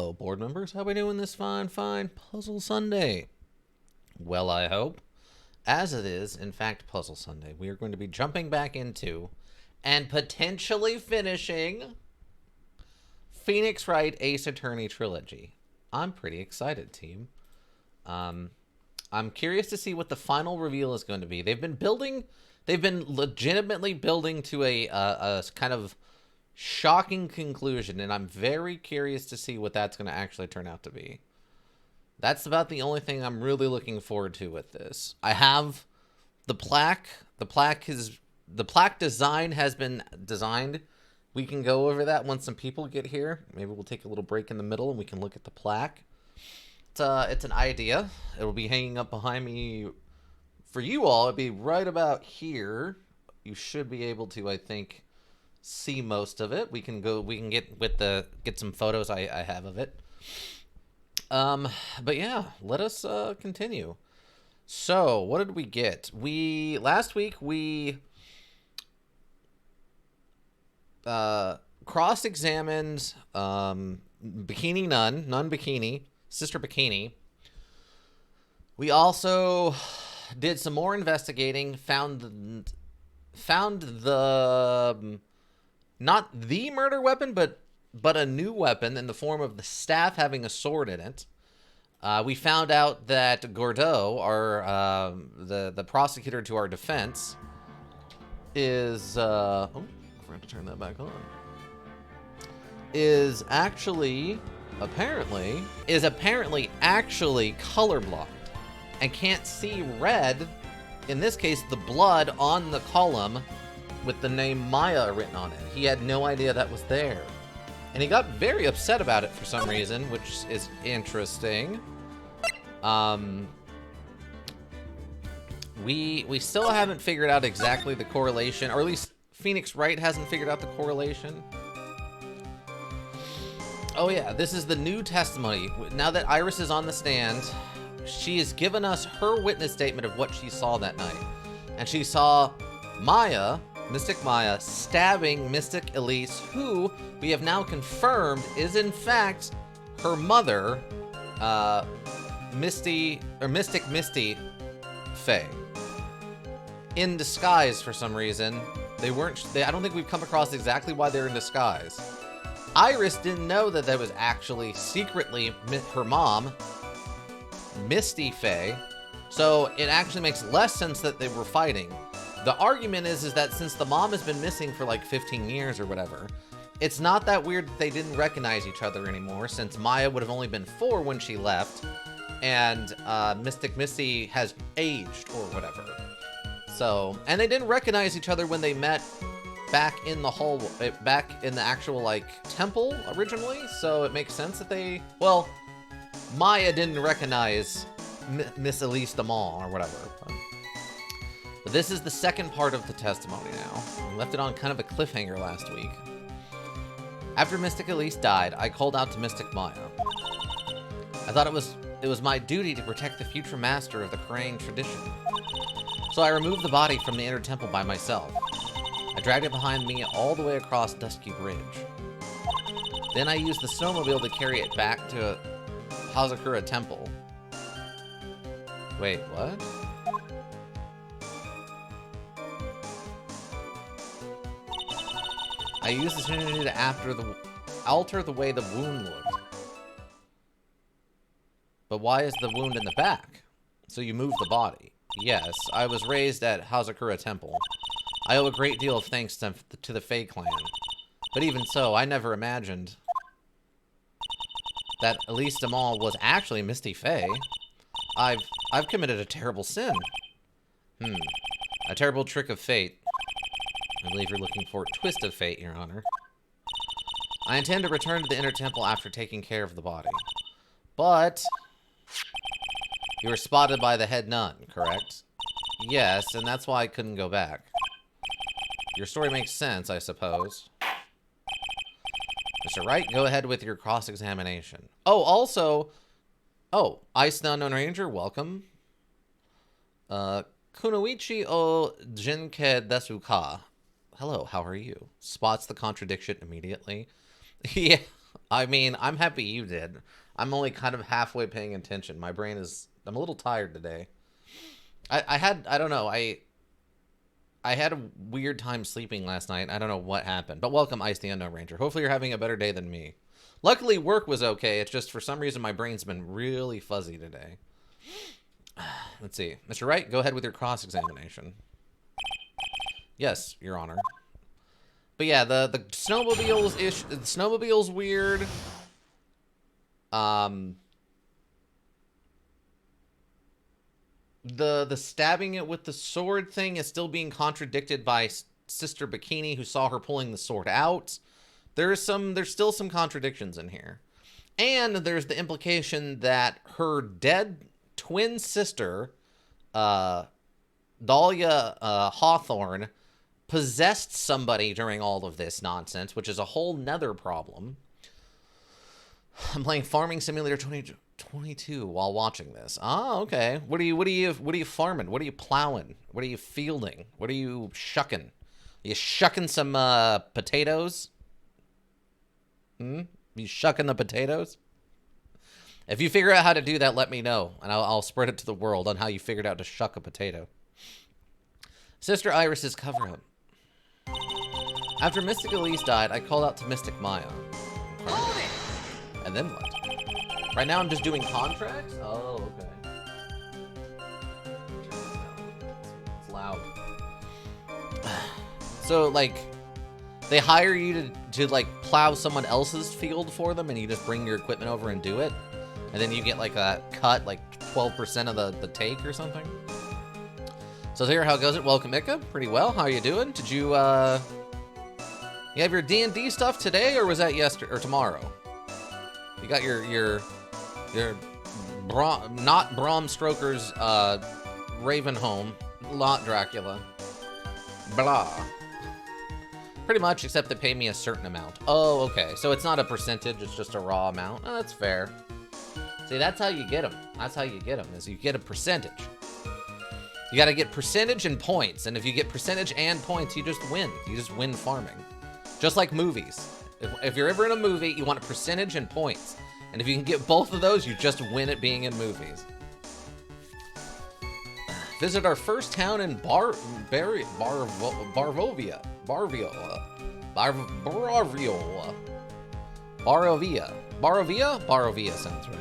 Hello, board members. How we doing this fine Puzzle Sunday? Well, I hope. As it is, in fact, Puzzle Sunday, we are going to be jumping back into and potentially finishing Phoenix Wright Ace Attorney Trilogy. I'm pretty excited, team. I'm curious to see what the final reveal is going to be. They've been legitimately building to a kind of shocking conclusion, and I'm very curious to see what that's going to actually turn out to be. That's about the only thing I'm really looking forward to with this. I have the plaque. The plaque design has been designed. We can go over that once some people get here. Maybe we'll take a little break in the middle and we can look at the plaque. It's an idea. It'll be hanging up behind me for you all. It'll be right about here. You should be able to, I think, see most of it. We can get some photos I have of it. But yeah, let us continue. So, what did we get? Last week we cross-examined Bikini Nun Bikini, Sister Bikini. We also did some more investigating, found the not the murder weapon, but a new weapon in the form of the staff having a sword in it. We found out that Gordeau, the prosecutor to our defense, is I forgot to turn that back on. Is apparently actually colorblind and can't see red. In this case, the blood on the column with the name Maya written on it. He had no idea that was there. And he got very upset about it for some reason, which is interesting. We still haven't figured out exactly the correlation, or at least Phoenix Wright hasn't figured out the correlation. Oh yeah, this is the new testimony. Now that Iris is on the stand, she has given us her witness statement of what she saw that night. And she saw Maya, Mystic Maya, stabbing Mystic Elise, who we have now confirmed is in fact her mother, Mystic Misty Faye. In disguise for some reason. I don't think we've come across exactly why they're in disguise. Iris didn't know that was actually secretly her mom, Misty Faye. So it actually makes less sense that they were fighting. The argument is that since the mom has been missing for like 15 years or whatever, it's not that weird that they didn't recognize each other anymore, since Maya would have only been 4 when she left, and Mystic Misty has aged or whatever. So, and they didn't recognize each other when they met back in the actual like temple originally, so it makes sense that Maya didn't recognize Miss Elise the Mall or whatever. But this is the second part of the testimony now. We left it on kind of a cliffhanger last week. After Mystic Elise died, I called out to Mystic Maya. I thought it was my duty to protect the future master of the Krang tradition. So I removed the body from the inner temple by myself. I dragged it behind me all the way across Dusky Bridge. Then I used the snowmobile to carry it back to Hazakura Temple. Wait, what? I used the opportunity to alter the way the wound looked. But why is the wound in the back? So you moved the body. Yes, I was raised at Hazakura Temple. I owe a great deal of thanks to the Fae clan. But even so, I never imagined that Elise Damal was actually Misty Fae. I've committed a terrible sin. A terrible trick of fate. I believe you're looking for a twist of fate, Your Honor. I intend to return to the inner temple after taking care of the body. But you were spotted by the head nun, correct? Yes, and that's why I couldn't go back. Your story makes sense, I suppose. Mr. Wright, go ahead with your cross-examination. Oh, also... Oh, Ice Nun Ranger, welcome. Kunoichi o Jinke desu ka? Hello, how are you? Spots the contradiction immediately. Yeah, I mean, I'm happy you did. I'm only kind of halfway paying attention. My brain is... I'm a little tired today. I don't know. I had a weird time sleeping last night. I don't know what happened. But welcome, Ice the Unknown Ranger. Hopefully you're having a better day than me. Luckily, work was okay. It's just for some reason my brain's been really fuzzy today. Let's see. Mr. Wright, go ahead with your cross-examination. Yes, Your Honor. But yeah, the snowmobile's weird. The stabbing it with the sword thing is still being contradicted by Sister Bikini, who saw her pulling the sword out. There's still some contradictions in here. And there's the implication that her dead twin sister, Dahlia Hawthorne, possessed somebody during all of this nonsense, which is a whole nother problem. I'm playing Farming Simulator 2022 while watching this. Oh, okay. What are you farming? What are you plowing? What are you fielding? What are you shucking? Are you shucking some potatoes? You shucking the potatoes? If you figure out how to do that, let me know, and I'll spread it to the world on how you figured out to shuck a potato. Sister Iris's cover-up. After Mystic Elise died, I called out to Mystic Maya. Hold it! And then what? Right now I'm just doing contracts? Oh, okay. It's loud. So, like, they hire you to like, plow someone else's field for them, and you just bring your equipment over and do it? And then you get, like, a cut, like, 12% of the take or something? So here, how goes it? Welcome, Mika. Pretty well. How are you doing? Did you, you have your D&D stuff today, or was that yesterday, or tomorrow? You got your not Bram Stoker's, Ravenholm, not Dracula. Blah. Pretty much, except they pay me a certain amount. Oh, okay. So it's not a percentage, it's just a raw amount. Oh, that's fair. See, that's how you get them. That's how you get them, is you get a percentage. You gotta get percentage and points, and if you get percentage and points, you just win. You just win farming. Just like movies. If you're ever in a movie, you want a percentage and points. And if you can get both of those, you just win at being in movies. Visit our first town in Barovia. Barovia sounds right.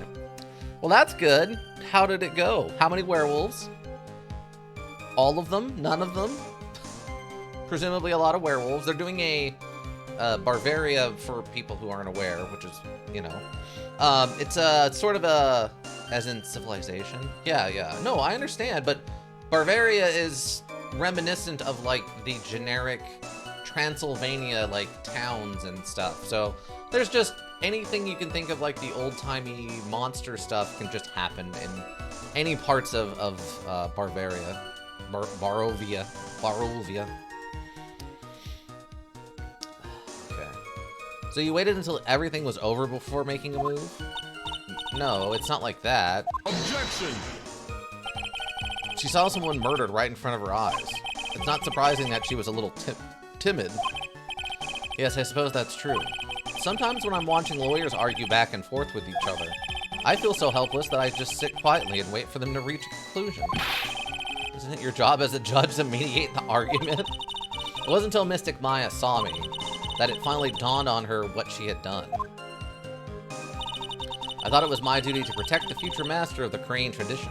Well, that's good. How did it go? How many werewolves? All of them? None of them? Presumably a lot of werewolves. They're doing a Bavaria for people who aren't aware, which is, you know. It's sort of a, as in civilization. Yeah. No, I understand, but Bavaria is reminiscent of, like, the generic Transylvania, like, towns and stuff. So there's just anything you can think of, like, the old-timey monster stuff can just happen in any parts of Bavaria. Barovia. Okay. So you waited until everything was over before making a move? No, it's not like that. Objection! She saw someone murdered right in front of her eyes. It's not surprising that she was a little timid. Yes, I suppose that's true. Sometimes when I'm watching lawyers argue back and forth with each other, I feel so helpless that I just sit quietly and wait for them to reach a conclusion. Isn't it your job as a judge to mediate the argument? It wasn't until Mystic Maya saw me that it finally dawned on her what she had done. I thought it was my duty to protect the future master of the Korean tradition.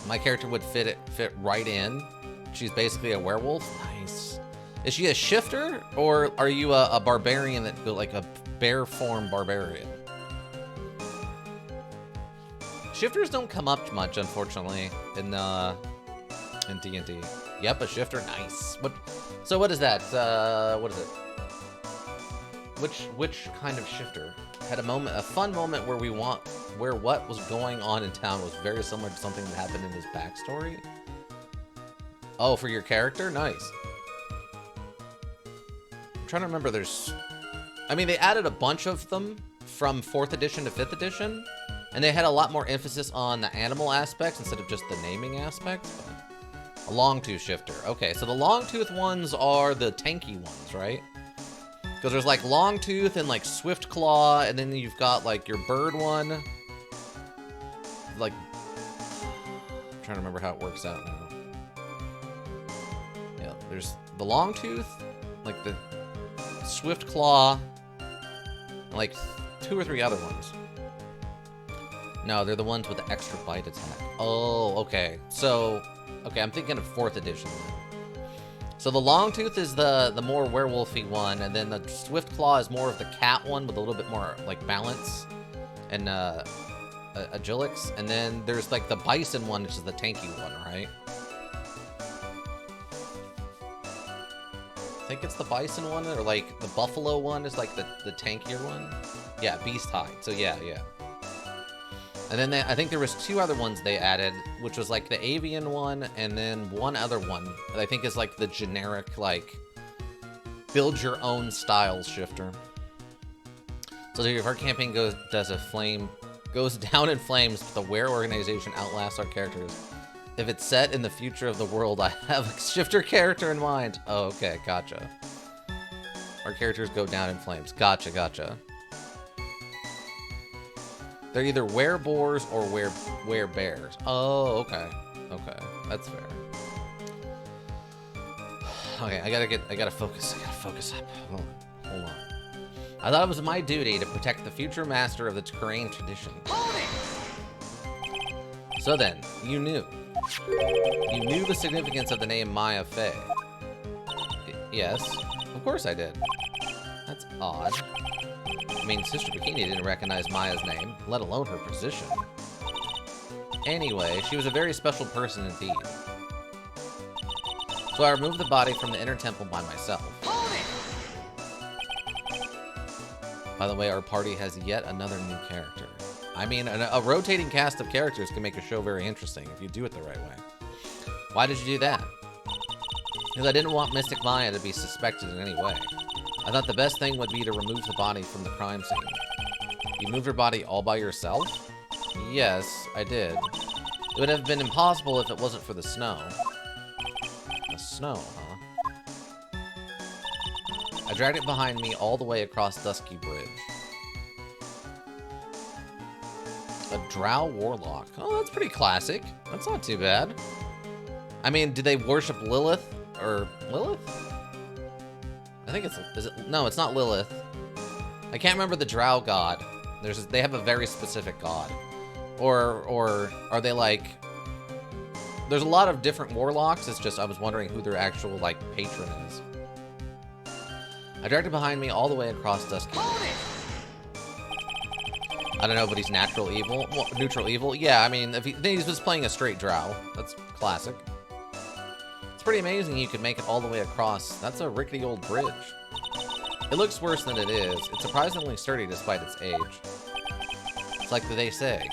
My character would fit right in. She's basically a werewolf. Nice. Is she a shifter, or are you a barbarian that like a bear form barbarian? Shifters don't come up much, unfortunately, in D&D. Yep, a shifter. Nice. So what is that? What is it? Which kind of shifter? Had a fun moment where what was going on in town was very similar to something that happened in his backstory. Oh, for your character? Nice. I'm trying to remember, I mean, they added a bunch of them from 4th edition to 5th edition, and they had a lot more emphasis on the animal aspects instead of just the naming aspects. But a long-tooth shifter. Okay, so the long-tooth ones are the tanky ones, right? Because there's like Longtooth and like Swift Claw, and then you've got like your bird one. Like, I'm trying to remember how it works out now. Yeah, there's the Longtooth, like the Swift Claw, and like 2 or 3 other ones. No, they're the ones with the extra bite attack. Oh, okay. So, okay, I'm thinking of 4th edition then. So the Longtooth is the more werewolfy one, and then the Swift Claw is more of the cat one with a little bit more like balance and agilix. And then there's like the Bison one, which is the tanky one, right? I think it's the Bison one, or like the Buffalo one is like the tankier one. Yeah, Beast Hide. So yeah. And then I think there was 2 other ones they added, which was like the Avian one, and then one other one that I think is like the generic, like, build your own style shifter. So if our campaign goes down in flames, but the Were organization outlasts our characters. If it's set in the future of the world, I have a shifter character in mind. Oh, okay, gotcha. Our characters go down in flames. Gotcha. They're either were-boars or were-bears. Oh, okay. Okay, that's fair. Okay, I gotta focus up. Hold on. I thought it was my duty to protect the future master of the terrain tradition. So then, you knew the significance of the name Maya Fey. Yes, of course I did. That's odd. I mean, Sister Bikini didn't recognize Maya's name, let alone her position. Anyway, she was a very special person indeed. So I removed the body from the inner temple by myself. By the way, our party has yet another new character. I mean, a rotating cast of characters can make a show very interesting if you do it the right way. Why did you do that? Because I didn't want Mystic Maya to be suspected in any way. I thought the best thing would be to remove the body from the crime scene. You moved her body all by yourself? Yes, I did. It would have been impossible if it wasn't for the snow. The snow, huh? I dragged it behind me all the way across Dusky Bridge. A Drow Warlock. Oh, that's pretty classic. That's not too bad. I mean, did they worship Lilith? Or Lilith? I think no, it's not Lilith. I can't remember the Drow god. They have a very specific god. Or are they like... There's a lot of different warlocks, it's just I was wondering who their actual, like, patron is. I dragged it behind me all the way across Dusky. I don't know, but he's natural evil? Well, neutral evil? Yeah, I mean, if he's just playing a straight Drow. That's classic. It's pretty amazing you could make it all the way across. That's a rickety old bridge. It looks worse than it is. It's surprisingly sturdy despite its age. It's like they say.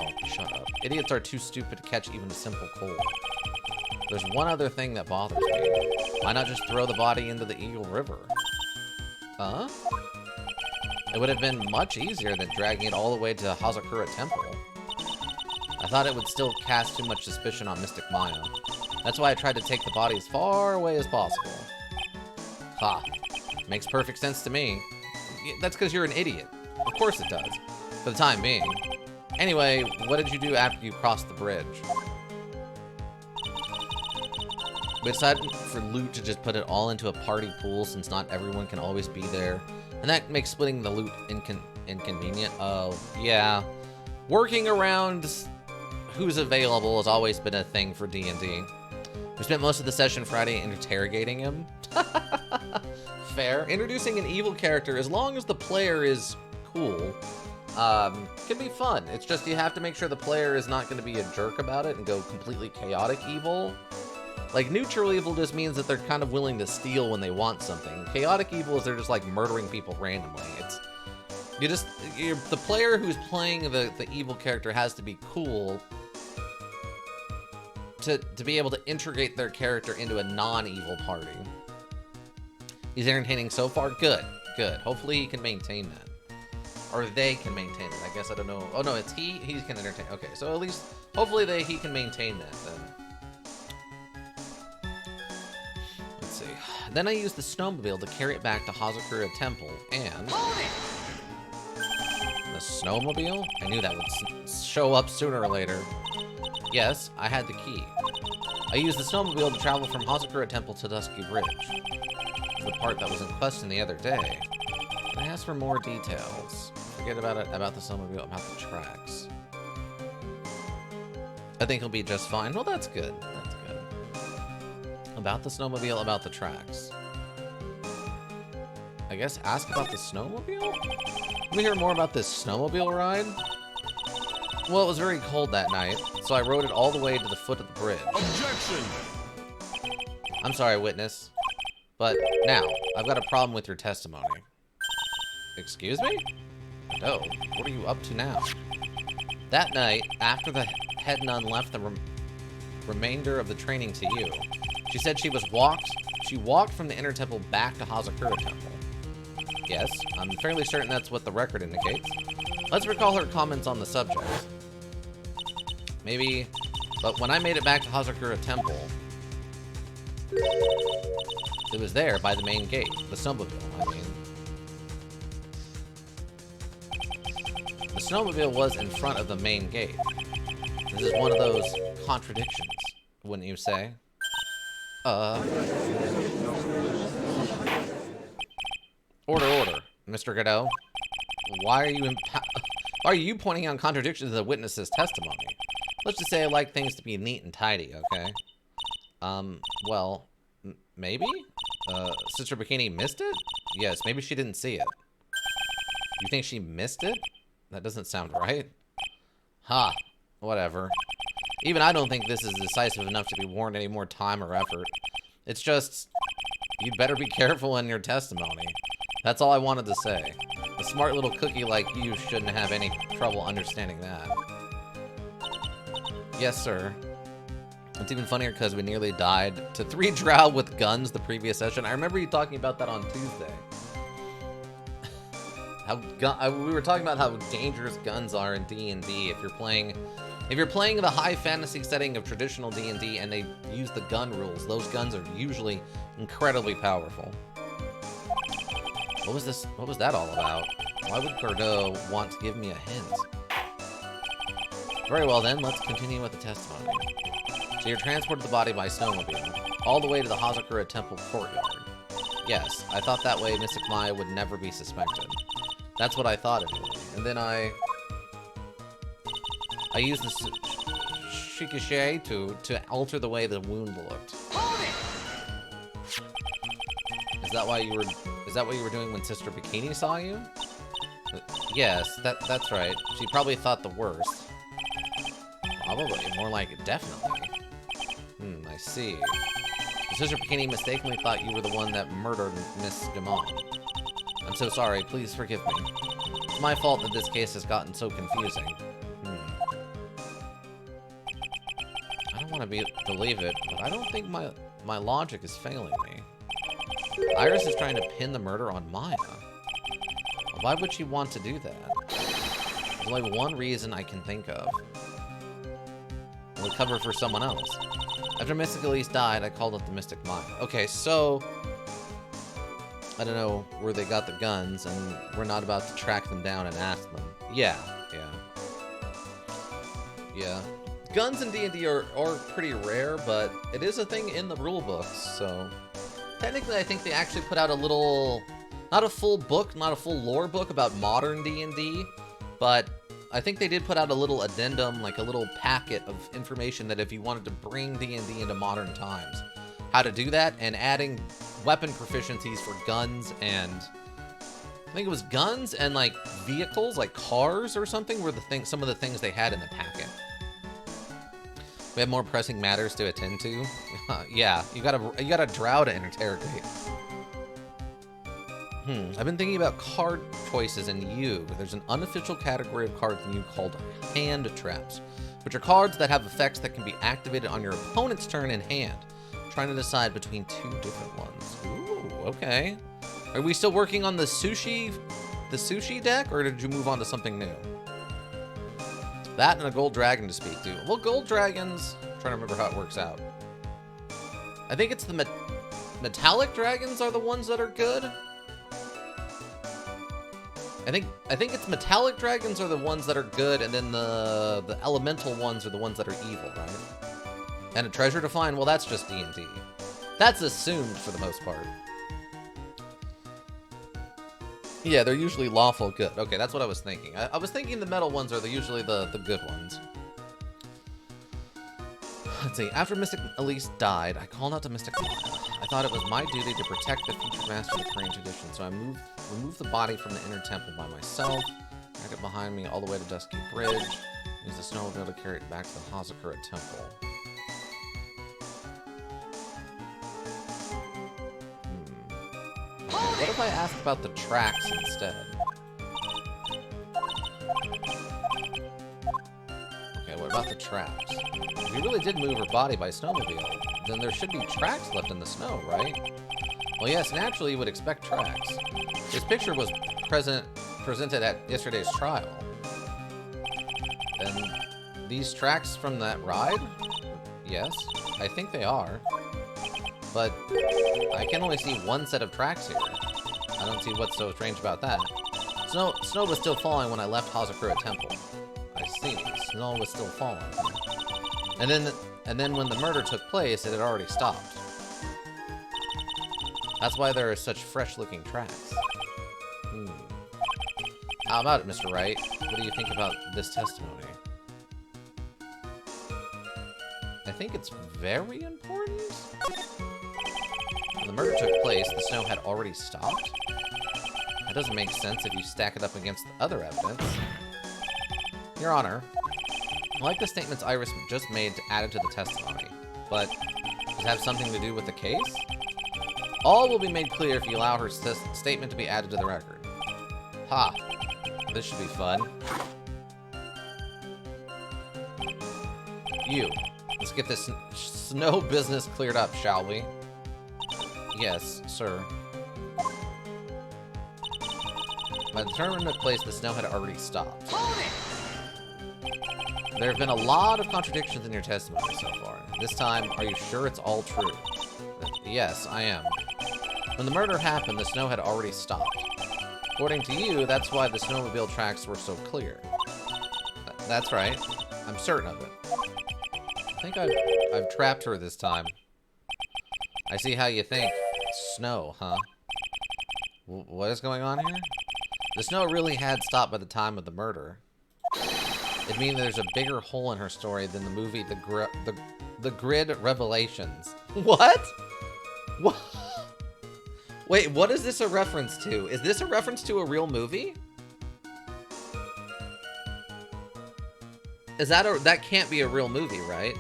Oh, shut up. Idiots are too stupid to catch even a simple cold. There's one other thing that bothers me. Why not just throw the body into the Eagle River? Huh? It would have been much easier than dragging it all the way to Hazakura Temple. I thought it would still cast too much suspicion on Mystic Maya. That's why I tried to take the body as far away as possible. Ha. Makes perfect sense to me. That's because you're an idiot. Of course it does. For the time being. Anyway, what did you do after you crossed the bridge? We decided for loot to just put it all into a party pool since not everyone can always be there. And that makes splitting the loot inconvenient. Oh, yeah. Working around who's available has always been a thing for D&D. We spent most of the session Friday interrogating him. Fair. Introducing an evil character, as long as the player is cool, can be fun. It's just you have to make sure the player is not going to be a jerk about it and go completely chaotic evil. Like, neutral evil just means that they're kind of willing to steal when they want something. Chaotic evil is they're just, like, murdering people randomly. The player who's playing the evil character has to be cool to be able to integrate their character into a non-evil party. He's entertaining so far? Good. Good. Hopefully he can maintain that. Or they can maintain it. I guess I don't know. Oh, no, it's he. He can entertain. Okay, so at least, hopefully he can maintain that then. Let's see. Then I used the snowmobile to carry it back to Hazakura Temple, and... The snowmobile? I knew that would show up sooner or later. Yes, I had the key. I used the snowmobile to travel from Hazakura Temple to Dusky Bridge. The part that was in question the other day. I asked for more details. Forget about it, about the snowmobile, about the tracks. I think he'll be just fine. Well, that's good. That's good. About the snowmobile, about the tracks. I guess ask about the snowmobile? Let me hear more about this snowmobile ride. Well, it was very cold that night, so I rode it all the way to the foot of the bridge. Objection! I'm sorry, witness. But now, I've got a problem with your testimony. Excuse me? No, what are you up to now? That night, after the head nun left the remainder of the training to you, she said she walked from the inner temple back to Hazakura Temple. Yes, I'm fairly certain that's what the record indicates. Let's recall her comments on the subject. Maybe, but when I made it back to Hazakura Temple, it was there by the main gate, the snowmobile, I mean. The snowmobile was in front of the main gate. This is one of those contradictions, wouldn't you say? Order, Mr. Godot. Why are you pointing out contradictions in the witness's testimony? Let's just say I like things to be neat and tidy, okay? Well, maybe? Sister Bikini missed it? Yes, maybe she didn't see it. You think she missed it? That doesn't sound right. Ha, whatever. Even I don't think this is decisive enough to be warned any more time or effort. It's just, you'd better be careful in your testimony. That's all I wanted to say. A smart little cookie like you shouldn't have any trouble understanding that. Yes, sir. It's even funnier because we nearly died to 3 drow with guns the previous session. I remember you talking about that on Tuesday. We were talking about how dangerous guns are in D&D. If you're playing the high fantasy setting of traditional D&D and they use the gun rules, those guns are usually incredibly powerful. What was this? What was that all about? Why would Godot want to give me a hint? Very well then, let's continue with the testimony. So you're transported the body by snowmobile, all the way to the Hazakura Temple courtyard. Yes, I thought that way Mystic Maya would never be suspected. That's what I thought anyway. And then I used the shikishe to alter the way the wound looked. Is that what you were doing when Sister Bikini saw you? Yes, that's right. She probably thought the worst. Probably, more like definitely. I see. Sister Bikini mistakenly thought you were the one that murdered Miss Demon. I'm so sorry, please forgive me. It's my fault that this case has gotten so confusing. I don't want to believe it, but I don't think my logic is failing me. Iris is trying to pin the murder on Maya. Why would she want to do that? There's only one reason I can think of. It'll cover for someone else. After Mystic Elise died, I called up the Mystic Maya. Okay, so I don't know where they got the guns, and we're not about to track them down and ask them. Yeah. Guns in D&D are pretty rare, but it is a thing in the rule books, so technically I think they actually put out a little, not a full book, not a full lore book about modern D&D, but I think they did put out a little addendum, like a little packet of information that if you wanted to bring D&D into modern times, how to do that, and adding weapon proficiencies for guns and I think it was guns and like vehicles, like cars or something, were some of the things they had in the packet. We have more pressing matters to attend to. Yeah, you got a drow to interrogate. I've been thinking about card choices in you. There's an unofficial category of cards in you called hand traps, which are cards that have effects that can be activated on your opponent's turn in hand. Trying to decide between 2 different ones. Ooh, okay. Are we still working on the sushi deck, or did you move on to something new? That and a gold dragon to speak to. Well, gold dragons, I'm trying to remember how it works out. I think it's the metallic dragons are the ones that are good. I think it's metallic dragons are the ones that are good, and then the elemental ones are the ones that are evil, right? And a treasure to find, well, that's just D&D. That's assumed for the most part. Yeah, they're usually lawful good. Okay, that's what I was thinking. I was thinking the metal ones are usually the good ones. Let's see. After Mystic Elise died, I called out to Mystic Maya. I thought it was my duty to protect the future master of the Korean tradition, so I removed the body from the inner temple by myself, dragged it behind me all the way to Dusky Bridge, used the snowmobile to carry it back to the Hazakura temple. What if I asked about the tracks instead? Okay, what about the tracks? If you really did move her body by snowmobile, then there should be tracks left in the snow, right? Well, yes, naturally you would expect tracks. This picture was presented at yesterday's trial. And these tracks from that ride? Yes, I think they are. But I can only see one set of tracks here. I don't see what's so strange about that. Snow was still falling when I left Hazakura Temple. I see. Snow was still falling. And then when the murder took place, it had already stopped. That's why there are such fresh-looking tracks. How about it, Mr. Wright? What do you think about this testimony? I think it's very important. When the murder took place, the snow had already stopped. That doesn't make sense if you stack it up against the other evidence. Your Honor, I like the statements Iris just made to add it to the testimony, but does it have something to do with the case? All will be made clear if you allow her statement to be added to the record. Ha! This should be fun. Let's get this snow business cleared up, shall we? Yes, sir. By the tournament took place, the snow had already stopped. There have been a lot of contradictions in your testimony so far. This time, are you sure it's all true? Yes, I am. When the murder happened, the snow had already stopped. According to you, that's why the snowmobile tracks were so clear. That's right. I'm certain of it. I think I've trapped her this time. I see how you think. Snow, huh? What is going on here? The snow really had stopped by the time of the murder. It means there's a bigger hole in her story than the movie The Grid Revelations. What? What? Wait, what is this a reference to? Is this a reference to a real movie? That can't be a real movie, right?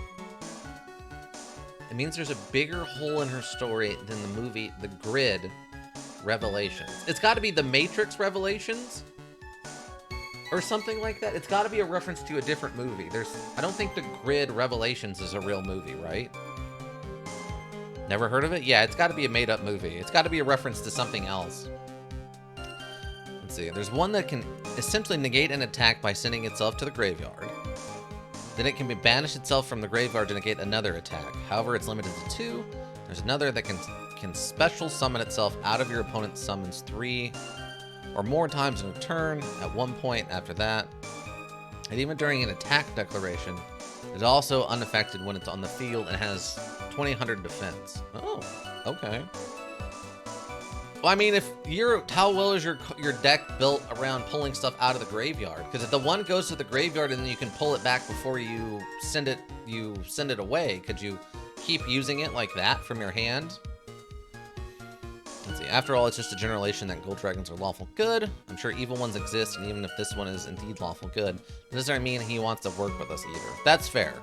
It means there's a bigger hole in her story than the movie The Grid Revelations. It's got to be The Matrix Revelations? Or something like that. It's got to be a reference to a different movie. I don't think The Grid Revelations is a real movie, right? Never heard of it? Yeah, it's got to be a made-up movie. It's got to be a reference to something else. Let's see. There's one that can essentially negate an attack by sending itself to the graveyard. Then it can banish itself from the graveyard to negate another attack. However, it's limited to 2. There's another that can special summon itself out of your opponent's summons 3 or more times in a turn at one point after that. And even during an attack declaration, it's also unaffected when it's on the field and has 2000 defense. Oh, okay. Well, I mean, how well is your deck built around pulling stuff out of the graveyard? Because if the one goes to the graveyard and then you can pull it back before you send it away, could you keep using it like that from your hand? Let's see. After all, it's just a generalization that gold dragons are lawful good. I'm sure evil ones exist, and even if this one is indeed lawful good, it doesn't mean he wants to work with us either. That's fair.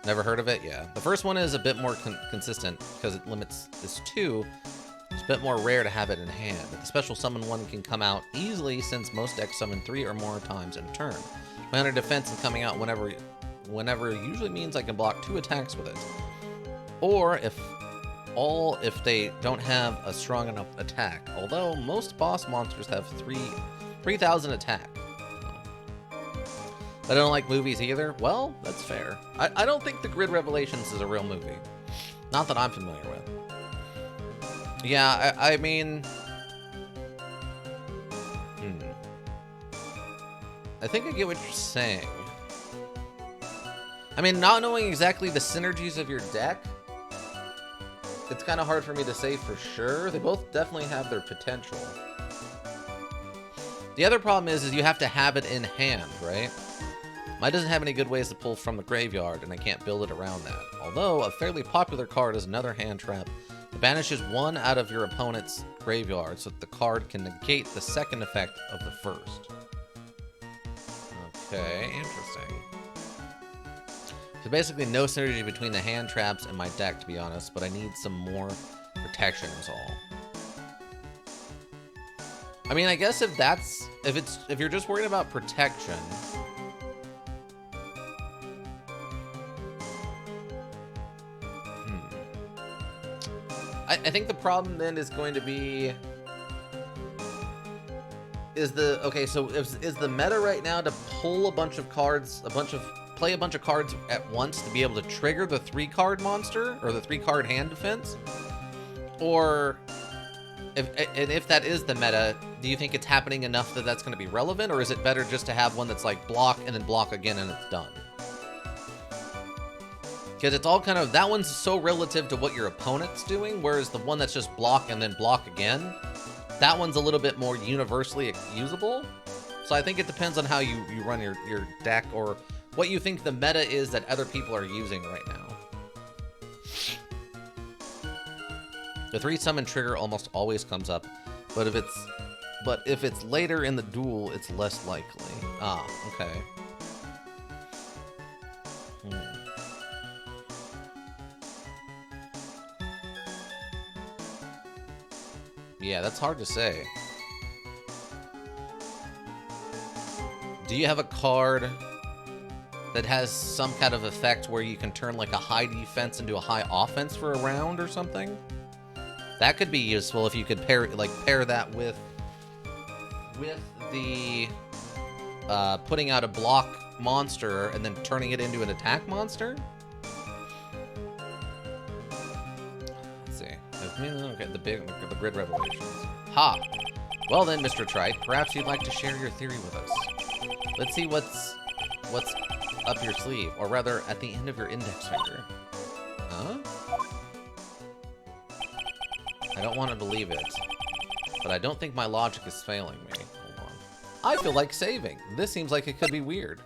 Never heard of it? Yeah. The first one is a bit more consistent because it limits this 2. It's a bit more rare to have it in hand. But the special summon one can come out easily since most decks summon 3 or more times in a turn. My under defense and coming out whenever usually means I can block 2 attacks with it. Or if they don't have a strong enough attack. Although most boss monsters have 3,000 attack. I don't like movies either. Well, that's fair. I don't think The Grid Revelations is a real movie. Not that I'm familiar with. Yeah, I mean... I think I get what you're saying. I mean, not knowing exactly the synergies of your deck, it's kind of hard for me to say for sure. They both definitely have their potential. The other problem is you have to have it in hand, right? Mine doesn't have any good ways to pull from the graveyard, and I can't build it around that. Although, a fairly popular card is another hand trap. It banishes one out of your opponent's graveyard, so that the card can negate the second effect of the first. Okay, interesting. So basically no synergy between the hand traps and my deck, to be honest, but I need some more protection is all. I mean, I guess if you're just worried about protection, I think the problem then is going to be is the meta right now to pull a bunch of cards, play a bunch of cards at once to be able to trigger the 3-card monster or the 3-card hand defense? Or if that is the meta, do you think it's happening enough that that's going to be relevant, or is it better just to have one that's like block and then block again and it's done? Because it's all kind of, that one's so relative to what your opponent's doing, whereas the one that's just block and then block again, that one's a little bit more universally usable. So I think it depends on how you run your deck, or what you think the meta is that other people are using right now. The 3-summon trigger almost always comes up, but if it's later in the duel, it's less likely. Ah, okay. Yeah, that's hard to say. Do you have a card that has some kind of effect where you can turn like a high defense into a high offense for a round or something? That could be useful if you could pair that with the putting out a block monster and then turning it into an attack monster. Okay, the grid revelations. Ha! Well then, Mr. Trite, perhaps you'd like to share your theory with us. Let's see what's up your sleeve, or rather, at the end of your index finger. Huh? I don't want to believe it, but I don't think my logic is failing me. Hold on. I feel like saving. This seems like it could be weird.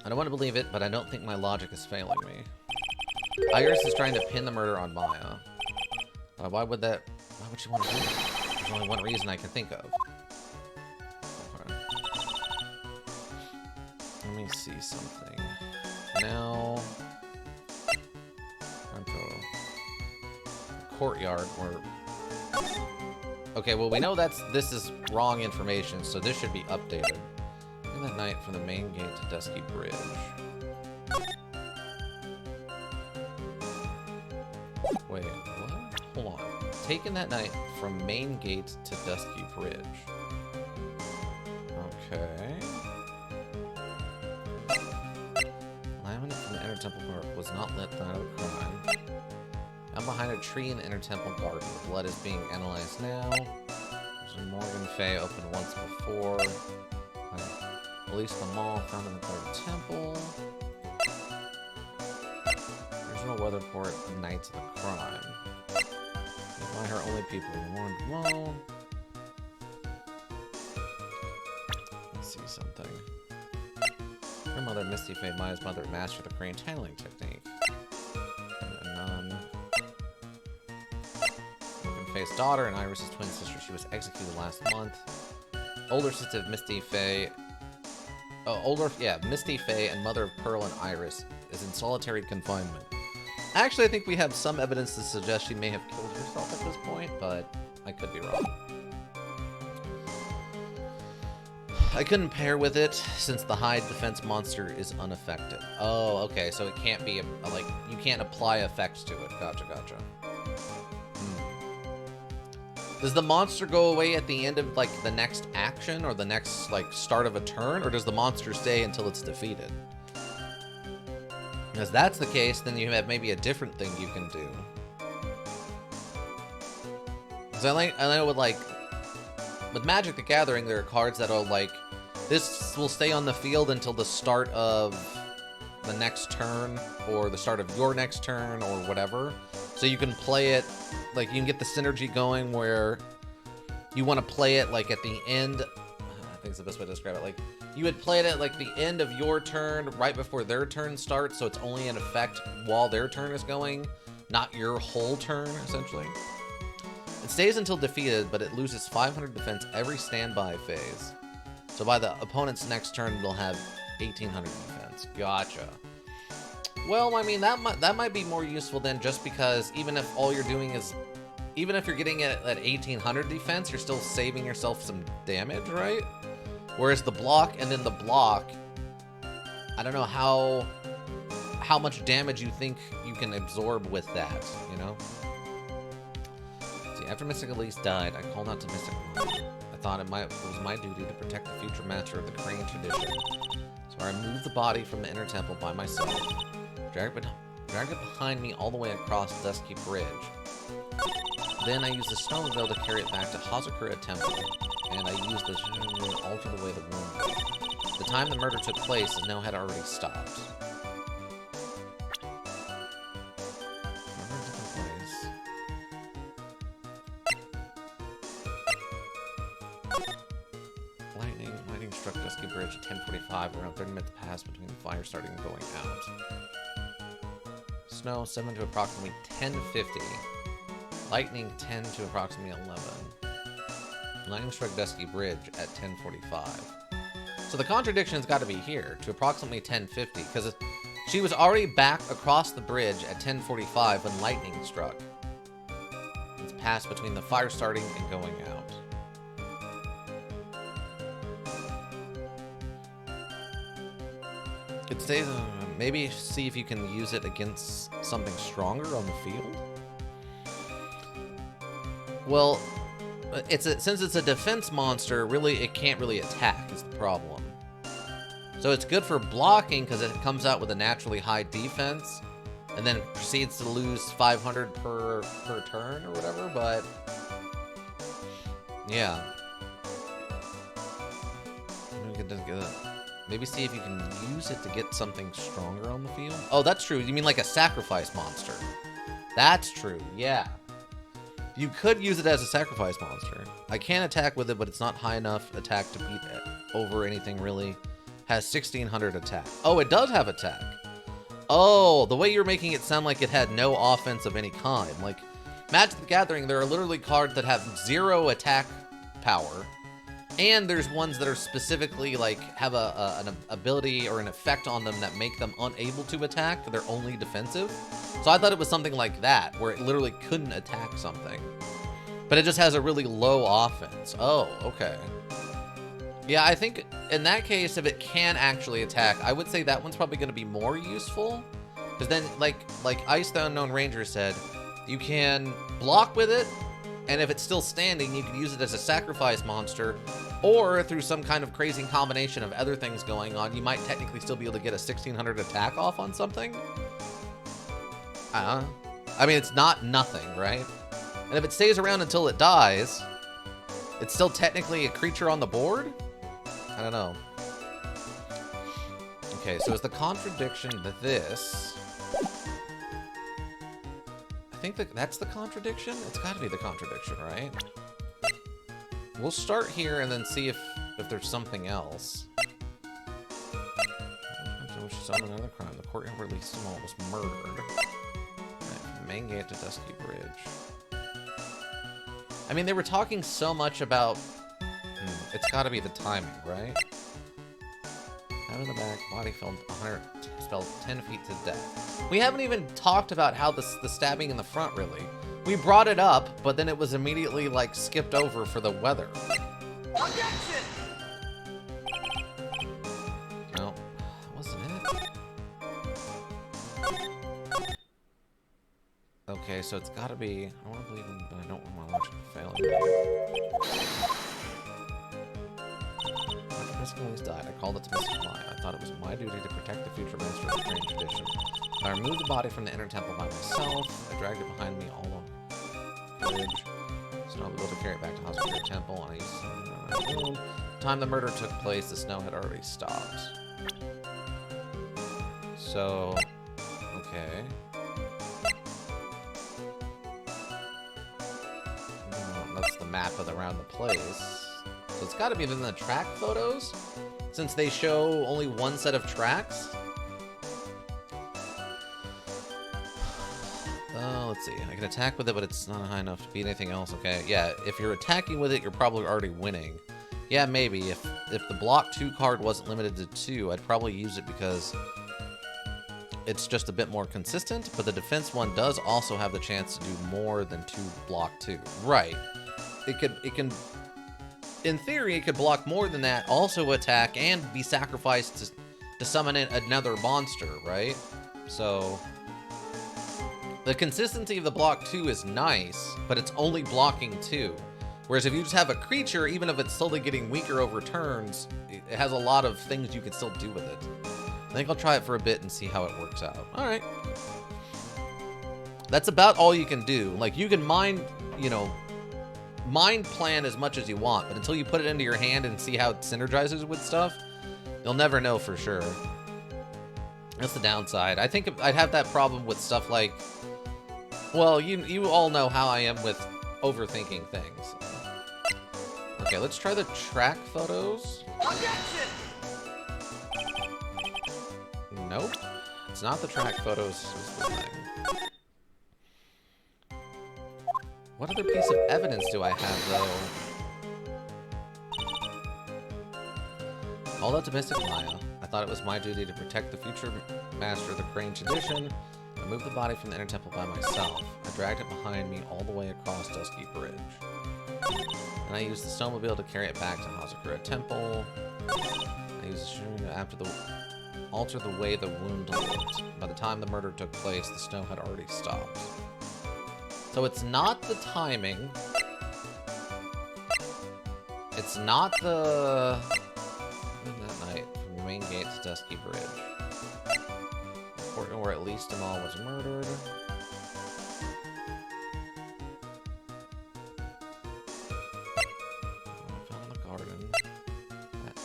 I don't want to believe it, but I don't think my logic is failing me. Iris is trying to pin the murder on Maya. Why would she want to do that? There's only one reason I can think of. Okay. Let me see something. Now... courtyard where... Okay, well we know this is wrong information, so this should be updated. In that night from the main gate to Dusky Bridge. Wait, what? Hold on. Taken that night from main gate to Dusky Bridge. Okay. Laminate from the Inner Temple Court was not lit the night of the crime. I'm behind a tree in the Inner Temple Garden. Blood is being analyzed now. There's a Morgan Fay opened once before. Release the mall found in the Third Temple. Original Weatherport, Knights of the Crime. Why her only people warned alone? Let's see something. Her mother, Misty Fay, Maya's mother, mastered the crane handling technique. Fay's daughter and Iris' twin sister. She was executed last month. Older sister of Misty Fay. Misty Fay and mother of Pearl and Iris is in solitary confinement. Actually, I think we have some evidence to suggest she may have killed herself at this point, but I could be wrong. I couldn't pair with it since the high defense monster is unaffected. Oh, okay, so it can't be like you can't apply effects to it. Gotcha. Does the monster go away at the end of, like, the next action or the next, like, start of a turn? Or does the monster stay until it's defeated? If that's the case, then you have maybe a different thing you can do. Because I know with Magic the Gathering, there are cards that are like, this will stay on the field until the start of the next turn, or the start of your next turn, or whatever. So you can play it, like, you can get the synergy going where you want to play it, like, at the end. I think it's the best way to describe it. Like, you would play it at, like, the end of your turn, right before their turn starts, so it's only in effect while their turn is going, not your whole turn, essentially. It stays until defeated, but it loses 500 defense every standby phase. So by the opponent's next turn, it'll have 1,800 defense. Gotcha. Well, I mean, that might be more useful than just because even if all you're doing is... Even if you're getting it at 1,800 defense, you're still saving yourself some damage, right? Whereas the block, and then the block... I don't know how much damage you think you can absorb with that, you know? See, after Mystic Elise died, I called out to Mystic Elise. I thought it was my duty to protect the future master of the Crane tradition. So I moved the body from the inner temple by myself, dragged it behind me all the way across Dusky Bridge. Then I used the snowmobile to carry it back to Hazakura Temple, and I used the snowmobile to alter the way the wound moved. The time the murder took place, the snow had already stopped. Lightning struck Dusky Bridge at 10:45, around 30 minutes passed between the fire starting and going out. Snow 7 to approximately 10:50. Lightning 10 to approximately 11. Lightning struck Dusky Bridge at 10:45. So the contradiction's got to be here, to approximately 10:50, because she was already back across the bridge at 10:45 when lightning struck. It's passed between the fire starting and going out. It stays, maybe see if you can use it against something stronger on the field? Well, since it's a defense monster, really, it can't really attack is the problem. So it's good for blocking because it comes out with a naturally high defense, and then proceeds to lose 500 per turn or whatever, but yeah. Maybe see if you can use it to get something stronger on the field. Oh, that's true. You mean like a sacrifice monster? That's true, yeah. You could use it as a sacrifice monster. I can attack with it, but it's not high enough attack to beat it over anything, really. Has 1,600 attack. Oh, it does have attack. Oh, the way you're making it sound like it had no offense of any kind. Like, Magic the Gathering, there are literally cards that have 0 attack power. And there's ones that are specifically, like, have an ability or an effect on them that make them unable to attack. They're only defensive. So I thought it was something like that, where it literally couldn't attack something. But it just has a really low offense. Oh, okay. Yeah, I think in that case, if it can actually attack, I would say that one's probably going to be more useful. Because then, like Ice the Unknown Ranger said, you can block with it, and if it's still standing, you can use it as a sacrifice monster, or through some kind of crazy combination of other things going on, you might technically still be able to get a 1,600 attack off on something. I mean, it's not nothing, right? And if it stays around until it dies, it's still technically a creature on the board? I don't know. Okay, so is the contradiction to this... I think that's the contradiction? It's got to be the contradiction, right? We'll start here and then see if there's something else. Another crime. The courtyard where Lee Small was murdered. Right, main gate to Dusky Bridge. I mean, they were talking so much about... it's got to be the timing, right? Out of the back, body fell 10 feet to death. We haven't even talked about how the stabbing in the front, really. We brought it up, but then it was immediately, like, skipped over for the weather. Objection! No, that wasn't it. Okay, so it's gotta be... I want to believe him, but I don't want to watch it fail. After Mystic Elise died, I called it to Mystic Maya. I thought it was my duty to protect the future master of the Crane tradition. I removed the body from the inner temple by myself. I dragged it behind me all along the bridge. Snow was able to carry it back to Hospital Temple, and I used some wound. The time the murder took place, the snow had already stopped. So, okay. That's the map of around the place. So it's got to be within the track photos, since they show only one set of tracks. Let's see. I can attack with it, but it's not high enough to beat anything else. Okay, yeah. If you're attacking with it, you're probably already winning. Yeah, maybe. If the block 2 card wasn't limited to 2, I'd probably use it because it's just a bit more consistent. But the defense one does also have the chance to do more than 2 block 2. Right. It can. In theory, it could block more than that, also attack, and be sacrificed to summon in another monster, right? So the consistency of the block 2 is nice, but it's only blocking 2. Whereas if you just have a creature, even if it's slowly getting weaker over turns, it has a lot of things you can still do with it. I think I'll try it for a bit and see how it works out. Alright. That's about all you can do. Like, you can mind plan as much as you want, but until you put it into your hand and see how it synergizes with stuff, you'll never know for sure. That's the downside. I think I'd have that problem with stuff like... Well, you all know how I am with overthinking things. Okay, let's try the track photos. Objection! Nope. It's not the track photos. It's the thing. What other piece of evidence do I have, though? All that to Mystic Maya. I thought it was my duty to protect the future master of the Grange Edition. I moved the body from the inner temple by myself. I dragged it behind me all the way across Dusky Bridge. And I used the snowmobile to carry it back to Hazakura Temple. I used the shooting after the alter the way the wound looked. By the time the murder took place, the snow had already stopped. So it's not the timing. It's not the... that night, from the main gate to Dusky Bridge. Important where at least Amal was murdered. Found in the garden.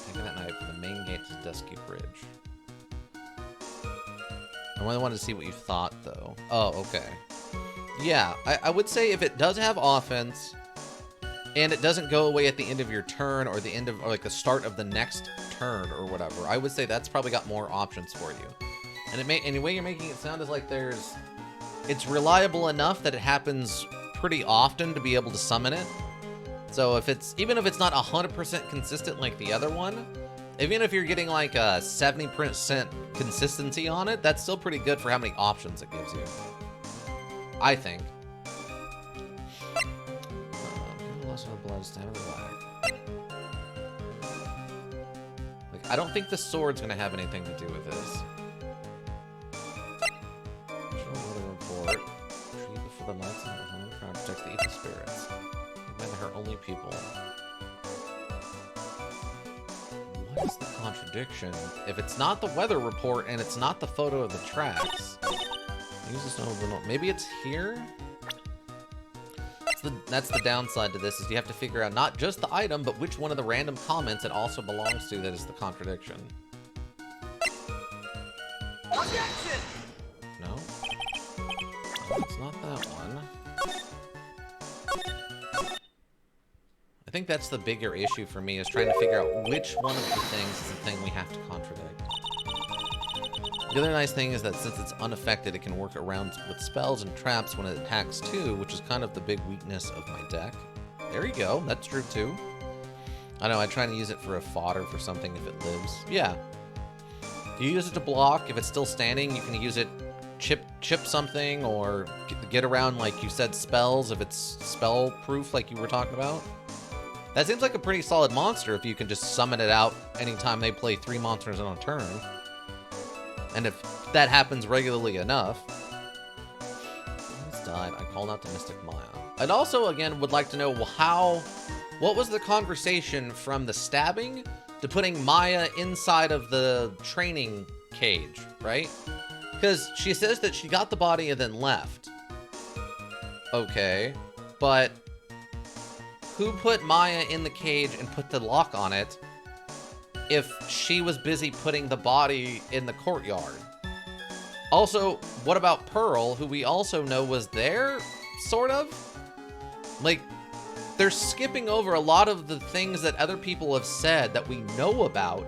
Taken that night from the main gate to Dusky Bridge. I really wanted to see what you thought, though. Oh, okay. Yeah, I would say if it does have offense, and it doesn't go away at the end of your turn, or the end of, or like the start of the next turn, or whatever, I would say that's probably got more options for you. And the way you're making it sound is like it's reliable enough that it happens pretty often to be able to summon it. So even if it's not 100% consistent like the other one, even if you're getting like a 70% consistency on it, that's still pretty good for how many options it gives you. I think. Like, I don't think the sword's gonna have anything to do with this. Weather report. Retrieve before the lights and the home crowd protects the evil spirits. Men are her only people. What is the contradiction? If it's not the weather report and it's not the photo of the tracks. Use the snowmobile. Maybe it's here? That's the downside to this, is you have to figure out not just the item, but which one of the random comments it also belongs to that is the contradiction. Objection! No? Oh, it's not that one. I think that's the bigger issue for me, is trying to figure out which one of the things is the thing we have to contradict. The other nice thing is that since it's unaffected, it can work around with spells and traps when it attacks too, which is kind of the big weakness of my deck. There you go, that's true too. I know, I try to use it for a fodder for something if it lives. Yeah. You use it to block. If it's still standing, you can use it, chip something, or get around, like you said, spells, if it's spell proof like you were talking about. That seems like a pretty solid monster if you can just summon it out anytime they play 3 monsters on a turn. And if that happens regularly enough... He's died. I called out to Mystic Maya. I'd also, again, would like to know what was the conversation from the stabbing to putting Maya inside of the training cage, right? Because she says that she got the body and then left. Okay. But who put Maya in the cage and put the lock on it if she was busy putting the body in the courtyard? Also, what about Pearl, who we also know was there, sort of? Like, they're skipping over a lot of the things that other people have said that we know about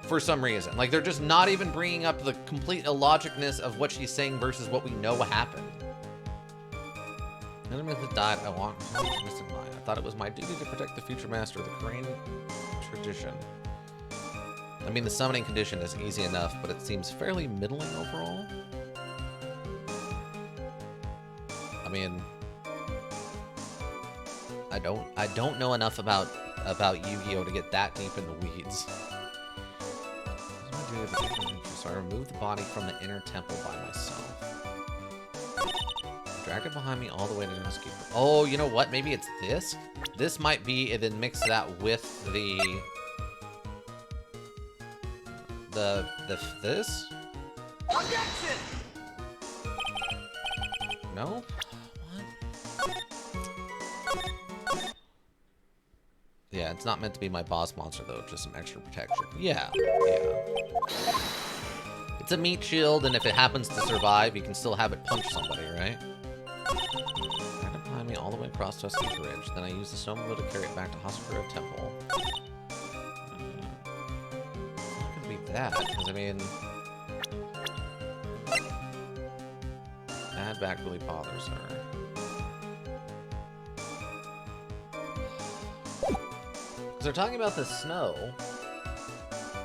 for some reason. Like, they're just not even bringing up the complete illogicness of what she's saying versus what we know happened. Enemy that died, I want missing mine. I thought it was my duty to protect the future master of the Crane tradition. I mean, the summoning condition is easy enough, but it seems fairly middling overall. I mean, I don't know enough about Yu-Gi-Oh! To get that deep in the weeds. So I removed the body from the inner temple by myself. Dragged it behind me all the way to the housekeeper. Oh, you know what? Maybe it's this? This might be, and then mix that with this? Objection! Nope. What? Yeah, it's not meant to be my boss monster, though. Just some extra protection. Yeah. It's a meat shield, and if it happens to survive, you can still have it punch somebody, right? Dragged it behind me all the way across Tusky Bridge. Then I used the snowmobile to carry it back to Hasakura Temple. It's not gonna be that, because I mean... Bad back really bothers her. Because they're talking about the snow.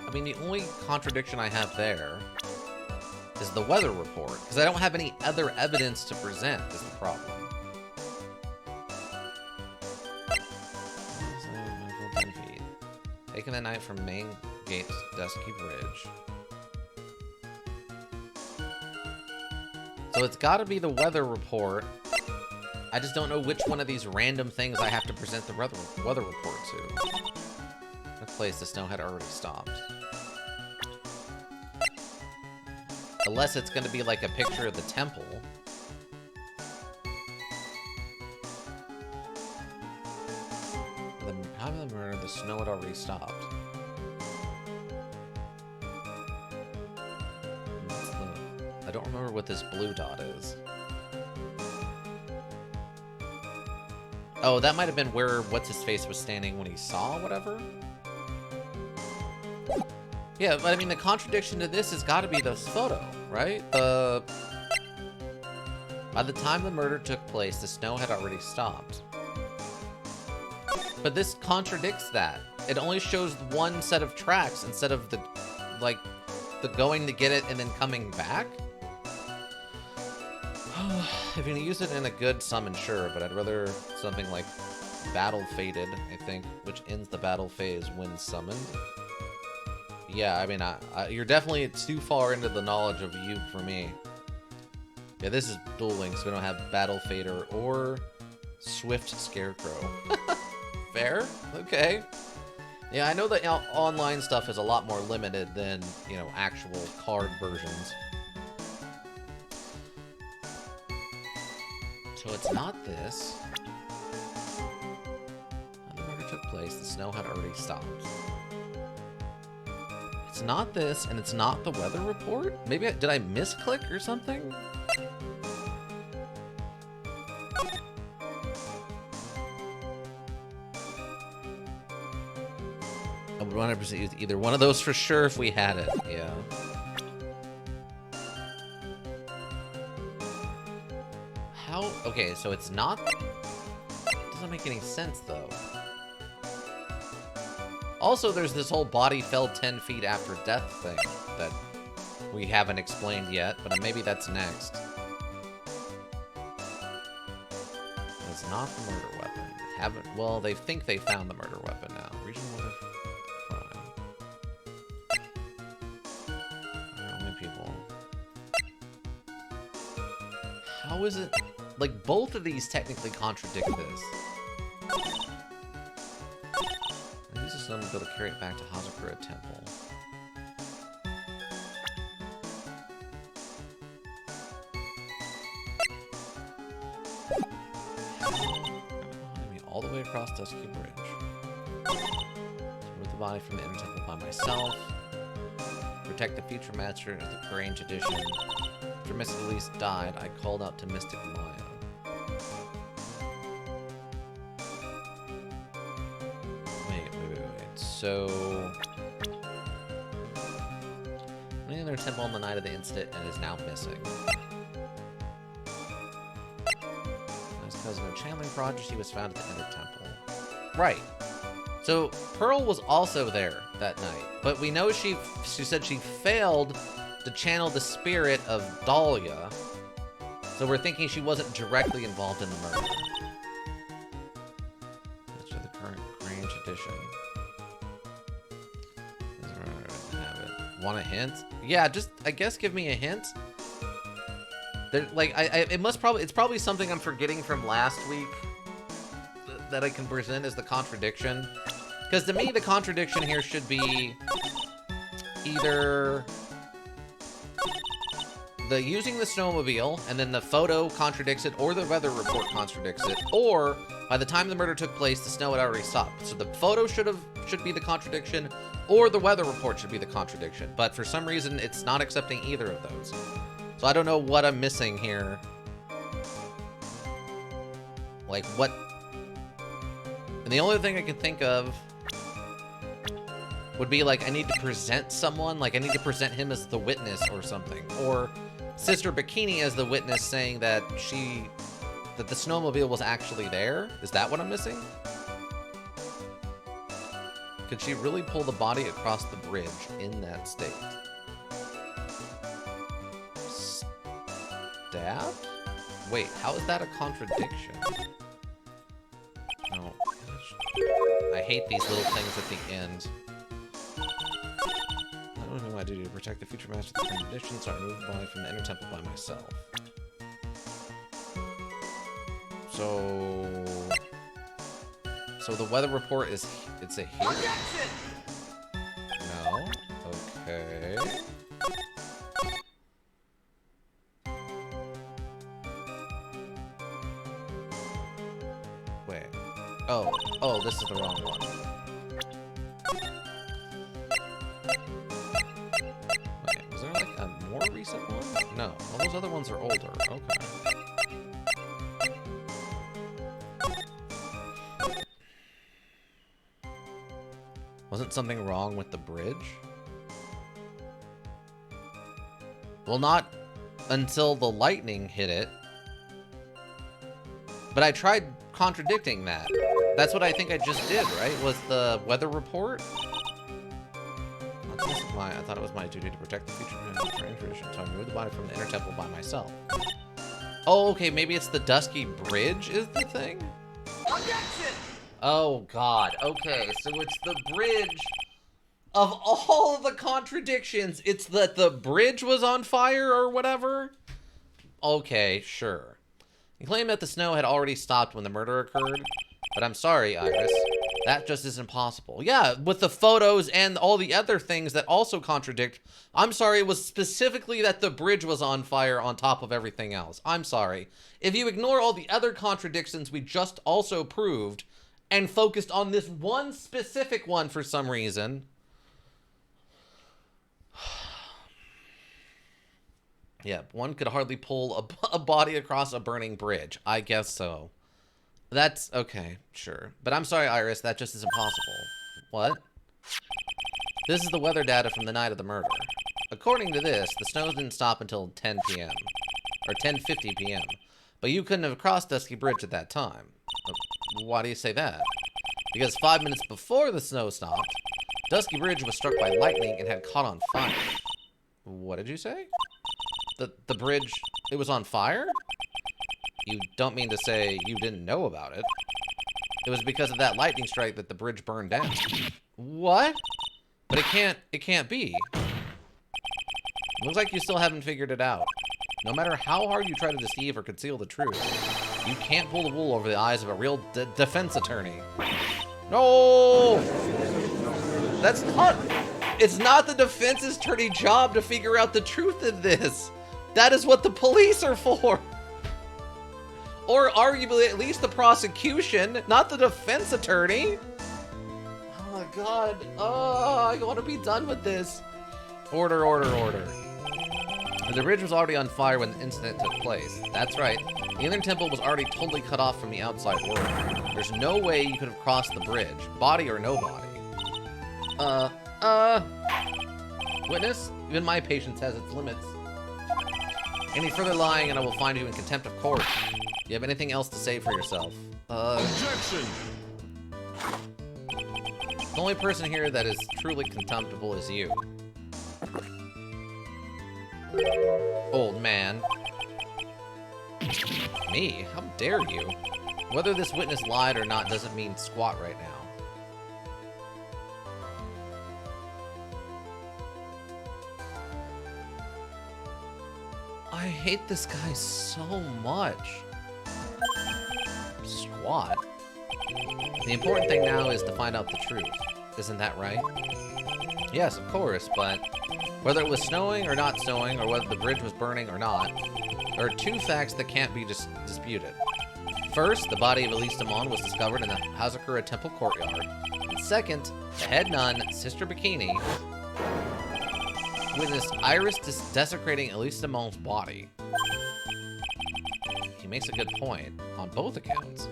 I mean, the only contradiction I have there is the weather report. Because I don't have any other evidence to present is the problem. Taking the night from main gate to Dusky Bridge. So it's got to be the weather report. I just don't know which one of these random things I have to present the weather report to. The place the snow had already stopped. Unless it's going to be like a picture of the temple. At the time of the murder, the snow had already stopped. I don't remember what this blue dot is. Oh, that might have been where What's-His-Face was standing when he saw whatever? Yeah, but I mean, the contradiction to this has got to be this photo, right? By the time the murder took place, the snow had already stopped. But this contradicts that. It only shows one set of tracks instead of the, like, the going to get it and then coming back. If you can use it in a good summon, sure, but I'd rather something like Battle Fated, I think, which ends the battle phase when summoned. Yeah, I mean, you're definitely too far into the knowledge of you for me. Yeah, this is Duel Links. We don't have Battle Fader or Swift Scarecrow. Fair? Okay. Yeah, I know that online stuff is a lot more limited than, you know, actual card versions. So it's not this. When the murder took place, the snow had already stopped. It's not this, and it's not the weather report? Maybe did I misclick or something? I would 100% use either one of those for sure if we had it. Yeah. How? Okay, so it's not... It doesn't make any sense, though. Also, there's this whole body fell 10 feet after death thing that we haven't explained yet, but maybe that's next. It's not the murder weapon. Well, they think they found the murder weapon now. Regional murder crime. How many people? How is it... Like, both of these technically contradict this. I use this number to carry it back to Hazakura Temple. way across Dusky Bridge. Remove the body from the inner temple by myself. Protect the future master of the Grange Edition. After Mystic Elise died, I called out to Mystic Maya. Wait. So... went in their temple on the night of the incident and is now missing. Because of a channeling prodigy was found at the Inner Temple. Right. So Pearl was also there that night, but we know she said she failed to channel the spirit of Dahlia, so we're thinking she wasn't directly involved in the murder. That's the current Grange Edition. Want a hint? Yeah, just I guess give me a hint. There, like it's probably something I'm forgetting from last week that I can present as the contradiction. Because to me, the contradiction here should be either the using the snowmobile and then the photo contradicts it, or the weather report contradicts it, or by the time the murder took place, the snow had already stopped. So the photo should be the contradiction, or the weather report should be the contradiction. But for some reason, it's not accepting either of those. So I don't know what I'm missing here. Like, what? And the only thing I can think of would be, like, I need to present someone. Like, I need to present him as the witness or something. Or Sister Bikini as the witness saying that that the snowmobile was actually there. Is that what I'm missing? Could she really pull the body across the bridge in that state? Stab? Wait, how is that a contradiction? No. I hate these little things at the end. I don't know what I do to protect the future master of the condition, so I removed the body from the inner temple by myself. So the weather report it's a hit? No? Okay. Wait. Oh, this is the wrong one. Wait, was there like a more recent one? No, all those other ones are older. Okay. Wasn't something wrong with the bridge? Well, not until the lightning hit it. But I tried contradicting that. That's what I think I just did, right? Was the weather report? I thought it was my duty to protect the future tradition, so I removed the body from the inner temple by myself. Oh, okay, maybe it's the Dusky Bridge is the thing? Objection! Oh, God. Okay, so it's the bridge. Of all of the contradictions, it's that the bridge was on fire or whatever? Okay, sure. You claim that the snow had already stopped when the murder occurred, but I'm sorry, Iris. That just isn't possible. Yeah, with the photos and all the other things that also contradict. I'm sorry, it was specifically that the bridge was on fire on top of everything else. I'm sorry. If you ignore all the other contradictions we just also proved, and focused on this one specific one for some reason. Yeah, one could hardly pull a body across a burning bridge. I guess so. That's okay, sure. But I'm sorry, Iris, that just isn't possible. What? This is the weather data from the night of the murder. According to this, the snow didn't stop until 10 p.m. Or 10:50 p.m. But you couldn't have crossed Dusky Bridge at that time. Why do you say that? Because 5 minutes before the snow stopped, Dusky Bridge was struck by lightning and had caught on fire. What did you say? The bridge, it was on fire? You don't mean to say you didn't know about it. It was because of that lightning strike that the bridge burned down. What? But it can't be. Looks like you still haven't figured it out. No matter how hard you try to deceive or conceal the truth, you can't pull the wool over the eyes of a real defense attorney. No! That's not... It's not the defense attorney's job to figure out the truth of this. That is what the police are for. Or arguably at least the prosecution, not the defense attorney. Oh my god. Oh, I want to be done with this. Order, order, order. The bridge was already on fire when the incident took place. That's right. The inner temple was already totally cut off from the outside world. There's no way you could have crossed the bridge, body or no body. Witness? Even my patience has its limits. Any further lying and I will find you in contempt of court. Do you have anything else to say for yourself? Objection! The only person here that is truly contemptible is you. Old man. Me? How dare you? Whether this witness lied or not doesn't mean squat right now. I hate this guy so much. Squat? The important thing now is to find out the truth. Isn't that right? Yes, of course, but whether it was snowing or not snowing, or whether the bridge was burning or not, there are two facts that can't be disputed. First, the body of Elise Damon was discovered in the Hazakura Temple courtyard. And second, the head nun, Sister Bikini, witnessed Iris desecrating Elise Damon's body. He makes a good point on both accounts.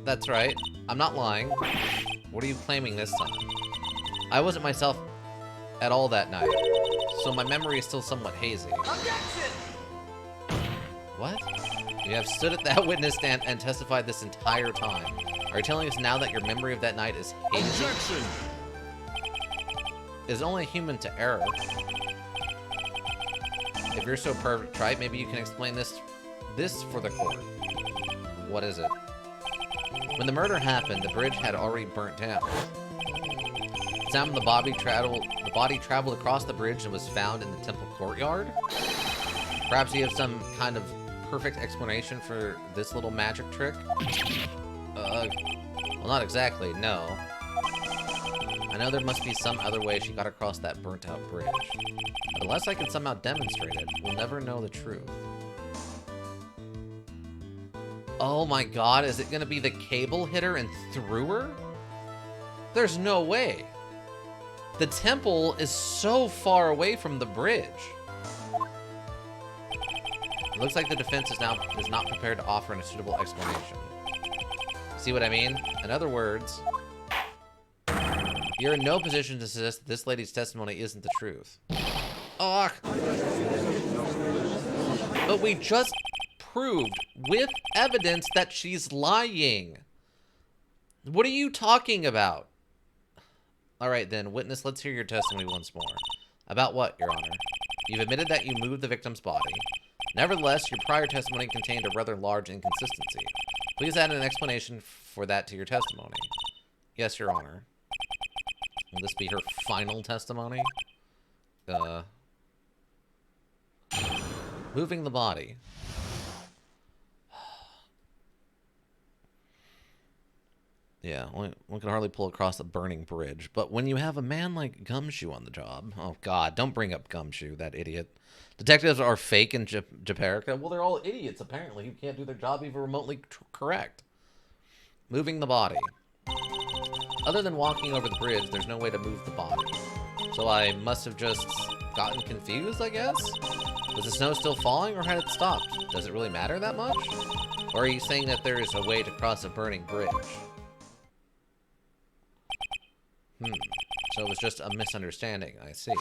That's right. I'm not lying. What are you claiming this time? I wasn't myself at all that night, so my memory is still somewhat hazy. Objection! What? You have stood at that witness stand and testified this entire time. Are you telling us now that your memory of that night is hazy? Objection! Is only human to error. If you're so perfect, right? Maybe you can explain this for the court. What is it? When the murder happened, the bridge had already burnt down. The time the body traveled across the bridge and was found in the temple courtyard. Perhaps you have some kind of perfect explanation for this little magic trick? Well, not exactly, no. I know there must be some other way she got across that burnt-out bridge. But unless I can somehow demonstrate it, we'll never know the truth. Oh my god, is it gonna be the cable hit her and threw her? There's no way. The temple is so far away from the bridge. It looks like the defense is not prepared to offer a suitable explanation. See what I mean? In other words, you're in no position to suggest that this lady's testimony isn't the truth. Ugh. But we just proved with evidence that she's lying. What are you talking about? All right then, witness, let's hear your testimony once more. About what, Your Honor? You've admitted that you moved the victim's body. Nevertheless, your prior testimony contained a rather large inconsistency. Please add an explanation for that to your testimony. Yes, Your Honor. Will this be her final testimony? Moving the body. Yeah, one can hardly pull across a burning bridge. But when you have a man like Gumshoe on the job... Oh, God, don't bring up Gumshoe, that idiot. Detectives are fake in Japerica. Well, they're all idiots, apparently, who can't do their job even remotely correct. Moving the body. Other than walking over the bridge, there's no way to move the body. So I must have just gotten confused, I guess? Was the snow still falling, or had it stopped? Does it really matter that much? Or are you saying that there is a way to cross a burning bridge? So it was just a misunderstanding, I see.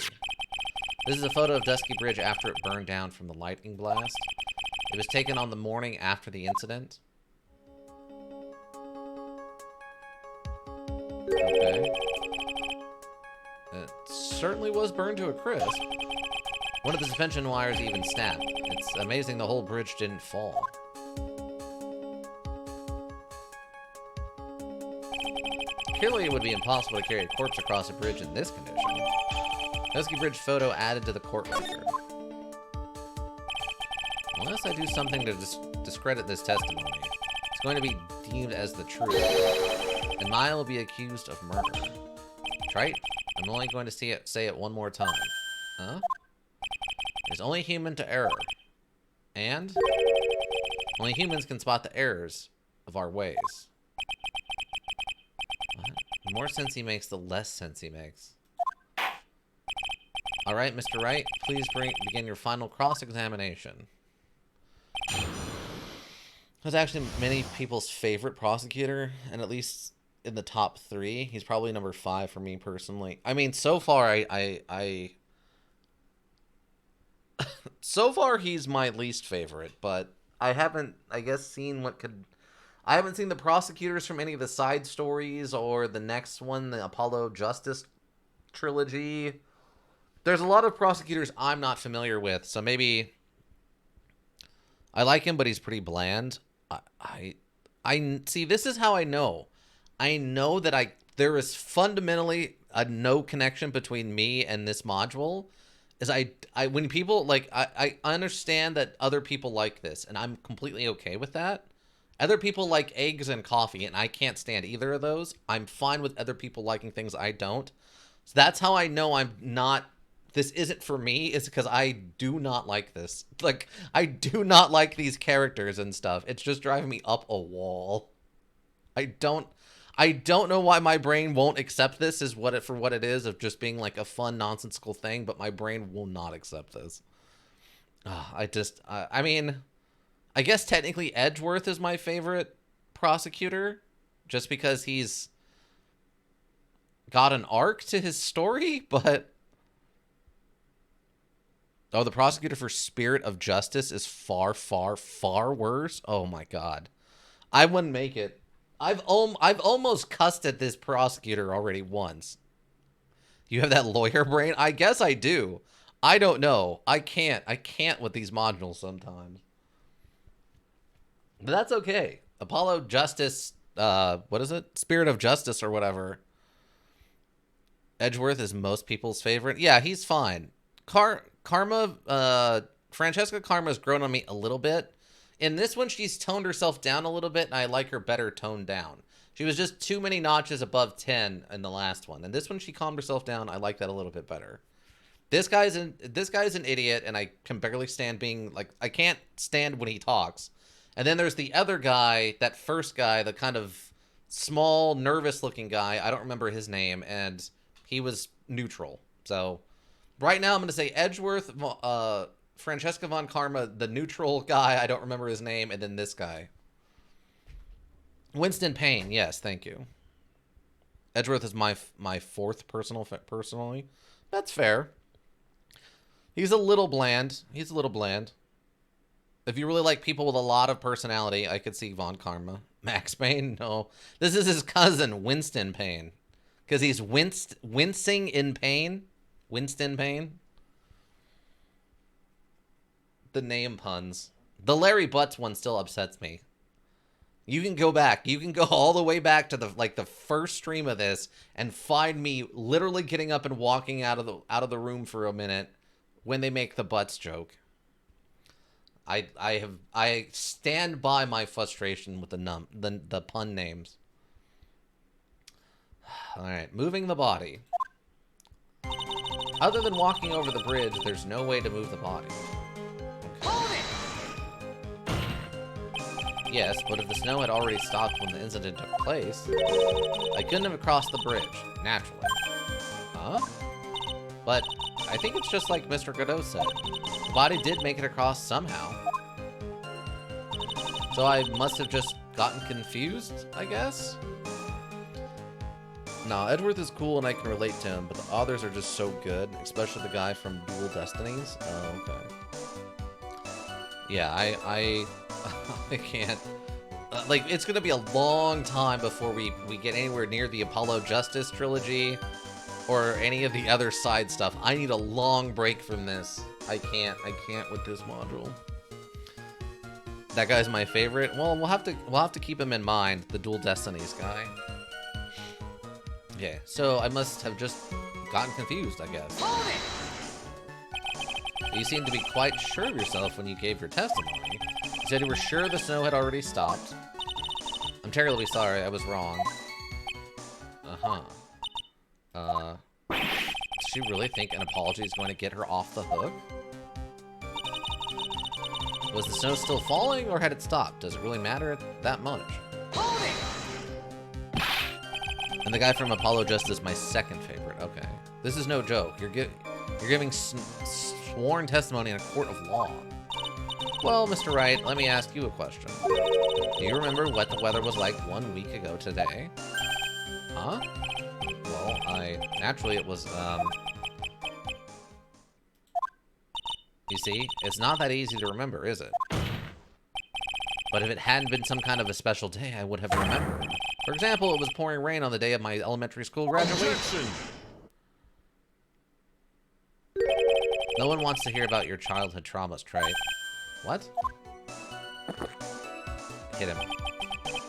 This is a photo of Dusky Bridge after it burned down from the lightning blast. It was taken on the morning after the incident. Okay. It certainly was burned to a crisp. One of the suspension wires even snapped. It's amazing the whole bridge didn't fall. Clearly, it would be impossible to carry a corpse across a bridge in this condition. Dusky Bridge photo added to the court record. Unless I do something to discredit this testimony, it's going to be deemed as the truth, and Maya will be accused of murder. Right? I'm only going to say it one more time. Huh? It's only human to error. And Only humans can spot the errors of our ways. What? The more sense he makes, the less sense he makes. Alright, Mr. Wright, please begin your final cross-examination. That's actually many people's favorite prosecutor, and at least in the top 3, he's probably number 5 for me personally. I mean, so far, so far he's my least favorite, but I haven't, I guess, seen what could... I haven't seen the prosecutors from any of the side stories or the next one, the Apollo Justice Trilogy. There's a lot of prosecutors I'm not familiar with, so maybe... I like him, but he's pretty bland. I see, this is how I know. I know that there is fundamentally a no connection between me and this module. Is when people, like, I understand that other people like this, and I'm completely okay with that. Other people like eggs and coffee, and I can't stand either of those. I'm fine with other people liking things I don't. So that's how I know I'm not... This isn't for me, is because I do not like this. Like, I do not like these characters and stuff. It's just driving me up a wall. I don't know why my brain won't accept this for what it is, of just being like a fun, nonsensical thing, but my brain will not accept this. I mean, I guess technically Edgeworth is my favorite prosecutor, just because he's got an arc to his story, but... Oh, the prosecutor for Spirit of Justice is far, far, far worse. Oh my god, I wouldn't make it. I've almost cussed at this prosecutor already once. You have that lawyer brain? I guess I do. I don't know. I can't with these modules sometimes. But that's okay. Apollo Justice, what is it? Spirit of Justice or whatever. Edgeworth is most people's favorite. Yeah, he's fine. Francesca Karma's grown on me a little bit. In this one, she's toned herself down a little bit, and I like her better toned down. She was just too many notches above 10 in the last one. And this one, she calmed herself down. I like that a little bit better. This guy's an idiot, and I can barely stand being, like, I can't stand when he talks. And then there's the other guy, that first guy, the kind of small, nervous-looking guy. I don't remember his name, and he was neutral. So... right now, I'm going to say Edgeworth, Francesca von Karma, the neutral guy, I don't remember his name, and then this guy. Winston Payne, yes, thank you. Edgeworth is my 4th personally. That's fair. He's a little bland. If you really like people with a lot of personality, I could see Von Karma. Max Payne? No. This is his cousin, Winston Payne. Because he's wincing in pain. Winston Payne. The name puns. The Larry Butts one still upsets me. You can go back. You can go all the way back to the first stream of this and find me literally getting up and walking out of the room for a minute when they make the Butts joke. I stand by my frustration with the pun names. All right, moving the body. Other than walking over the bridge, there's no way to move the body. Okay. Yes, but if the snow had already stopped when the incident took place, I couldn't have crossed the bridge, naturally. Huh? But I think it's just like Mr. Godot said. The body did make it across somehow. So I must have just gotten confused, I guess? No, Edgeworth is cool and I can relate to him, but the others are just so good, especially the guy from Dual Destinies. Oh, okay. Yeah, I can't... like, it's gonna be a long time before we get anywhere near the Apollo Justice Trilogy or any of the other side stuff. I need a long break from this. I can't with this module. That guy's my favorite. Well, we'll have to keep him in mind, the Dual Destinies guy. Okay, so I must have just gotten confused, I guess. You seemed to be quite sure of yourself when you gave your testimony. You said you were sure the snow had already stopped. I'm terribly sorry, I was wrong. Does she really think an apology is going to get her off the hook? Was the snow still falling, or had it stopped? Does it really matter that much? And the guy from Apollo Just is my second favorite. Okay. This is no joke. You're giving sworn testimony in a court of law. Well, Mr. Wright, let me ask you a question. Do you remember what the weather was like 1 week ago today? Huh? Well, naturally it was, you see, it's not that easy to remember, is it? But if it hadn't been some kind of a special day, I would have remembered. For example, it was pouring rain on the day of my elementary school graduation. No one wants to hear about your childhood traumas, Trey. What? Hit him.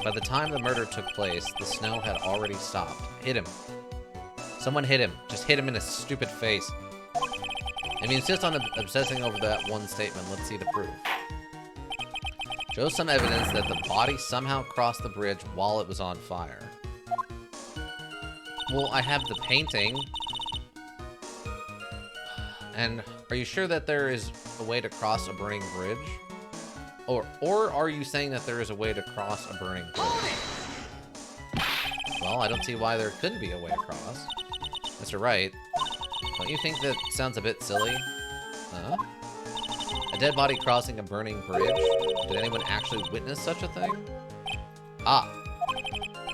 By the time the murder took place, the snow had already stopped. Hit him. Someone hit him. Just hit him in his stupid face. If you insist on obsessing over that one statement, let's see the proof. Show some evidence that the body somehow crossed the bridge while it was on fire. Well, I have the painting. And are you sure that there is a way to cross a burning bridge? Or are you saying that there is a way to cross a burning bridge? Well, I don't see why there couldn't be a way across. Mr. Wright, don't you think that sounds a bit silly? Huh? A dead body crossing a burning bridge? Did anyone actually witness such a thing? Ah.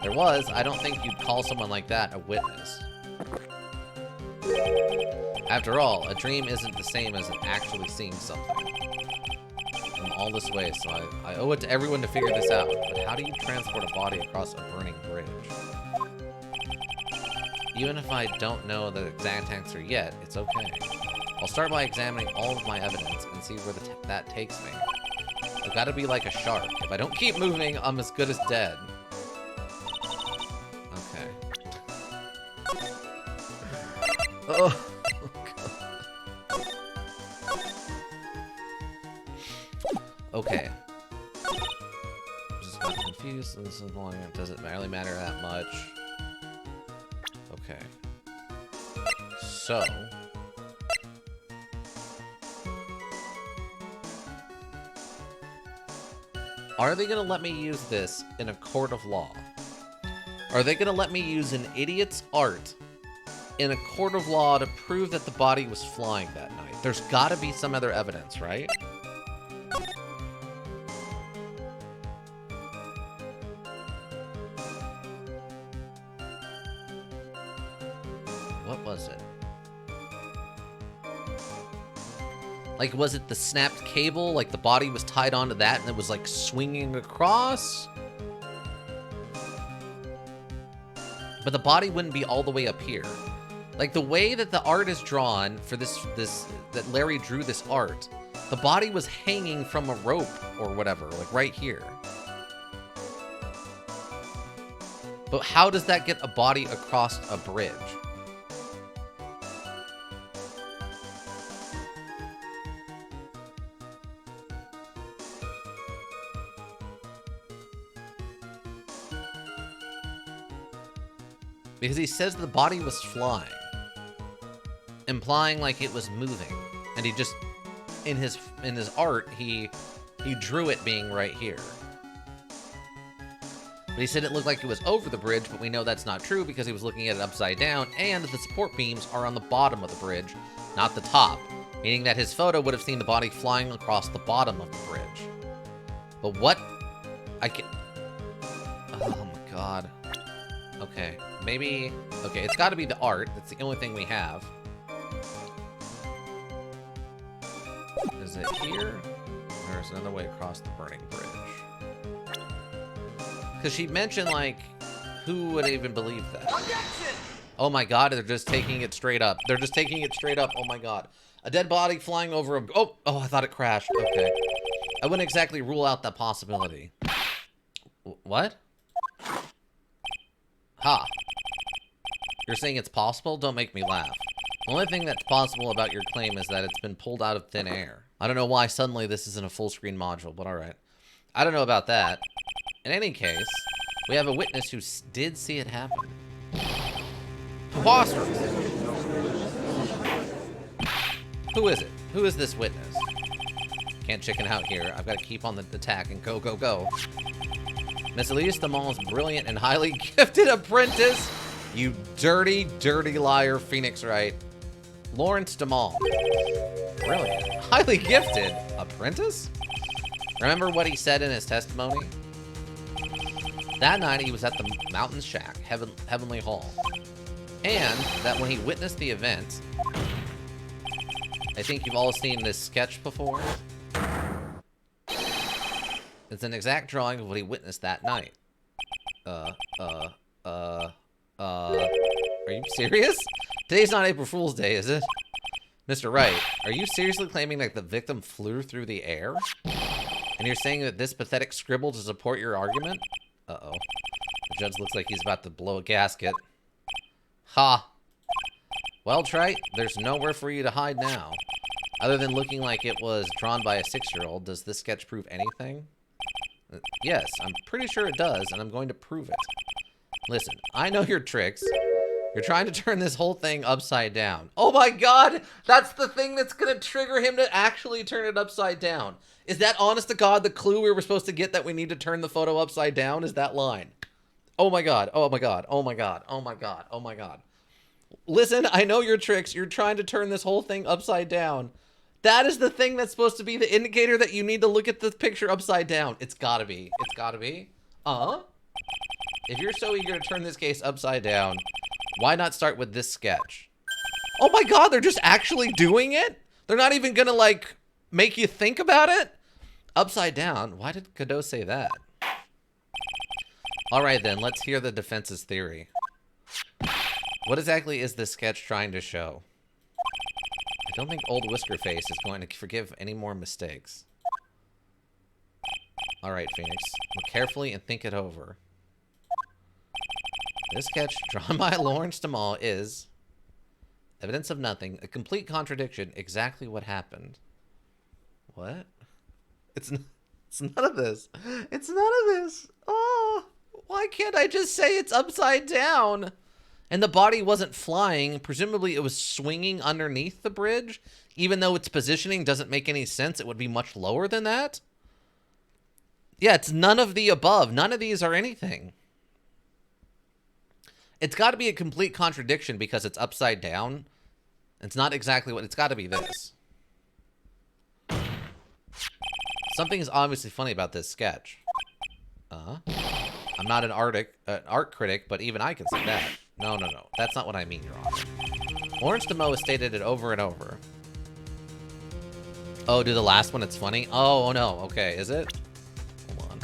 There was. I don't think you'd call someone like that a witness. After all, a dream isn't the same as actually seeing something. I'm all this way, so I owe it to everyone to figure this out. But how do you transport a body across a burning bridge? Even if I don't know the exact answer yet, it's okay. I'll start by examining all of my evidence and see where that takes me. I've got to be like a shark. If I don't keep moving, I'm as good as dead. Okay. Oh. Okay. Just got confused. This is long. It doesn't really matter that much. Okay. So. Are they gonna let me use this in a court of law? Are they gonna let me use an idiot's art in a court of law to prove that the body was flying that night? There's gotta be some other evidence, right? What was it? Like, was it the snapped cable? Like, the body was tied onto that and it was, like, swinging across? But the body wouldn't be all the way up here. Like, the way that the art is drawn for that Larry drew this art, the body was hanging from a rope or whatever, like, right here. But how does that get a body across a bridge? Because he says the body was flying, implying like it was moving, and he just in his art he drew it being right here. But he said it looked like it was over the bridge, but we know that's not true because he was looking at it upside down, and the support beams are on the bottom of the bridge, not the top, meaning that his photo would have seen the body flying across the bottom of the bridge. But what? Oh my god. Okay. Maybe... Okay, it's got to be the art. That's the only thing we have. Is it here? There's another way across the burning bridge. Because she mentioned, like, who would even believe that? Objection! Oh my god, they're just taking it straight up. They're just taking it straight up. Oh my god. A dead body flying over a... Oh, I thought it crashed. Okay. I wouldn't exactly rule out that possibility. What? Ha. You're saying it's possible? Don't make me laugh. The only thing that's possible about your claim is that it's been pulled out of thin air. I don't know why suddenly this isn't a full-screen module, but alright. I don't know about that. In any case, we have a witness who did see it happen. Preposterous! Who is it? Who is this witness? Can't chicken out here. I've got to keep on the attack and go, go, go. Miss Elise DeMall's brilliant and highly gifted apprentice. You dirty, dirty liar, Phoenix Wright. Lawrence DeMall. Brilliant. Highly gifted. Apprentice? Remember what he said in his testimony? That night he was at the Mountain Shack, Heavenly Hall. And that when he witnessed the event, I think you've all seen this sketch before. It's an exact drawing of what he witnessed that night. Are you serious? Today's not April Fool's Day, is it? Mr. Wright, are you seriously claiming that the victim flew through the air? And you're saying that this pathetic scribble to support your argument? Uh-oh. The judge looks like he's about to blow a gasket. Ha! Well, Trite, there's nowhere for you to hide now. Other than looking like it was drawn by a 6-year-old, does this sketch prove anything? Yes, I'm pretty sure it does, and I'm going to prove it. Listen, I know your tricks. You're trying to turn this whole thing upside down. Oh my god! That's the thing that's gonna trigger him to actually turn it upside down. Is that, honest to god, the clue we were supposed to get that we need to turn the photo upside down? Is that line? Oh my god, oh my god, oh my god, oh my god, oh my god. Listen, I know your tricks. You're trying to turn this whole thing upside down. That is the thing that's supposed to be the indicator that you need to look at the picture upside down. It's gotta be. It's gotta be. If you're so eager to turn this case upside down, why not start with this sketch? Oh my god, they're just actually doing it? They're not even gonna, like, make you think about it? Upside down? Why did Godot say that? Alright then, let's hear the defense's theory. What exactly is this sketch trying to show? I don't think old Whiskerface is going to forgive any more mistakes. Alright, Phoenix. Look carefully and think it over. This sketch, drawn by Lawrence DeMall, is evidence of nothing, a complete contradiction, exactly what happened. What? It's none of this. It's none of this. Oh, why can't I just say it's upside down? And the body wasn't flying. Presumably it was swinging underneath the bridge. Even though its positioning doesn't make any sense, it would be much lower than that. Yeah, it's none of the above. None of these are anything. It's got to be a complete contradiction because it's upside down. It's not exactly what... It's got to be this. Something is obviously funny about this sketch. I'm not an art critic, but even I can say that. No. That's not what I mean, Your Honor. Lawrence DeMoe has stated it over and over. Oh, do the last one, it's funny? Oh, no. Okay, is it? Hold on.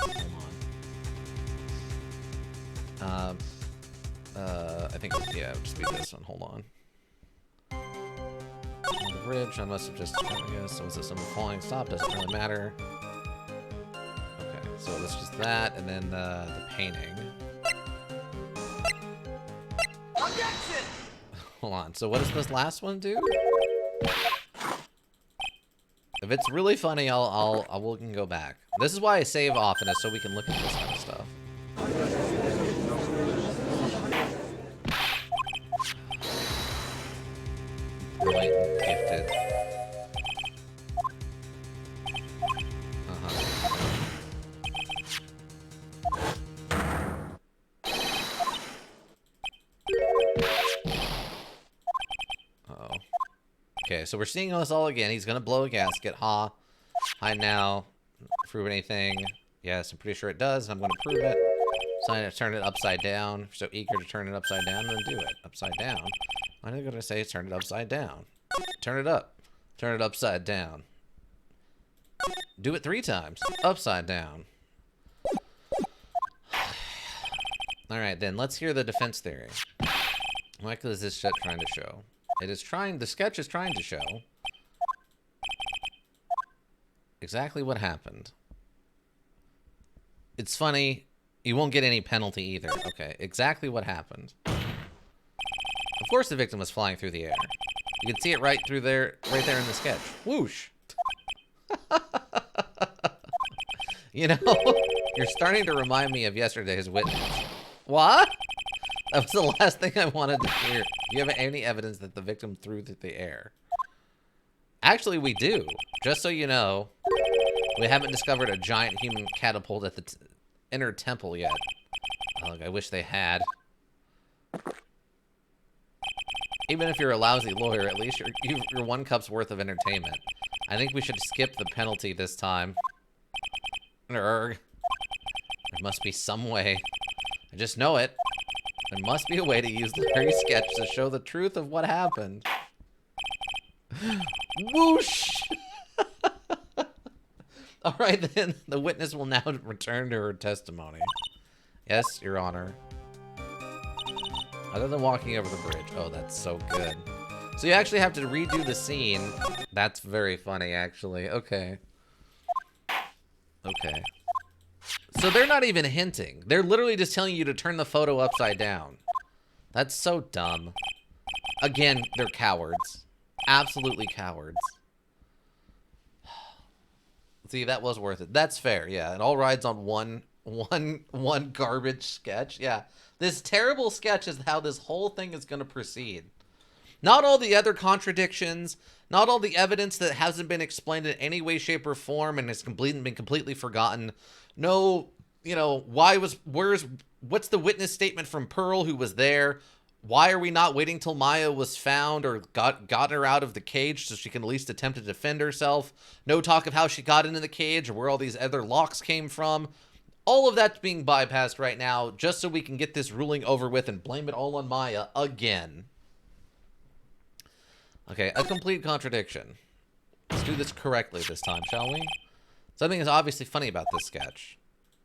I think, yeah, it'll just be this one. Hold on. On the bridge, I must have just, I guess, so is this someone falling? Stop, doesn't really matter. Okay, so it's just that, and then the painting. Objection! Hold on, so what does this last one do? If it's really funny, we can go back. This is why I save often, is so we can look at this kind of stuff. Brilliant, gifted. Uh-oh. Okay, so we're seeing this all again. He's gonna blow a gasket. Ha. Hide now. Prove anything. Yes, I'm pretty sure it does. I'm gonna prove it. So I'm gonna turn it upside down. If you're so eager to turn it upside down, then do it. Upside down. I'm gonna say turn it upside down. Turn it up. Turn it upside down. Do it 3 times. Upside down. Alright, then let's hear the defense theory. What is this shit trying to show? The sketch is trying to show exactly what happened. It's funny. You won't get any penalty either. Okay, exactly what happened. Of course the victim was flying through the air. You can see it right there in the sketch. Whoosh. You know, you're starting to remind me of yesterday's witness. What? That was the last thing I wanted to hear. Do you have any evidence that the victim threw through the air? Actually, we do. Just so you know, We haven't discovered a giant human catapult at the inner temple yet. Oh, I wish they had. Even if you're a lousy lawyer, at least you're 1 cup's worth of entertainment. I think we should skip the penalty this time. There must be some way. I just know it. There must be a way to use Larry's sketch to show the truth of what happened. Whoosh! Alright then, the witness will now return to her testimony. Yes, Your Honor. Other than walking over the bridge. Oh, that's so good. So you actually have to redo the scene. That's very funny, actually. Okay. Okay. So they're not even hinting. They're literally just telling you to turn the photo upside down. That's so dumb. Again, they're cowards. Absolutely cowards. See, that was worth it. That's fair, yeah. It all rides on one garbage sketch. Yeah. This terrible sketch is how this whole thing is going to proceed. Not all the other contradictions, not all the evidence that hasn't been explained in any way, shape, or form and has been completely forgotten. No, you know, what's the witness statement from Pearl who was there? Why are we not waiting till Maya was found or got her out of the cage so she can at least attempt to defend herself? No talk of how she got into the cage or where all these other locks came from. All of that's being bypassed right now just so we can get this ruling over with and blame it all on Maya again. Okay, a complete contradiction. Let's do this correctly this time, shall we? Something is obviously funny about this sketch.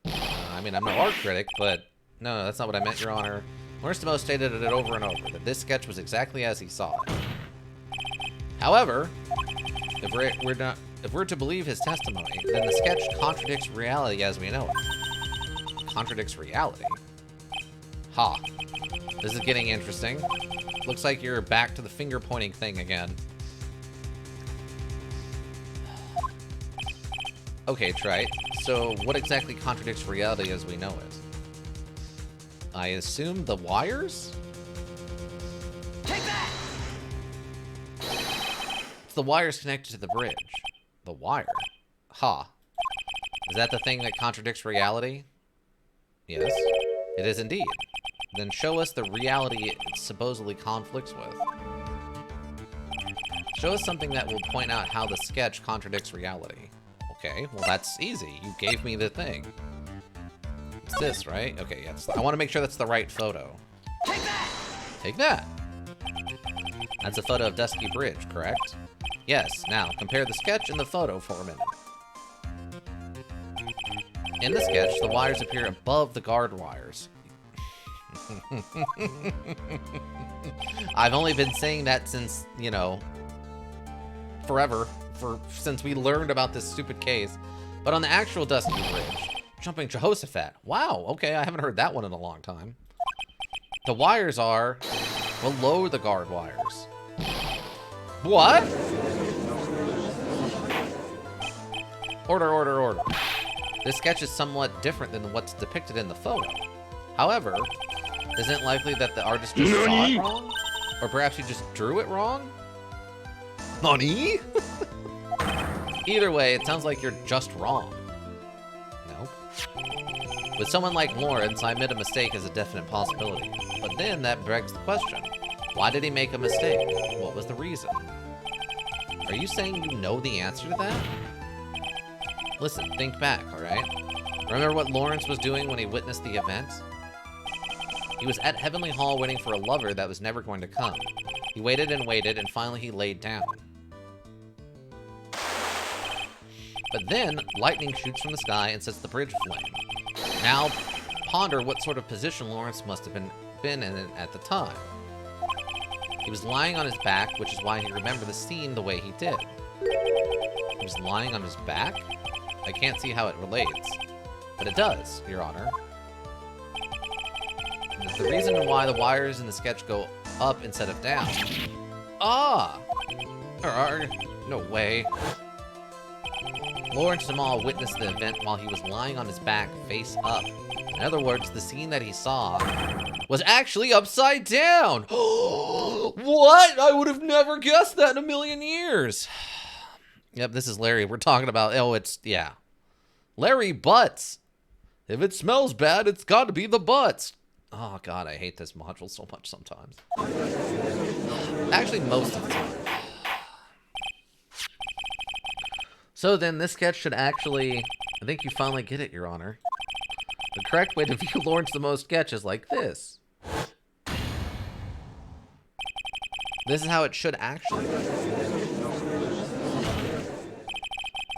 I mean, I'm no art critic, but no, that's not what I meant, Your Honor. Morstimo stated it over and over, that this sketch was exactly as he saw it. However, if we're to believe his testimony, then the sketch contradicts reality as we know it. Contradicts reality? Ha. This is getting interesting. Looks like you're back to the finger-pointing thing again. Okay, Trite. So, what exactly contradicts reality as we know it? I assume the wires? Take that! It's the wires connected to the bridge. The wire? Ha. Is that the thing that contradicts reality? Yes, it is indeed. Then show us the reality it supposedly conflicts with. Show us something that will point out how the sketch contradicts reality. Okay, well that's easy. You gave me the thing. It's this, right? Okay, yes. I want to make sure that's the right photo. Take that! Take that! That's a photo of Dusky Bridge, correct? Yes, now compare the sketch and the photo for a minute. In the sketch, the wires appear above the guard wires. I've only been saying that since, you know, forever, since we learned about this stupid case. But on the actual Dusky Bridge, Jumping Jehoshaphat. Wow, okay, I haven't heard that one in a long time. The wires are below the guard wires. What? Order. This sketch is somewhat different than what's depicted in the photo. However, isn't it likely that the artist just saw it wrong? Or perhaps he just drew it wrong? Nani? Either way, it sounds like you're just wrong. Nope. With someone like Lawrence, I admit a mistake is a definite possibility. But then that begs the question. Why did he make a mistake? What was the reason? Are you saying you know the answer to that? Listen, think back, alright? Remember what Lawrence was doing when he witnessed the event? He was at Heavenly Hall waiting for a lover that was never going to come. He waited and waited, and finally he laid down. But then, lightning shoots from the sky and sets the bridge aflame. Now, ponder what sort of position Lawrence must have been in at the time. He was lying on his back, which is why he remembered the scene the way he did. He was lying on his back? I can't see how it relates. But it does, Your Honor. And it's the reason why the wires in the sketch go up instead of down. Ah! No way. Lawrence Jamal witnessed the event while he was lying on his back, face up. In other words, the scene that he saw was actually upside down! What? I would have never guessed that in a million years! Yep, this is Larry. We're talking about, oh, it's, yeah. Larry Butts. If it smells bad, it's got to be the butts. Oh, God, I hate this module so much sometimes. Actually, most of the time. So then, this sketch should actually... I think you finally get it, Your Honor. The correct way to view Lawrence the Most sketch is like this. This is how it should actually be.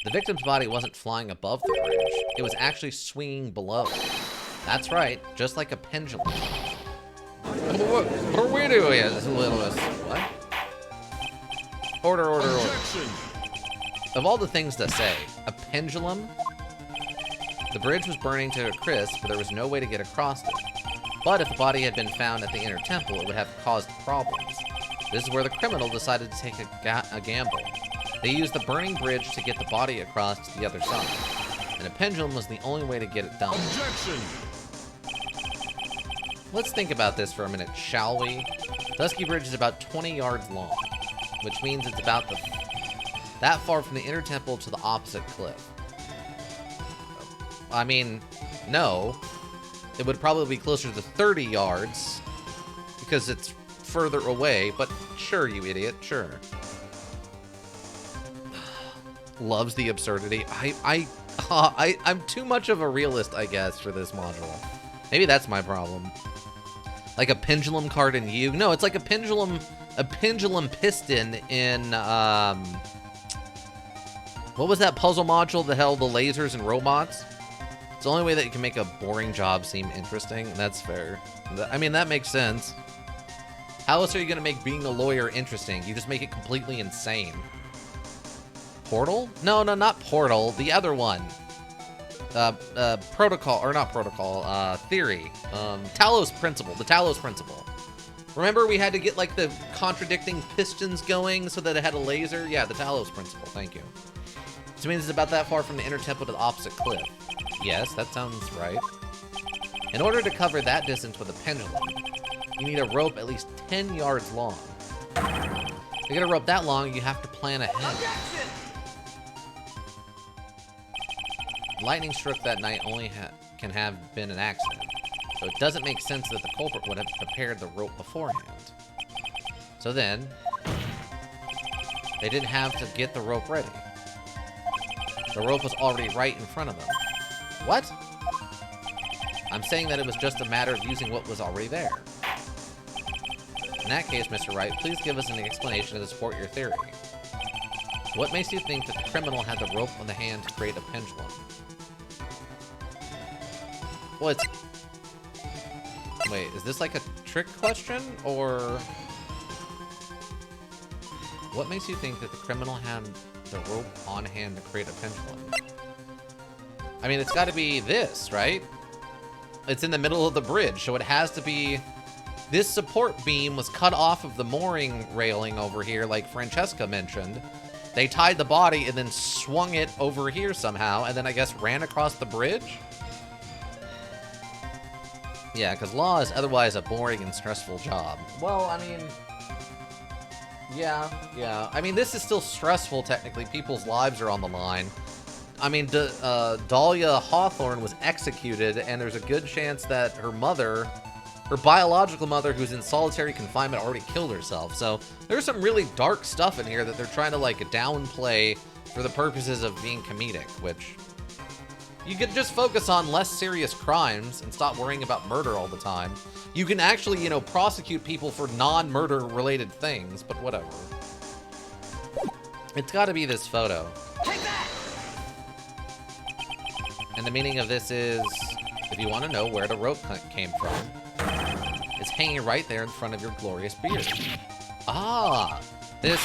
The victim's body wasn't flying above the bridge. It was actually swinging below. That's right, just like a pendulum. What are we doing here? What? Order. Of all the things to say, a pendulum? The bridge was burning to a crisp, but there was no way to get across it. But if the body had been found at the inner temple, it would have caused problems. This is where the criminal decided to take a gamble. They used the burning bridge to get the body across to the other side. And a pendulum was the only way to get it done. Objection! Let's think about this for a minute, shall we? Dusky Bridge is about 20 yards long, which means it's about that far from the inner temple to the opposite cliff. I mean, no. It would probably be closer to 30 yards, because it's further away, but sure, you idiot, sure. Loves the absurdity. I'm too much of a realist, I guess, for this module. Maybe that's my problem. Like a pendulum card in U. No, it's like a pendulum piston in, what was that puzzle module that held the lasers and robots? It's the only way that you can make a boring job seem interesting, and that's fair. I mean, that makes sense. How else are you going to make being a lawyer interesting? You just make it completely insane. Portal? No, not Portal. The other one. Protocol, or not Protocol, Theory. Talos Principle. The Talos Principle. Remember we had to get, like, the contradicting pistons going so that it had a laser? Yeah, the Talos Principle. Thank you. Which means it's about that far from the inner temple to the opposite cliff. Yes, that sounds right. In order to cover that distance with a pendulum, you need a rope at least 10 yards long. To get a rope that long, you have to plan ahead. Lightning struck that night only can have been an accident, so it doesn't make sense that the culprit would have prepared the rope beforehand. So then, they didn't have to get the rope ready. The rope was already right in front of them. What? I'm saying that it was just a matter of using what was already there. In that case, Mr. Wright, please give us an explanation to support your theory. What makes you think that the criminal had the rope on the hand to create a pendulum? Well, it's... Wait, is this like a trick question, or... What makes you think that the criminal had the rope on hand to create a pendulum? I mean, it's got to be this, right? It's in the middle of the bridge, so it has to be... This support beam was cut off of the mooring railing over here, like Francesca mentioned. They tied the body and then swung it over here somehow, and then I guess ran across the bridge? Yeah, because law is otherwise a boring and stressful job. Well, I mean... Yeah. I mean, this is still stressful, technically. People's lives are on the line. I mean, Dahlia Hawthorne was executed, and there's a good chance that her mother... Her biological mother, who's in solitary confinement, already killed herself. So there's some really dark stuff in here that they're trying to, like, downplay for the purposes of being comedic, which... You could just focus on less serious crimes and stop worrying about murder all the time. You can actually, you know, prosecute people for non-murder related things, but whatever. It's gotta be this photo. Take that! And the meaning of this is, if you want to know where the rope came from, it's hanging right there in front of your glorious beard. Ah, this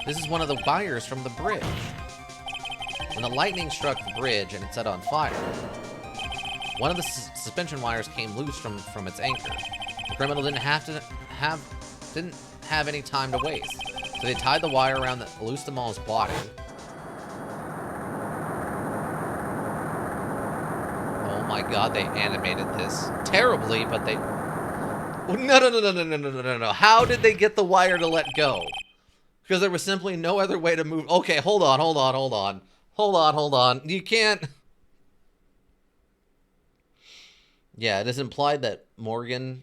is one of the wires from the bridge. When the lightning struck the bridge and it set on fire, one of the suspension wires came loose from its anchor. The criminal didn't have any time to waste, so they tied the wire around Lustamol's body. Oh my god, they animated this terribly, but they... No. How did they get the wire to let go? Because there was simply no other way to move... Okay, hold on. You can't... Yeah, it is implied that Morgan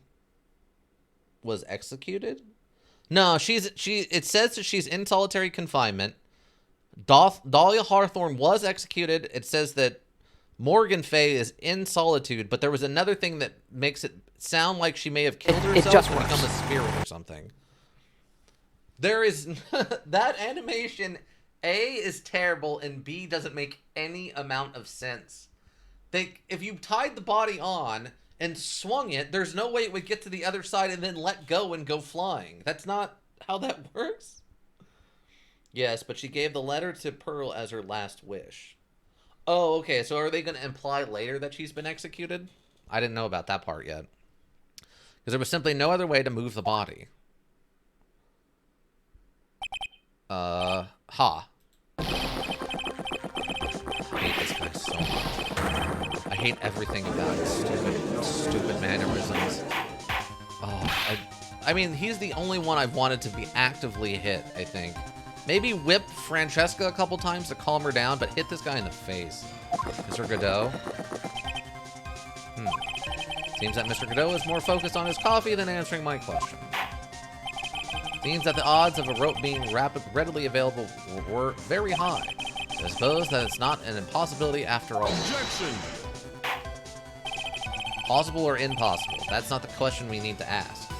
was executed. No, it says that she's in solitary confinement. Dahlia Hawthorne was executed. It says that Morgan Fay is in solitude, but there was another thing that makes it sound like she may have killed herself or become a spirit or something. There is that animation. A is terrible and B doesn't make any amount of sense. If you tied the body on and swung it, there's no way it would get to the other side and then let go and go flying. That's not how that works. Yes, but she gave the letter to Pearl as her last wish. Oh, okay, so are they going to imply later that she's been executed? I didn't know about that part yet. Because there was simply no other way to move the body. I hate this guy so much. I hate everything about his stupid mannerisms. Oh, I mean, he's the only one I've wanted to be actively hit, I think. Maybe whip Francesca a couple times to calm her down, but hit this guy in the face. Mr. Godot? Seems that Mr. Godot is more focused on his coffee than answering my question. Seems that the odds of a rope being readily available were very high. I suppose that it's not an impossibility after all. Objection! Possible or impossible? That's not the question we need to ask.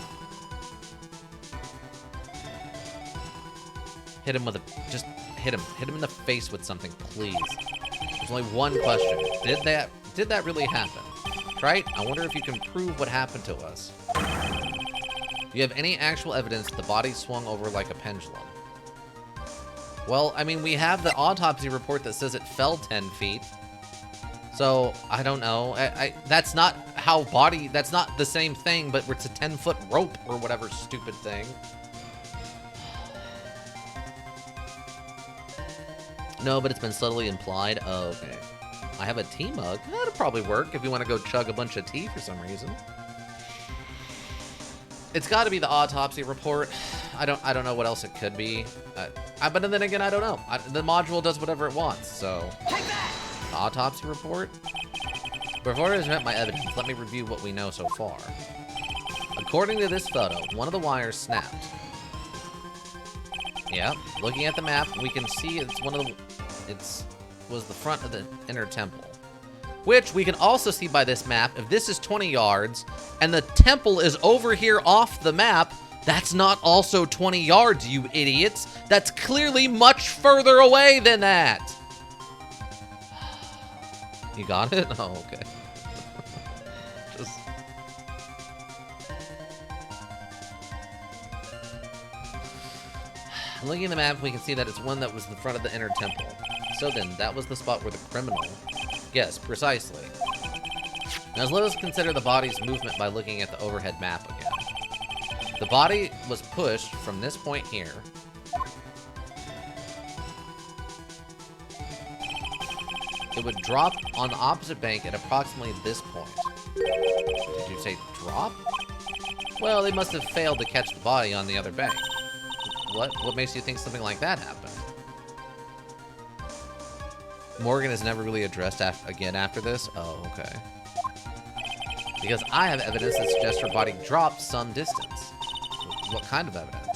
Hit him with a... Just hit him. Hit him in the face with something, please. There's only one question. Did that really happen? Right? I wonder if you can prove what happened to us. Do you have any actual evidence that the body swung over like a pendulum? Well, I mean, we have the autopsy report that says it fell 10 feet. So, I don't know. That's not how body... That's not the same thing, but it's a 10-foot rope or whatever stupid thing. No, but it's been subtly implied. Oh, okay. I have a tea mug. That'll probably work if you want to go chug a bunch of tea for some reason. It's got to be the autopsy report. I don't know what else it could be. But then again, I don't know. The module does whatever it wants, so... The autopsy report? Before I present my evidence, let me review what we know so far. According to this photo, one of the wires snapped. Yeah, looking at the map, we can see was the front of the inner temple. Which we can also see by this map, if this is 20 yards, and the temple is over here off the map, that's not also 20 yards, you idiots. That's clearly much further away than that. You got it? Oh, okay. Just... Looking at the map, we can see that it's one that was the front of the inner temple. So then, that was the spot where the criminal... Yes, precisely. Now let us consider the body's movement by looking at the overhead map again. The body was pushed from this point here. It would drop on the opposite bank at approximately this point. Did you say drop? Well, they must have failed to catch the body on the other bank. What makes you think something like that happened? Morgan is never really addressed again after this? Oh, okay. Because I have evidence that suggests her body dropped some distance. What kind of evidence?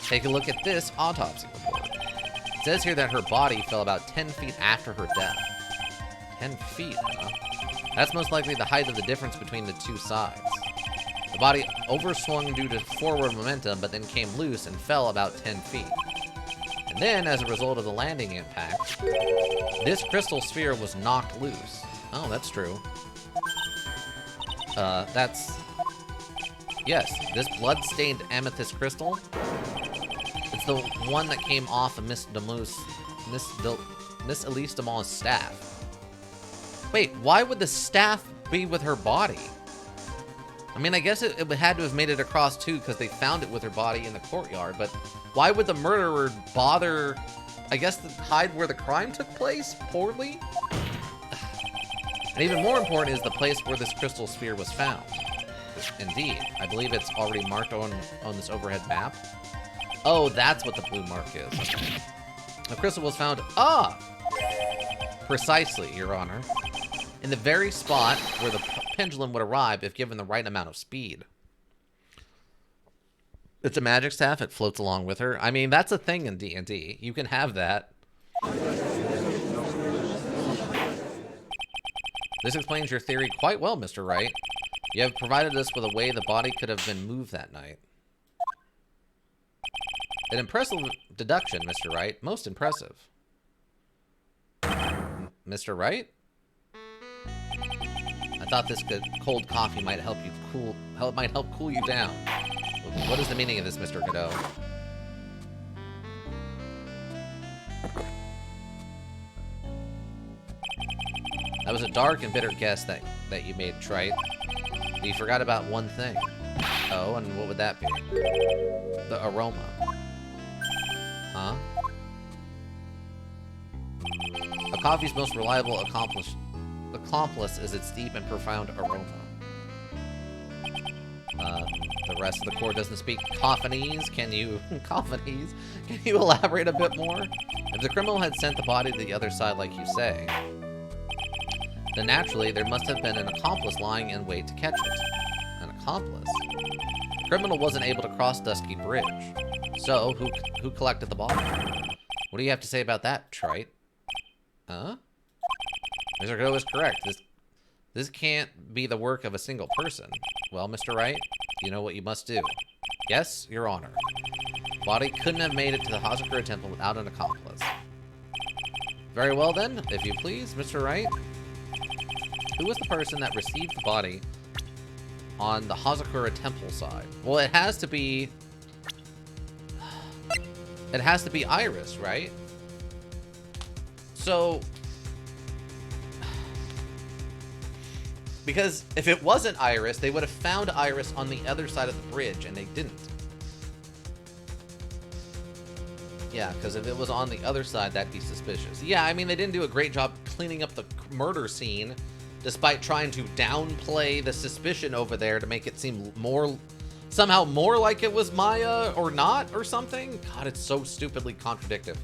Take a look at this autopsy report. It says here that her body fell about 10 feet after her death. 10 feet, huh? That's most likely the height of the difference between the two sides. The body overswung due to forward momentum, but then came loose and fell about 10 feet. And then, as a result of the landing impact, this crystal sphere was knocked loose. Oh, that's true. Yes, this blood-stained amethyst crystal. It's the one that came off of Miss Elise de Mont's staff. Wait, why would the staff be with her body? I mean, I guess it had to have made it across too, because they found it with her body in the courtyard, but why would the murderer bother, I guess, to hide where the crime took place? Poorly? And even more important is the place where this crystal sphere was found. Indeed. I believe it's already marked on this overhead map. Oh, that's what the blue mark is. Okay. The crystal was found... Ah! Precisely, Your Honor. in the very spot where the pendulum would arrive if given the right amount of speed. It's a magic staff. It floats along with her. I mean, that's a thing in D&D. You can have that. This explains your theory quite well, Mr. Wright. You have provided us with a way the body could have been moved that night. An impressive deduction, Mr. Wright. Most impressive. Mr. Wright? I thought this cold coffee might help you help cool you down. What is the meaning of this, Mr. Godot? That was a dark and bitter guess that you made, Trite. But you forgot about one thing. Oh, and what would that be? The aroma. Huh? A coffee's most reliable accomplice is its deep and profound aroma. The rest of the core doesn't speak Coffinese. Can you elaborate a bit more? If the criminal had sent the body to the other side like you say, then naturally there must have been an accomplice lying in wait to catch it. An accomplice? The criminal wasn't able to cross Dusky Bridge. So, who collected the body? What do you have to say about that, Trite? Huh? Mr. Godot is correct. This can't be the work of a single person. Well, Mr. Wright, you know what you must do. Yes, Your Honor. Body couldn't have made it to the Hazakura Temple without an accomplice. Very well then, if you please, Mr. Wright. Who was the person that received the body on the Hazakura Temple side? Well, it has to be Iris, right? So, because if it wasn't Iris, they would have found Iris on the other side of the bridge, and they didn't. Yeah, because if it was on the other side, that'd be suspicious. Yeah, I mean, they didn't do a great job cleaning up the murder scene, despite trying to downplay the suspicion over there to make it seem somehow more like it was Maya or not or something. God, it's so stupidly contradictory.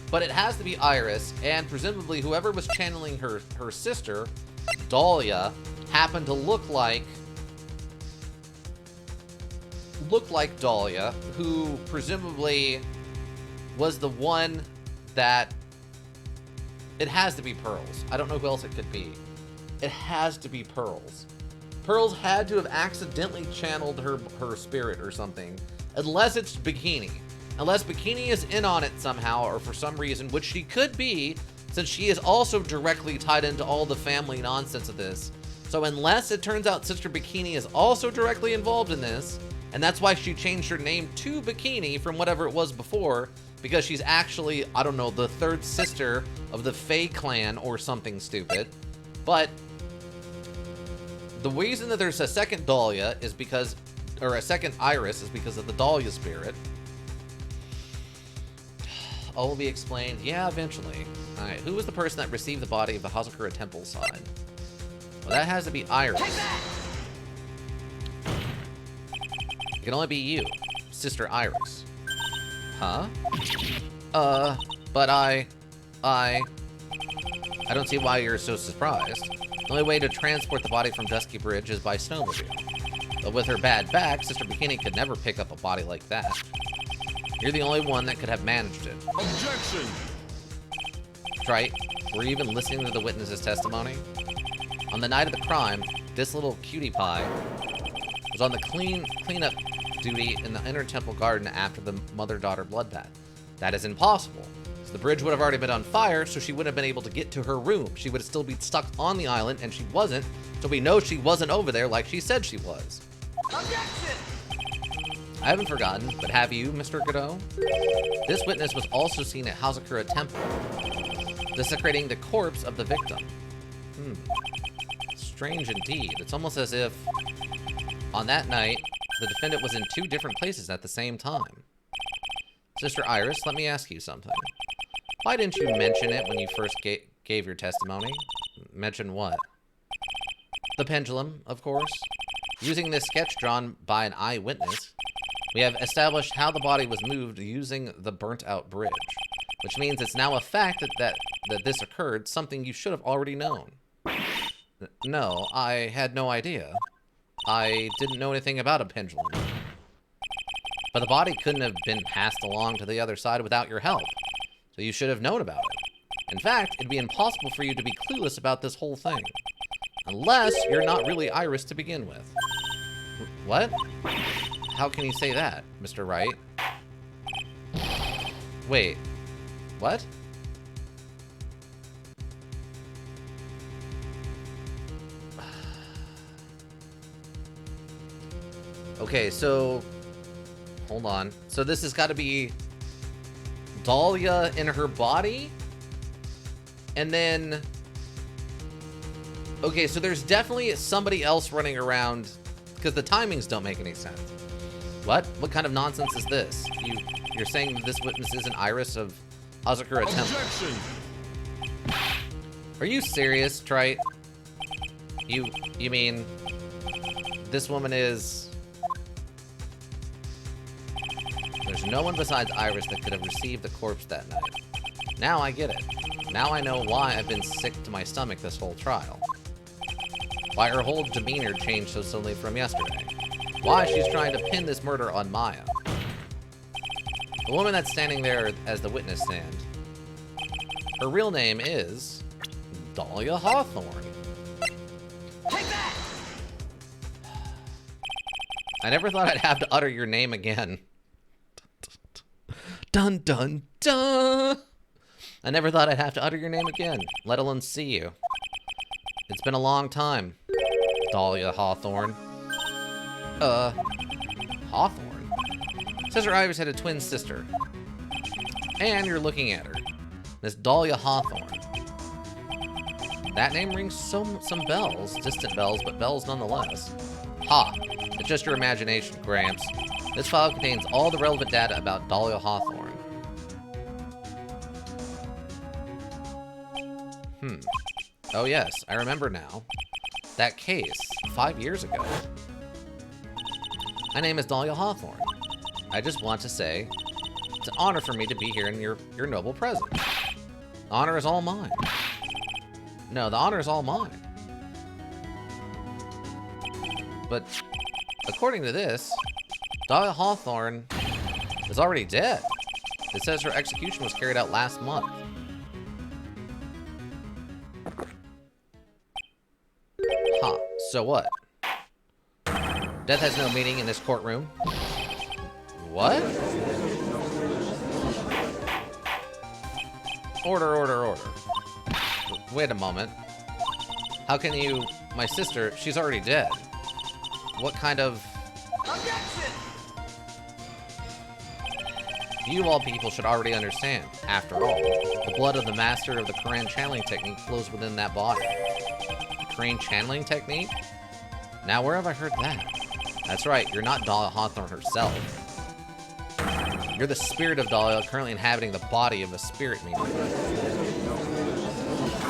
But it has to be Iris, and presumably whoever was channeling her sister, Dahlia, happened to look like Dahlia, who presumably was the one that... It has to be Pearls. I don't know who else it could be. It has to be Pearls. Pearls had to have accidentally channeled her spirit or something. Unless it's Bikini. Unless Bikini is in on it somehow, or for some reason, which she could be, since she is also directly tied into all the family nonsense of this. So unless it turns out Sister Bikini is also directly involved in this, and that's why she changed her name to Bikini from whatever it was before, because she's actually, I don't know, the third sister of the Fae clan or something stupid. But the reason that there's a second Dahlia is because, or a second Iris, is because of the Dahlia spirit. All will be explained. Yeah, eventually. Alright, who was the person that received the body of the Hazakura Temple side? Well, that has to be Iris. It can only be you, Sister Iris. Huh? But I don't see why you're so surprised. The only way to transport the body from Dusky Bridge is by snowmobile. But with her bad back, Sister Bikini could never pick up a body like that. You're the only one that could have managed it. Objection! Right? Were you even listening to the witness's testimony? On the night of the crime, this little cutie pie was on the cleanup duty in the inner temple garden after the mother-daughter bloodbath. That is impossible. So the bridge would have already been on fire, so she wouldn't have been able to get to her room. She would still be stuck on the island, and she wasn't, so we know she wasn't over there like she said she was. Objection! I haven't forgotten, but have you, Mr. Godot? This witness was also seen at Hazakura Temple, desecrating the corpse of the victim. Strange indeed. It's almost as if, on that night, the defendant was in two different places at the same time. Sister Iris, let me ask you something. Why didn't you mention it when you first gave your testimony? Mention what? The pendulum, of course. Using this sketch drawn by an eyewitness, we have established how the body was moved using the burnt-out bridge, which means it's now a fact that this occurred, something you should have already known. No, I had no idea. I didn't know anything about a pendulum. But the body couldn't have been passed along to the other side without your help. So you should have known about it. In fact, it'd be impossible for you to be clueless about this whole thing. Unless you're not really Iris to begin with. What? How can you say that, Mr. Wright? Wait. What? Okay, so... Hold on. So this has got to be Dahlia in her body? And then... Okay, so there's definitely somebody else running around, because the timings don't make any sense. What? What kind of nonsense is this? You're saying that this witness isn't Iris of Hazakura Temple? Objection! Are you serious, Trite? You mean this woman is... There's no one besides Iris that could have received the corpse that night. Now I get it. Now I know why I've been sick to my stomach this whole trial. Why her whole demeanor changed so suddenly from yesterday. Why she's trying to pin this murder on Maya. The woman that's standing there as the witness stand. Her real name is... Dahlia Hawthorne. Take that! I never thought I'd have to utter your name again. Dun dun dun! I never thought I'd have to utter your name again, let alone see you. It's been a long time, Dahlia Hawthorne. Hawthorne? Says her Iris had a twin sister. And you're looking at her. This Dahlia Hawthorne. That name rings some bells. Distant bells, but bells nonetheless. Ha! It's just your imagination, Gramps. This file contains all the relevant data about Dahlia Hawthorne. Oh yes, I remember now. That case, 5 years ago. My name is Dahlia Hawthorne. I just want to say, it's an honor for me to be here in your noble presence. The honor is all mine. No, the honor is all mine. But, according to this, Dahlia Hawthorne is already dead. It says her execution was carried out last month. Huh, so what? Death has no meaning in this courtroom. What? Order. Wait a moment. How can you... My sister, she's already dead. What kind of... Objection! You all people should already understand. After all, the blood of the master of the Koran channeling technique flows within that body. The Koran channeling technique? Now, where have I heard that? That's right, you're not Dahlia Hawthorne herself. You're the spirit of Dahlia currently inhabiting the body of a spirit medium.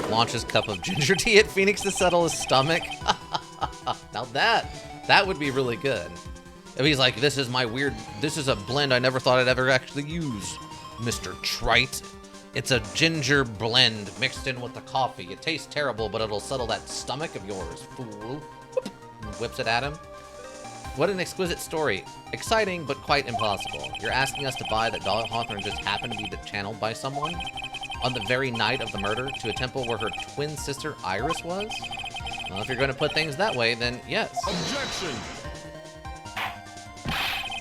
Launches cup of ginger tea at Phoenix to settle his stomach. Now that would be really good. If he's like, this is a blend I never thought I'd ever actually use, Mr. Trite. It's a ginger blend mixed in with the coffee. It tastes terrible, but it'll settle that stomach of yours, fool. Whips it at him. What an exquisite story. Exciting, but quite impossible. You're asking us to buy that Dahlia Hawthorne just happened to be channeled by someone? On the very night of the murder, to a temple where her twin sister Iris was? Well, if you're going to put things that way, then yes. Objection!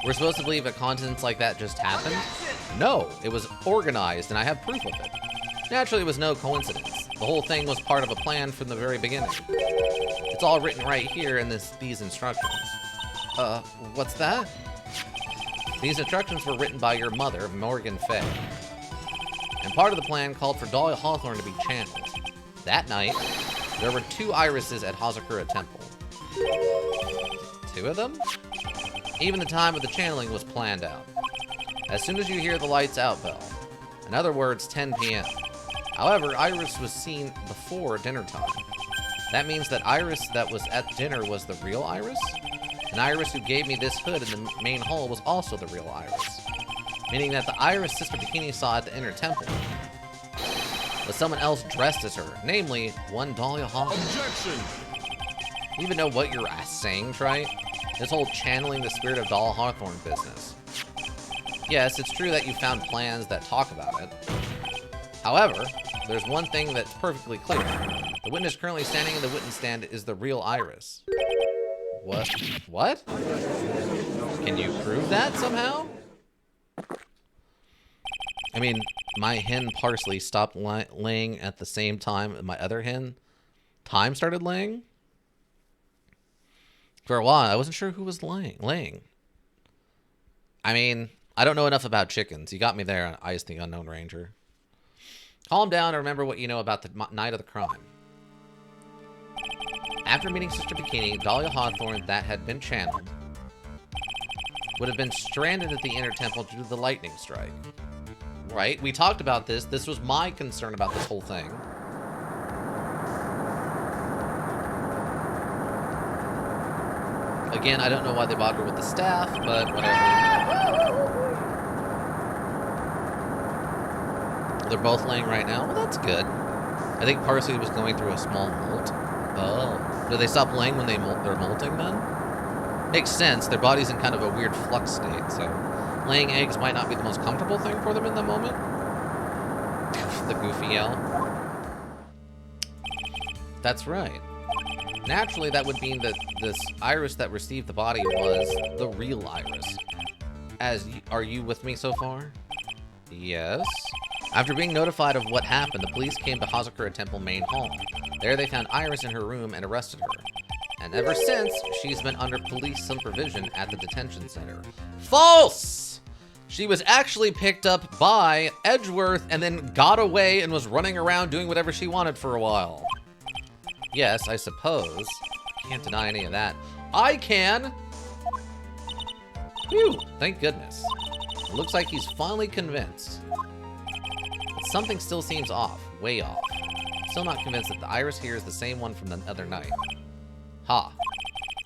We're supposed to believe that contents like that just happened? No, it was organized, and I have proof of it. Naturally, it was no coincidence. The whole thing was part of a plan from the very beginning. It's all written right here in these instructions. What's that? These instructions were written by your mother, Morgan Fay. And part of the plan called for Dahlia Hawthorne to be channeled. That night, there were 2 irises at Hazakura Temple. 2 of them? Even the time of the channeling was planned out. As soon as you hear the lights out bell. In other words, 10 p.m. However, Iris was seen before dinner time. That means that Iris that was at dinner was the real Iris? And Iris who gave me this hood in the main hall was also the real Iris. Meaning that the Iris Sister Bikini saw at the inner temple but someone else dressed as her, namely one Dahlia Hawthorne. Objection! You even know what you're saying, Trite? This whole channeling the spirit of Dahlia Hawthorne business. Yes, it's true that you found plans that talk about it. However, there's one thing that's perfectly clear. The witness currently standing in the witness stand is the real Iris. What? What? Can you prove that somehow? I mean, my hen Parsley stopped laying at the same time my other hen Time started laying. For a while, I wasn't sure who was laying. I mean, I don't know enough about chickens. You got me there on Ice the Unknown Ranger. Calm down and remember what you know about the night of the crime. After meeting Sister Bikini, Dahlia Hawthorne, that had been channeled, would have been stranded at the Inner Temple due to the lightning strike. Right? We talked about this. This was my concern about this whole thing. Again, I don't know why they bothered with the staff, but whatever. They're both laying right now. Well, that's good. I think Parsley was going through a small molt. Oh. Do they stop laying when they're molting then? Makes sense. Their body's in kind of a weird flux state, so laying eggs might not be the most comfortable thing for them in the moment. The goofy yell. That's right. Naturally, that would mean that this Iris that received the body was the real Iris. Are you with me so far? Yes. After being notified of what happened, the police came to Hazakura Temple main hall. There they found Iris in her room and arrested her. And ever since, she's been under police supervision at the detention center. False! She was actually picked up by Edgeworth and then got away and was running around doing whatever she wanted for a while. Yes, I suppose. Can't deny any of that. I can! Phew, thank goodness. It looks like he's finally convinced. But something still seems off, way off. Still not convinced that the Iris here is the same one from the other night. Ha.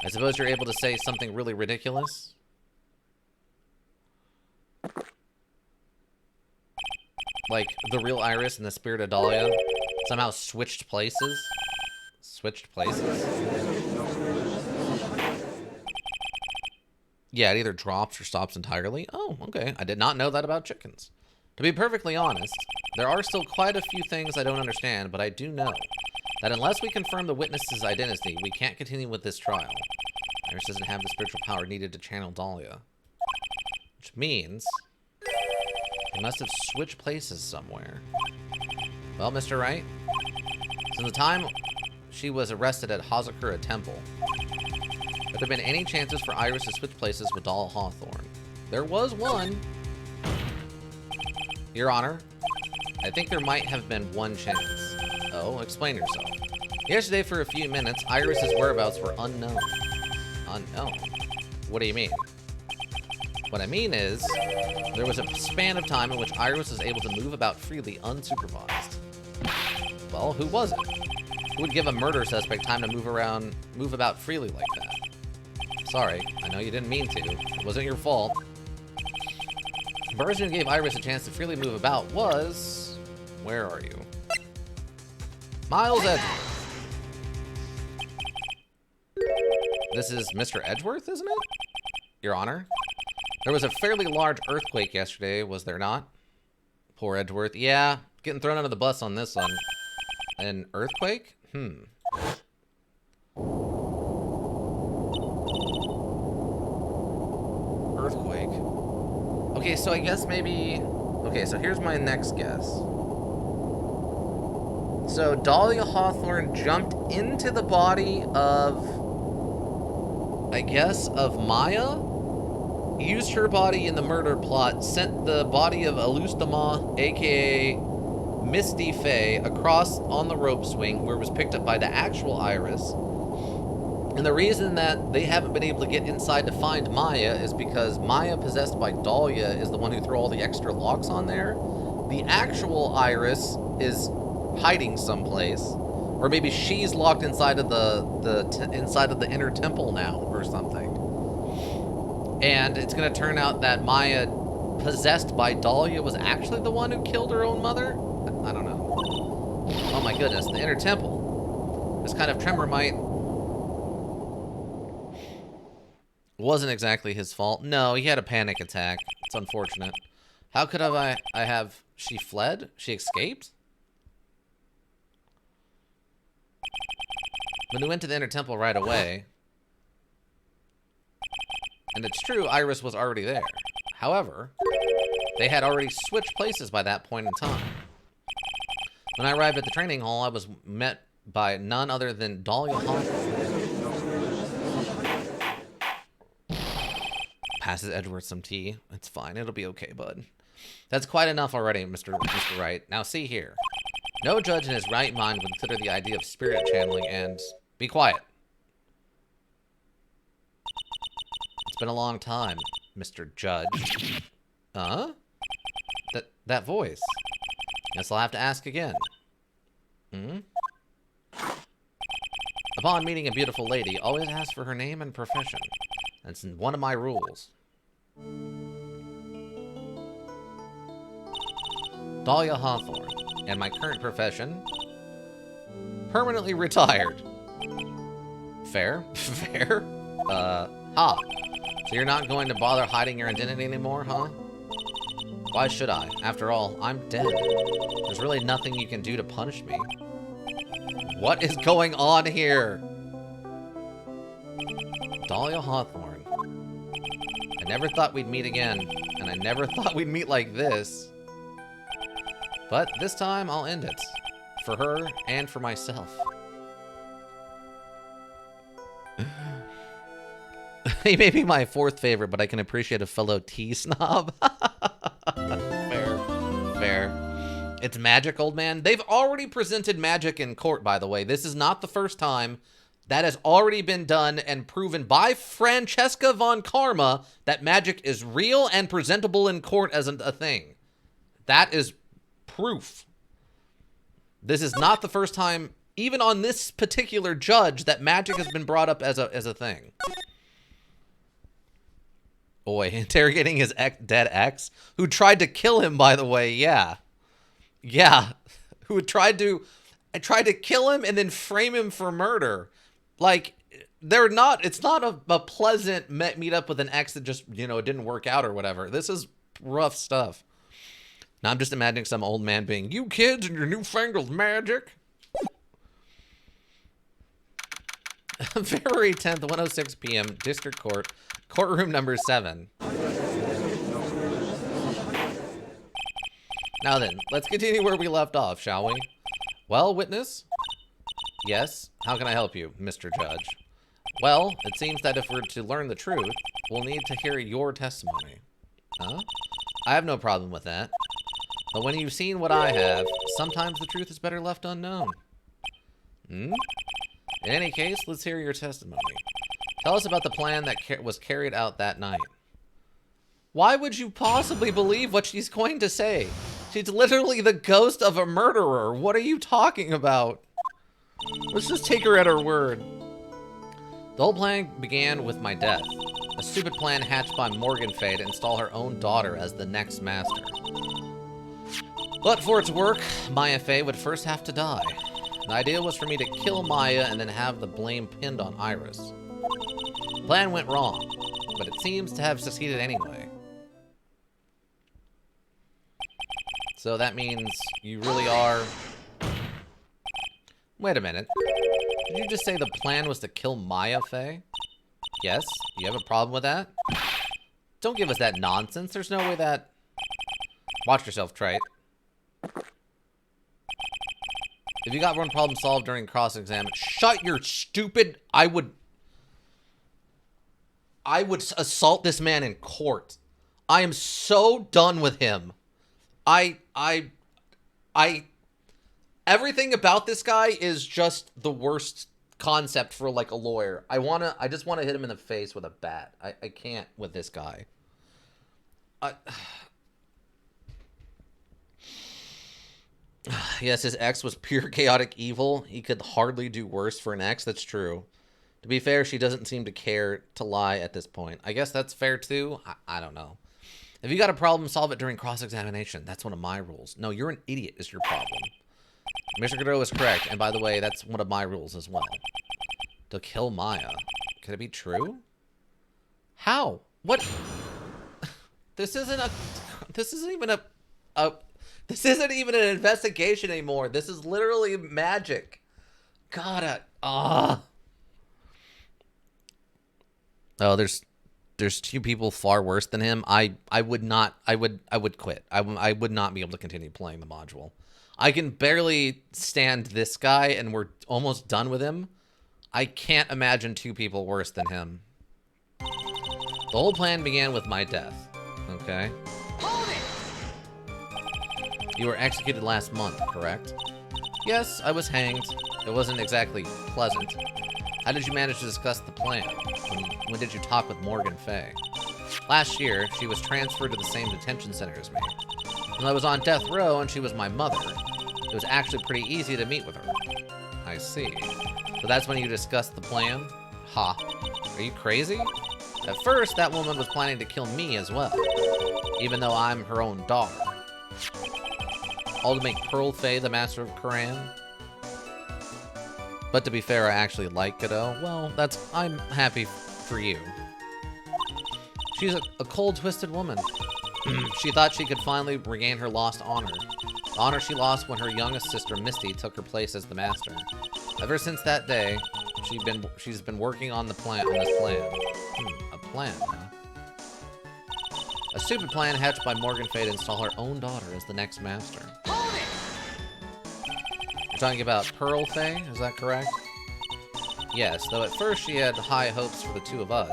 I suppose you're able to say something really ridiculous? Like, the real Iris and the spirit of Dahlia somehow switched places? Switched places? Yeah, it either drops or stops entirely. Oh, okay. I did not know that about chickens. To be perfectly honest, there are still quite a few things I don't understand, but I do know that unless we confirm the witness's identity, we can't continue with this trial. Iris doesn't have the spiritual power needed to channel Dahlia. Which means they must have switched places somewhere. Well, Mr. Wright, since the time she was arrested at Hazakura Temple, have there been any chances for Iris to switch places with Dahlia Hawthorne? There was one. Your Honor, I think there might have been one chance. Oh, explain yourself. Yesterday, for a few minutes, Iris's whereabouts were unknown. Unknown? What do you mean? What I mean is, there was a span of time in which Iris was able to move about freely unsupervised. Well, who was it? Who would give a murder suspect time to move about freely like that? Sorry, I know you didn't mean to. It wasn't your fault. The person who gave Iris a chance to freely move about was... Where are you? Miles Edgeworth. This is Mr. Edgeworth, isn't it? Your Honor? There was a fairly large earthquake yesterday, was there not? Poor Edgeworth. Yeah, getting thrown under the bus on this one. An earthquake? Earthquake. Okay, so I guess maybe... Okay, so here's my next guess. So Dahlia Hawthorne jumped into the body of... I guess, of Maya? Used her body in the murder plot, sent the body of Alustama, aka Misty Faye, across on the rope swing where it was picked up by the actual Iris. And the reason that they haven't been able to get inside to find Maya is because Maya, possessed by Dahlia, is the one who threw all the extra locks on there. The actual Iris is hiding someplace, or maybe she's locked inside of the inner temple now or something. And it's going to turn out that Maya, possessed by Dahlia, was actually the one who killed her own mother? I don't know. my goodness, the inner temple. This kind of tremor might... Wasn't exactly his fault. No, he had a panic attack. It's unfortunate. How could I have... She fled? She escaped? But we went to the inner temple right away. And it's true, Iris was already there. However, they had already switched places by that point in time. When I arrived at the training hall, I was met by none other than Dahlia Hawthorne. Passes Edward some tea. It's fine. It'll be okay, bud. That's quite enough already, Mr. Wright. Now see here. No judge in his right mind would consider the idea of spirit channeling and... Be quiet. It's been a long time, Mr. Judge. Huh? That voice. Guess I'll have to ask again. Hmm? Upon meeting a beautiful lady, always ask for her name and profession. That's one of my rules. Dahlia Hawthorne. And my current profession? Permanently retired. Fair? Fair? So you're not going to bother hiding your identity anymore, huh? Why should I? After all, I'm dead. There's really nothing you can do to punish me. What is going on here? Dahlia Hawthorne. I never thought we'd meet again, and I never thought we'd meet like this. But this time, I'll end it. For her, and for myself. He may be my fourth favorite, but I can appreciate a fellow tea snob. Fair. Fair. It's magic, old man. They've already presented magic in court, by the way. This is not the first time. That has already been done and proven by Francesca von Karma that magic is real and presentable in court as a thing. That is proof. This is not the first time, even on this particular judge, that magic has been brought up as a thing. Boy, interrogating his dead ex, who tried to kill him, by the way. Yeah. Yeah. Who tried to kill him and then frame him for murder. Like, it's not a pleasant meet up with an ex that just, it didn't work out or whatever. This is rough stuff. Now I'm just imagining some old man being, you kids and your newfangled magic. February 10th, 1:06 p.m., District Court, courtroom number 7. Now then, let's continue where we left off, shall we? Well, witness? Yes? How can I help you, Mr. Judge? Well, it seems that if we're to learn the truth, we'll need to hear your testimony. Huh? I have no problem with that. But when you've seen what I have, sometimes the truth is better left unknown. Hmm? In any case, let's hear your testimony. Tell us about the plan that was carried out that night. Why would you possibly believe what she's going to say? She's literally the ghost of a murderer. What are you talking about? Let's just take her at her word. The whole plan began with my death. A stupid plan hatched by Morgan Fay to install her own daughter as the next master. But for it to work, Maya Fay would first have to die. The idea was for me to kill Maya and then have the blame pinned on Iris. The plan went wrong, but it seems to have succeeded anyway. So that means you really are... Wait a minute. Did you just say the plan was to kill Maya Fay? Yes? You have a problem with that? Don't give us that nonsense. There's no way that... Watch yourself, Trite. If you got one problem solved during cross-examination, shut your stupid... I would assault this man in court. I am so done with him. Everything about this guy is just the worst concept for, like, a lawyer. I just want to hit him in the face with a bat. I can't with this guy. Yes, his ex was pure chaotic evil. He could hardly do worse for an ex. That's true. To be fair, she doesn't seem to care to lie at this point. I guess that's fair, too. I don't know. If you got a problem, solve it during cross-examination. That's one of my rules. No, you're an idiot is your problem. Mr. Godot is correct, and by the way, that's one of my rules as well. To kill Maya. Could it be true? How? What? This isn't even an investigation anymore. This is literally magic. God, Oh, there's two people far worse than him. I would quit. I would not be able to continue playing the module. I can barely stand this guy, and we're almost done with him. I can't imagine two people worse than him. The whole plan began with my death. Okay. Hold it! You were executed last month, correct? Yes, I was hanged. It wasn't exactly pleasant. How did you manage to discuss the plan? When did you talk with Morgan Fay? Last year, she was transferred to the same detention center as me. When I was on death row and she was my mother, it was actually pretty easy to meet with her. I see. So that's when you discussed the plan? Ha. Are you crazy? At first, that woman was planning to kill me as well, even though I'm her own daughter. All to make Pearl Fay the master of Koran? But to be fair, I actually like Godot. Well, I'm happy for you. She's a cold, twisted woman. She thought she could finally regain her lost honor. The honor she lost when her youngest sister, Misty, took her place as the master. Ever since that day, she's been working on this plan. A plan, huh? A stupid plan hatched by Morgan Fay to install her own daughter as the next master. Hold it! You're talking about Pearl Fay, is that correct? Yes, though at first she had high hopes for the two of us.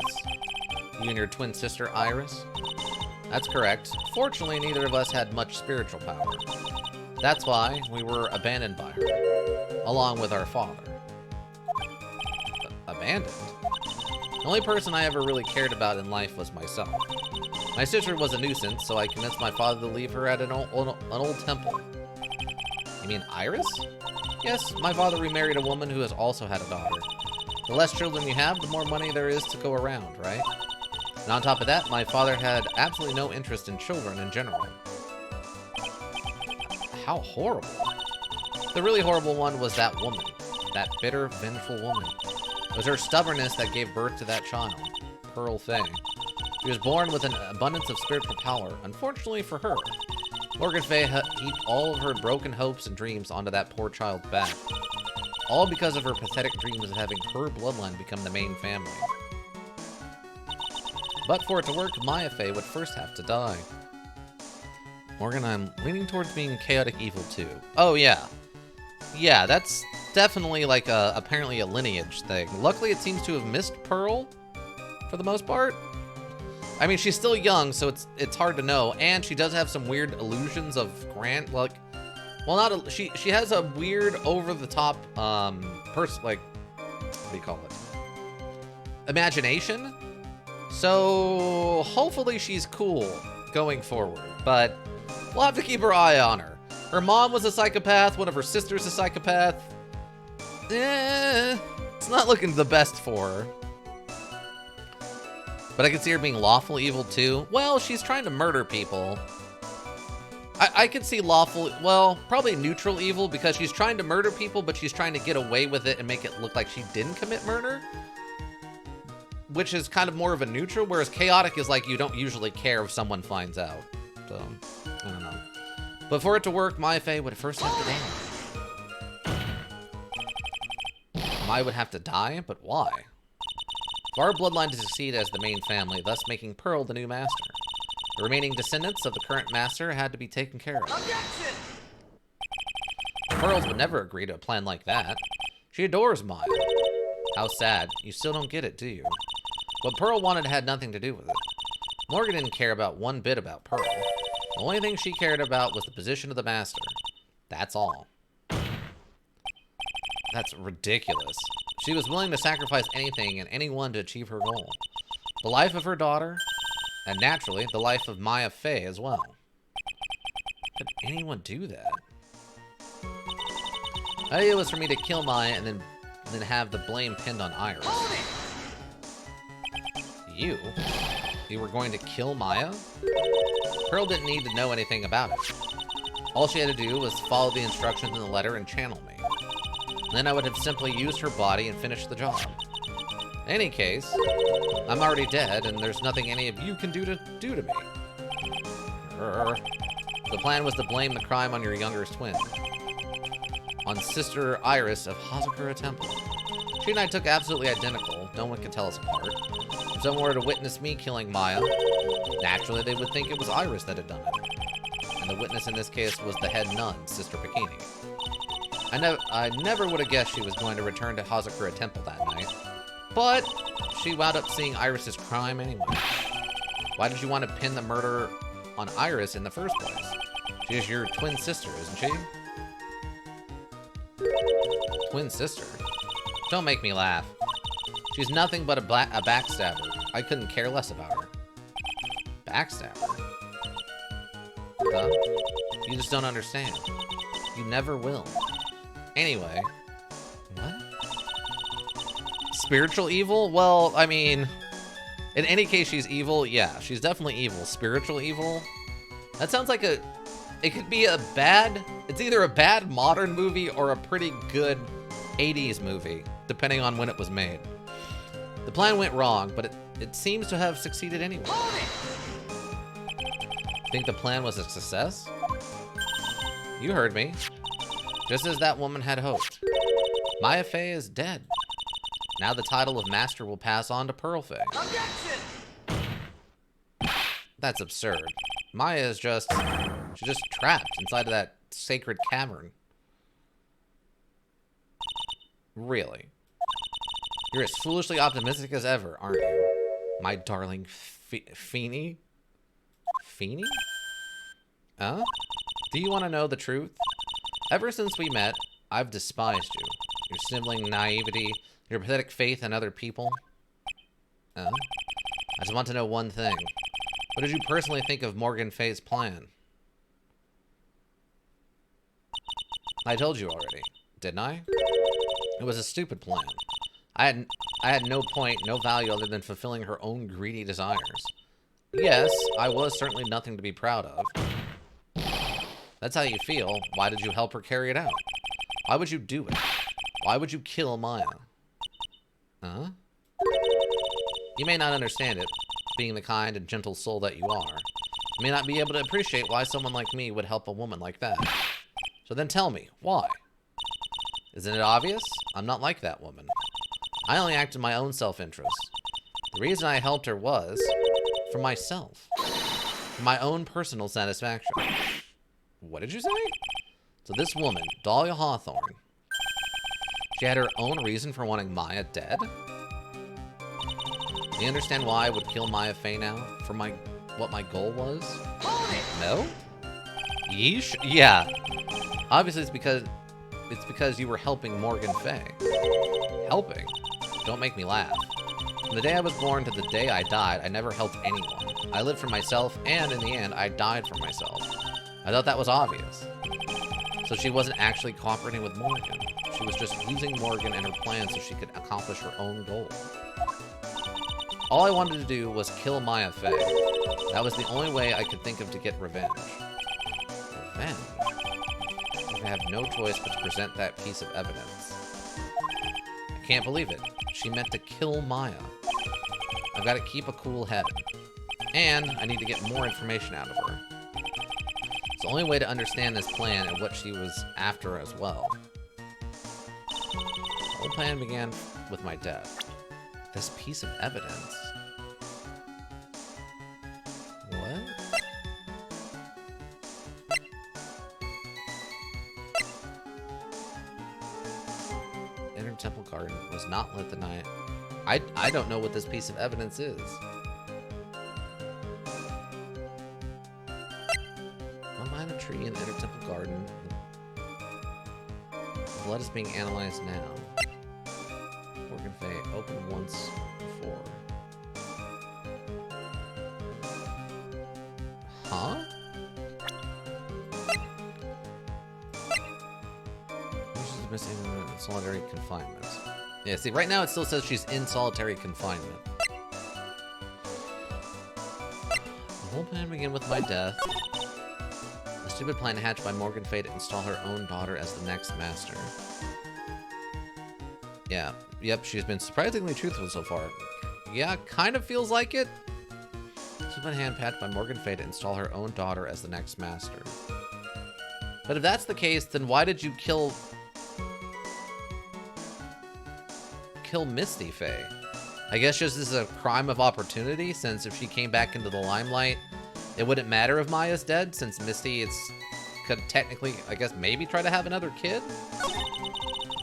You and your twin sister, Iris? That's correct. Fortunately, neither of us had much spiritual power. That's why we were abandoned by her, along with our father. Abandoned? The only person I ever really cared about in life was myself. My sister was a nuisance, so I convinced my father to leave her at an old temple. You mean Iris? Yes, my father remarried a woman who has also had a daughter. The less children you have, the more money there is to go around, right? And on top of that, my father had absolutely no interest in children in general. How horrible. The really horrible one was that woman. That bitter, vengeful woman. It was her stubbornness that gave birth to that child, Pearl Fay. She was born with an abundance of spiritual power. Unfortunately for her, Morgan Fay heaped all of her broken hopes and dreams onto that poor child's back. All because of her pathetic dreams of having her bloodline become the main family. But for it to work, Maya Fay would first have to die. Morgan, I'm leaning towards being chaotic evil too. Oh yeah. Yeah, that's definitely like apparently a lineage thing. Luckily, it seems to have missed Pearl for the most part. I mean, she's still young, so it's hard to know, and she does have some weird illusions of well, not she has a weird over the top what do you call it? Imagination. So hopefully she's cool going forward, but we'll have to keep our eye on her. Her mom was a psychopath, one of her sisters a psychopath. It's not looking the best for her. But I can see her being lawful evil too. Well, she's trying to murder people. I could see lawful, well, probably neutral evil because she's trying to murder people, but she's trying to get away with it and make it look like she didn't commit murder. Which is kind of more of a neutral, whereas chaotic is like you don't usually care if someone finds out. So, I don't know. But for it to work, Maya Fay would first have to die. Maya would have to die? But why? For our bloodline to succeed as the main family, thus making Pearl the new master. The remaining descendants of the current master had to be taken care of. Objection! Pearls would never agree to a plan like that. She adores Maya. How sad. You still don't get it, do you? What Pearl wanted had nothing to do with it. Morgan didn't care about one bit about Pearl. The only thing she cared about was the position of the master. That's all. That's ridiculous. She was willing to sacrifice anything and anyone to achieve her goal. The life of her daughter, and naturally, the life of Maya Fay as well. Could anyone do that? The idea was for me to kill Maya and then have the blame pinned on Iris. You? You were going to kill Maya? Pearl didn't need to know anything about it. All she had to do was follow the instructions in the letter and channel me. Then I would have simply used her body and finished the job. In any case, I'm already dead, and there's nothing any of you can do to me. The plan was to blame the crime on your younger twin. On Sister Iris of Hazakura Temple. She and I took absolutely identical. No one could tell us apart. If someone were to witness me killing Maya, naturally they would think it was Iris that had done it. And the witness in this case was the head nun, Sister Bikini. I never would have guessed she was going to return to Hazakura Temple that night. But she wound up seeing Iris's crime anyway. Why did you want to pin the murder on Iris in the first place? She's your twin sister, isn't she? Twin sister? Don't make me laugh. She's nothing but a backstabber. I couldn't care less about her. Backstabber? Huh? You just don't understand. You never will. Anyway. What? Spiritual evil? Well, I mean, in any case, she's evil. Yeah, she's definitely evil. Spiritual evil? That sounds like it could be it's either a bad modern movie or a pretty good 80s movie, depending on when it was made. The plan went wrong, but it seems to have succeeded anyway. Think the plan was a success? You heard me. Just as that woman had hoped. Maya Fey is dead. Now the title of Master will pass on to Pearl Fey. Objection! That's absurd. Maya is she's just trapped inside of that sacred cavern. Really? You're as foolishly optimistic as ever, aren't you? My darling Feeny? Feeny? Huh? Do you want to know the truth? Ever since we met, I've despised you. Your sibling naivety, your pathetic faith in other people. I just want to know one thing. What did you personally think of Morgan Fay's plan? I told you already, didn't I? It was a stupid plan. I had no point, no value other than fulfilling her own greedy desires. Yes, I was certainly nothing to be proud of. That's how you feel. Why did you help her carry it out? Why would you do it? Why would you kill Maya? Huh? You may not understand it, being the kind and gentle soul that you are. You may not be able to appreciate why someone like me would help a woman like that. So then tell me, why? Isn't it obvious? I'm not like that woman. I only act in my own self-interest. The reason I helped her was for myself. For my own personal satisfaction. What did you say? So this woman, Dahlia Hawthorne, she had her own reason for wanting Maya dead? Do you understand why I would kill Maya Fey now? For what my goal was? No? Yeesh? Yeah. Obviously it's because you were helping Morgan Fey. Helping? Don't make me laugh. From the day I was born to the day I died, I never helped anyone. I lived for myself, and in the end, I died for myself. I thought that was obvious. So she wasn't actually cooperating with Morgan. She was just using Morgan and her plan so she could accomplish her own goal. All I wanted to do was kill Maya Fey. That was the only way I could think of to get revenge. Revenge? I have no choice but to present that piece of evidence. I can't believe it. She meant to kill Maya. I've got to keep a cool head. And I need to get more information out of her. It's the only way to understand this plan and what she was after as well. The whole plan began with my death. This piece of evidence. What? Inner Temple Garden was not lit the night. I don't know what this piece of evidence is. One minor tree in the Inner Temple Garden. The blood is being analyzed now. Morgan Fey, open once before. Huh? She's missing solitary confinement. Yeah, see, right now it still says she's in solitary confinement. The whole plan began with my death. Was Stupid plan hatched by Morgan Fay to install her own daughter as the next master. Yeah, yep, she's been surprisingly truthful so far. Yeah, kind of feels like it. Stupid hand hatched by Morgan Fay to install her own daughter as the next master. But if that's the case, then why did you kill Misty Fay? I guess just as a crime of opportunity, since if she came back into the limelight, it wouldn't matter if Maya's dead, since Misty could technically, I guess, maybe try to have another kid?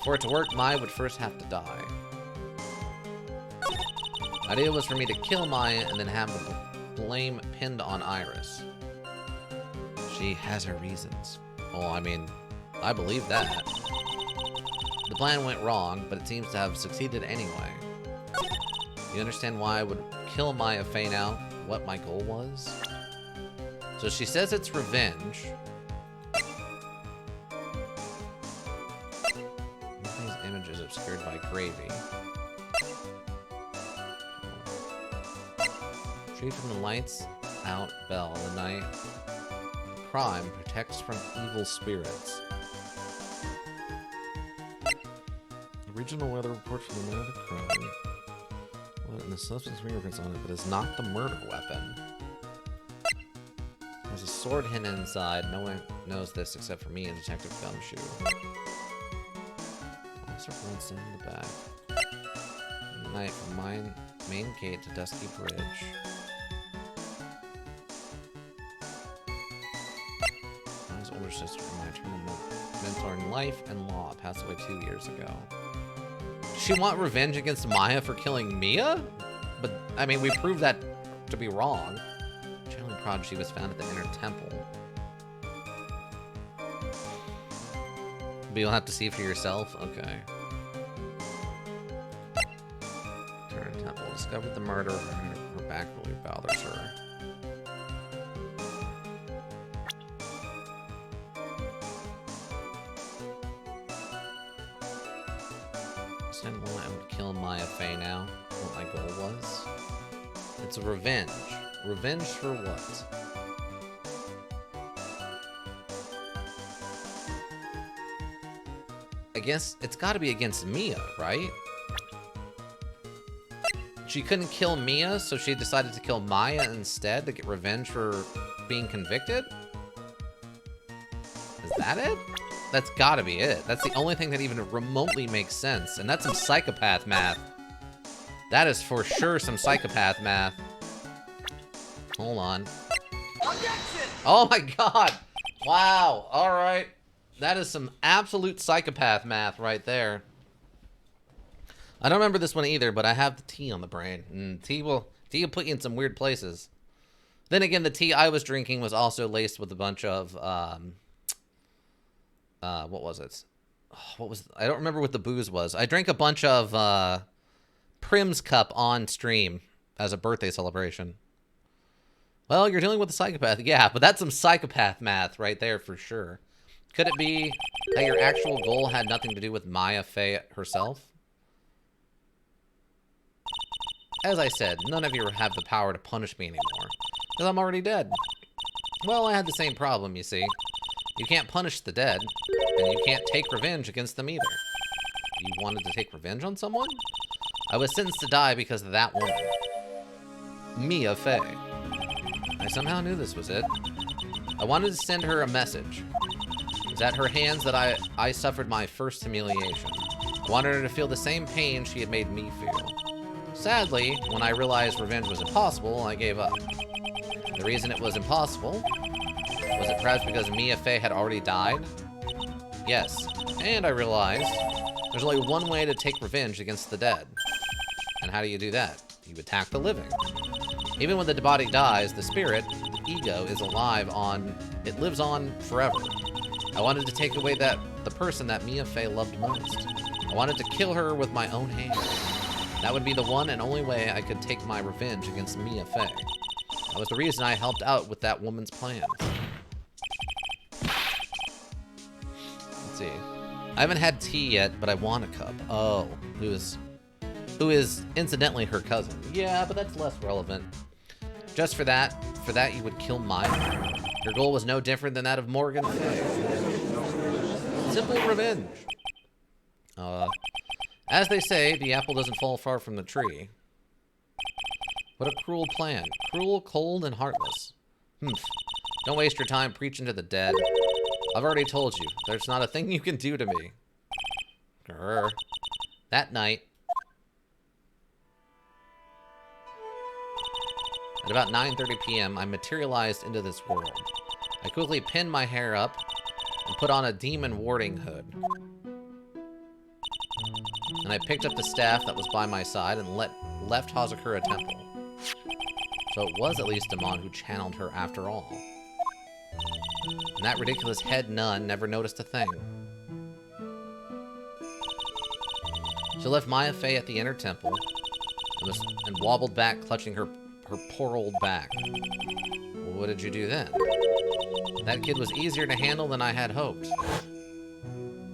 For it to work, Maya would first have to die. The idea was for me to kill Maya and then have the blame pinned on Iris. She has her reasons. Well, I mean, I believe that. The plan went wrong, but it seems to have succeeded anyway. You understand why I would kill Maya Fay now? What my goal was? So she says it's revenge. These images obscured by gravy. Freed from the lights out bell of the night. Crime protects from evil spirits. Original weather report from the night of the crime. Well, and the substance fingerprints on it, but it's not the murder weapon. There's a sword hidden inside. No one knows this except for me and Detective Gumshoe. Officer Flintstone in the back. In the night from main gate to Dusky Bridge. My older sister, my eternal mentor in life and law, passed away 2 years ago. Does she want revenge against Maya for killing Mia? But, I mean, we proved that to be wrong. Channeling prodigy was found at the inner temple. But you'll have to see for yourself? Okay. Inner temple. Discovered the murder. Her back really bothers her. I would kill Maya Fay now. What my goal was. It's a revenge. Revenge for what? I guess it's got to be against Mia, right? She couldn't kill Mia, so she decided to kill Maya instead to get revenge for being convicted? Is that it? That's gotta be it. That's the only thing that even remotely makes sense. And that's some psychopath math. That is for sure some psychopath math. Hold on. Objection! Oh my god! Wow. Alright. That is some absolute psychopath math right there. I don't remember this one either, but I have the tea on the brain. And tea will put you in some weird places. Then again, the tea I was drinking was also laced with a bunch of, what was it? I don't remember what the booze was. I drank a bunch of, Prim's Cup on stream as a birthday celebration. Well, you're dealing with a psychopath. Yeah, but that's some psychopath math right there for sure. Could it be that your actual goal had nothing to do with Maya Fay herself? As I said, none of you have the power to punish me anymore, because I'm already dead. Well, I had the same problem, you see. You can't punish the dead, and you can't take revenge against them either. You wanted to take revenge on someone? I was sentenced to die because of that woman. Mia Fay. I somehow knew this was it. I wanted to send her a message. It was at her hands that I suffered my first humiliation. I wanted her to feel the same pain she had made me feel. Sadly, when I realized revenge was impossible, I gave up. The reason it was impossible, was it perhaps because Mia Fay had already died? Yes, and I realized there's only one way to take revenge against the dead. And how do you do that? You attack the living. Even when the body dies, the spirit, the ego, is alive it lives on forever. I wanted to take away the person that Mia Fay loved most. I wanted to kill her with my own hands. That would be the one and only way I could take my revenge against Mia Fay. That was the reason I helped out with that woman's plans. Let's see. I haven't had tea yet, but I want a cup. Oh, who is incidentally her cousin. Yeah, but that's less relevant. Just for that you would kill Maya? Your goal was no different than that of Morgan Fay. Simple revenge. As they say, the apple doesn't fall far from the tree. What a cruel plan. Cruel, cold, and heartless. Humph. Don't waste your time preaching to the dead. I've already told you, there's not a thing you can do to me. Grr. That night, at about 9:30 p.m., I materialized into this world. I quickly pinned my hair up and put on a demon warding hood. And I picked up the staff that was by my side and left Hazakura Temple. So it was at least Damon who channeled her after all. And that ridiculous head nun never noticed a thing. She left Maya Fey at the inner temple and wobbled back, clutching her poor old back. What did you do then? That kid was easier to handle than I had hoped.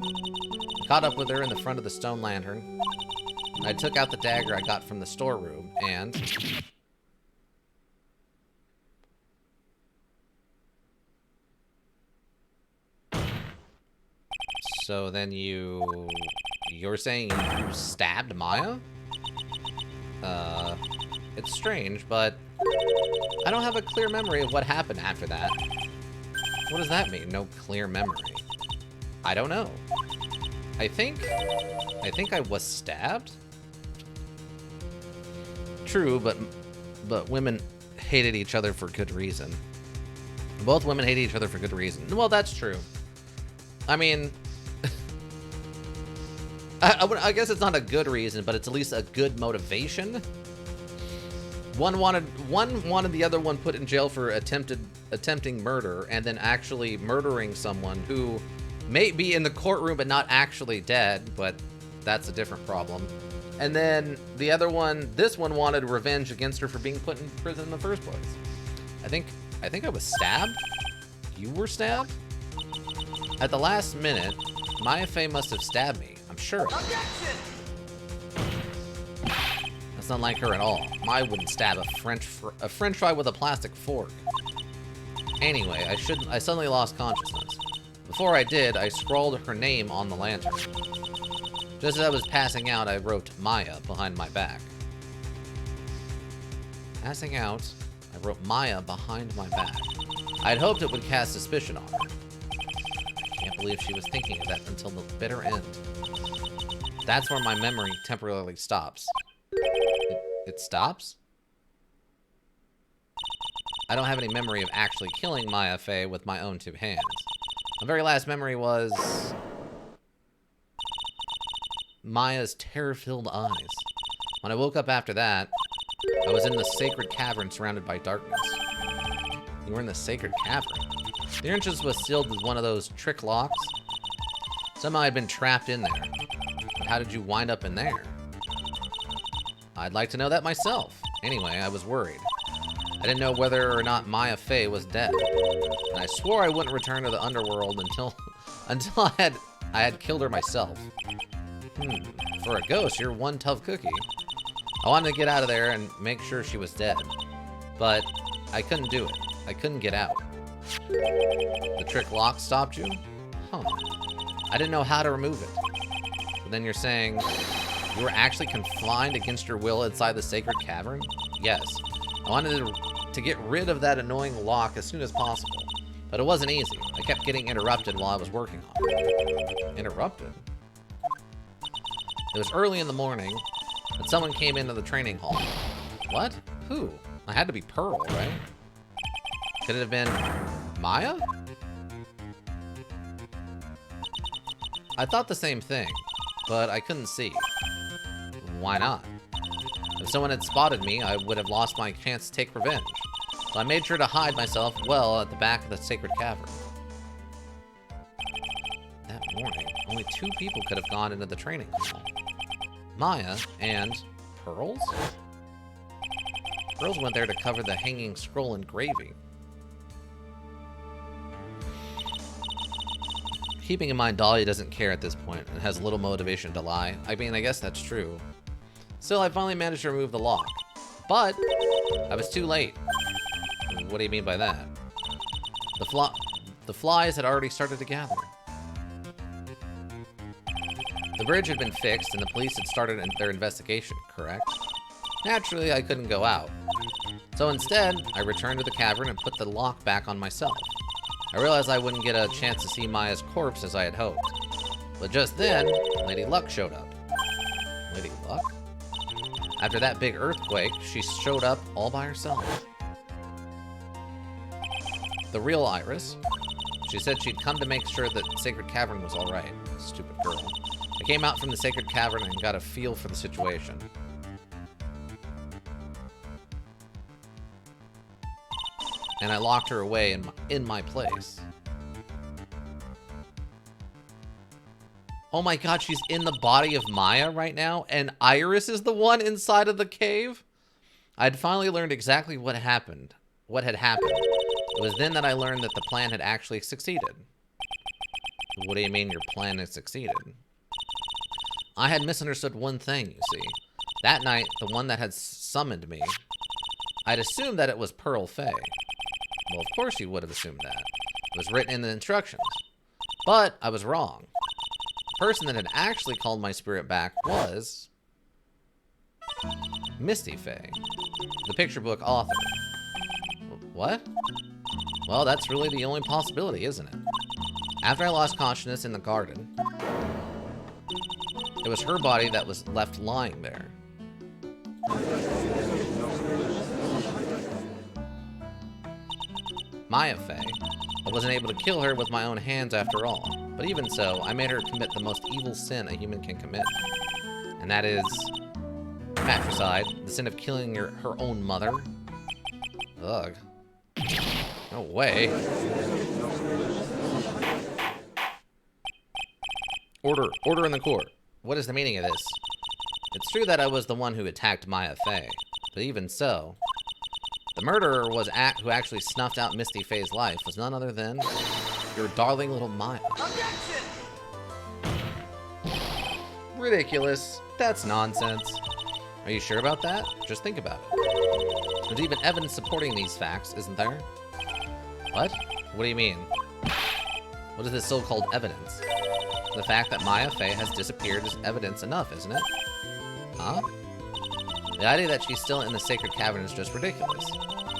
I caught up with her in the front of the stone lantern. I took out the dagger I got from the storeroom, and... So then you're saying you stabbed Maya? It's strange, but I don't have a clear memory of what happened after that. What does that mean, no clear memory? I don't know. I think I was stabbed? True, but women hated each other for good reason. Both women hated each other for good reason. Well, that's true. I mean, I guess it's not a good reason, but it's at least a good motivation. One wanted the other one put in jail for attempting murder, and then actually murdering someone who may be in the courtroom but not actually dead, but that's a different problem. And then the other one, this one wanted revenge against her for being put in prison in the first place. I think I was stabbed. You were stabbed? At the last minute, Maya Fey must have stabbed me. I'm sure. Objection! That's not like her at all. Maya wouldn't stab a French fry with a plastic fork. Anyway, I suddenly lost consciousness. Before I did, I scrawled her name on the lantern. Just as I was passing out, I wrote Maya behind my back. Passing out, I wrote Maya behind my back. I'd hoped it would cast suspicion on her. I can't believe she was thinking of that until the bitter end. That's where my memory temporarily stops. It stops? I don't have any memory of actually killing Maya Fey with my own two hands. My very last memory was Maya's terror-filled eyes. When I woke up after that, I was in the sacred cavern surrounded by darkness. You were in the sacred cavern? The entrance was sealed with one of those trick locks. Somehow I'd been trapped in there. But how did you wind up in there? I'd like to know that myself. Anyway, I was worried. I didn't know whether or not Maya Fey was dead. And I swore I wouldn't return to the underworld until I had killed her myself. For a ghost, you're one tough cookie. I wanted to get out of there and make sure she was dead. But I couldn't do it. I couldn't get out. The trick lock stopped you? Huh. I didn't know how to remove it. But then you're saying you were actually confined against your will inside the sacred cavern? Yes. I wanted to get rid of that annoying lock as soon as possible. But it wasn't easy. I kept getting interrupted while I was working on it. Interrupted? It was early in the morning, but someone came into the training hall. What? Who? I had to be Pearl, right? Could it have been Maya? I thought the same thing, but I couldn't see. Why not? If someone had spotted me, I would have lost my chance to take revenge. So I made sure to hide myself well at the back of the sacred cavern. That morning, only 2 people could have gone into the training hall. Maya and Pearls? Pearls went there to cover the hanging scroll engraving. Keeping in mind Dahlia doesn't care at this point and has little motivation to lie. I mean, I guess that's true. Still, I finally managed to remove the lock. But I was too late. What do you mean by that? The flies had already started to gather. The bridge had been fixed, and the police had started their investigation, correct? Naturally, I couldn't go out. So instead, I returned to the cavern and put the lock back on myself. I realized I wouldn't get a chance to see Maya's corpse as I had hoped. But just then, Lady Luck showed up. Lady Luck? After that big earthquake, she showed up all by herself. The real Iris. She said she'd come to make sure that Sacred Cavern was alright. Stupid girl. I came out from the Sacred Cavern and got a feel for the situation. And I locked her away in my place. Oh my god, she's in the body of Maya right now, and Iris is the one inside of the cave? I'd finally learned exactly what had happened. It was then that I learned that the plan had actually succeeded. What do you mean your plan has succeeded? I had misunderstood one thing, you see. That night, the one that had summoned me, I'd assumed that it was Pearl Fay. Well, of course you would have assumed that. It was written in the instructions. But I was wrong. The person that had actually called my spirit back was Misty Fay, the picture book author. What? Well, that's really the only possibility, isn't it? After I lost consciousness in the garden, it was her body that was left lying there. Maya Fay. I wasn't able to kill her with my own hands after all. But even so, I made her commit the most evil sin a human can commit. And that is matricide, the sin of killing her own mother. Ugh. No way. Order in the court. What is the meaning of this? It's true that I was the one who attacked Maya Fay, but even so, the murderer who actually snuffed out Misty Fay's life was none other than your darling little Maya. Objection! Ridiculous. That's nonsense. Are you sure about that? Just think about it. There's even evidence supporting these facts, isn't there? What? What do you mean? What is this so-called evidence? The fact that Maya Fay has disappeared is evidence enough, isn't it? Huh? The idea that she's still in the Sacred Cavern is just ridiculous.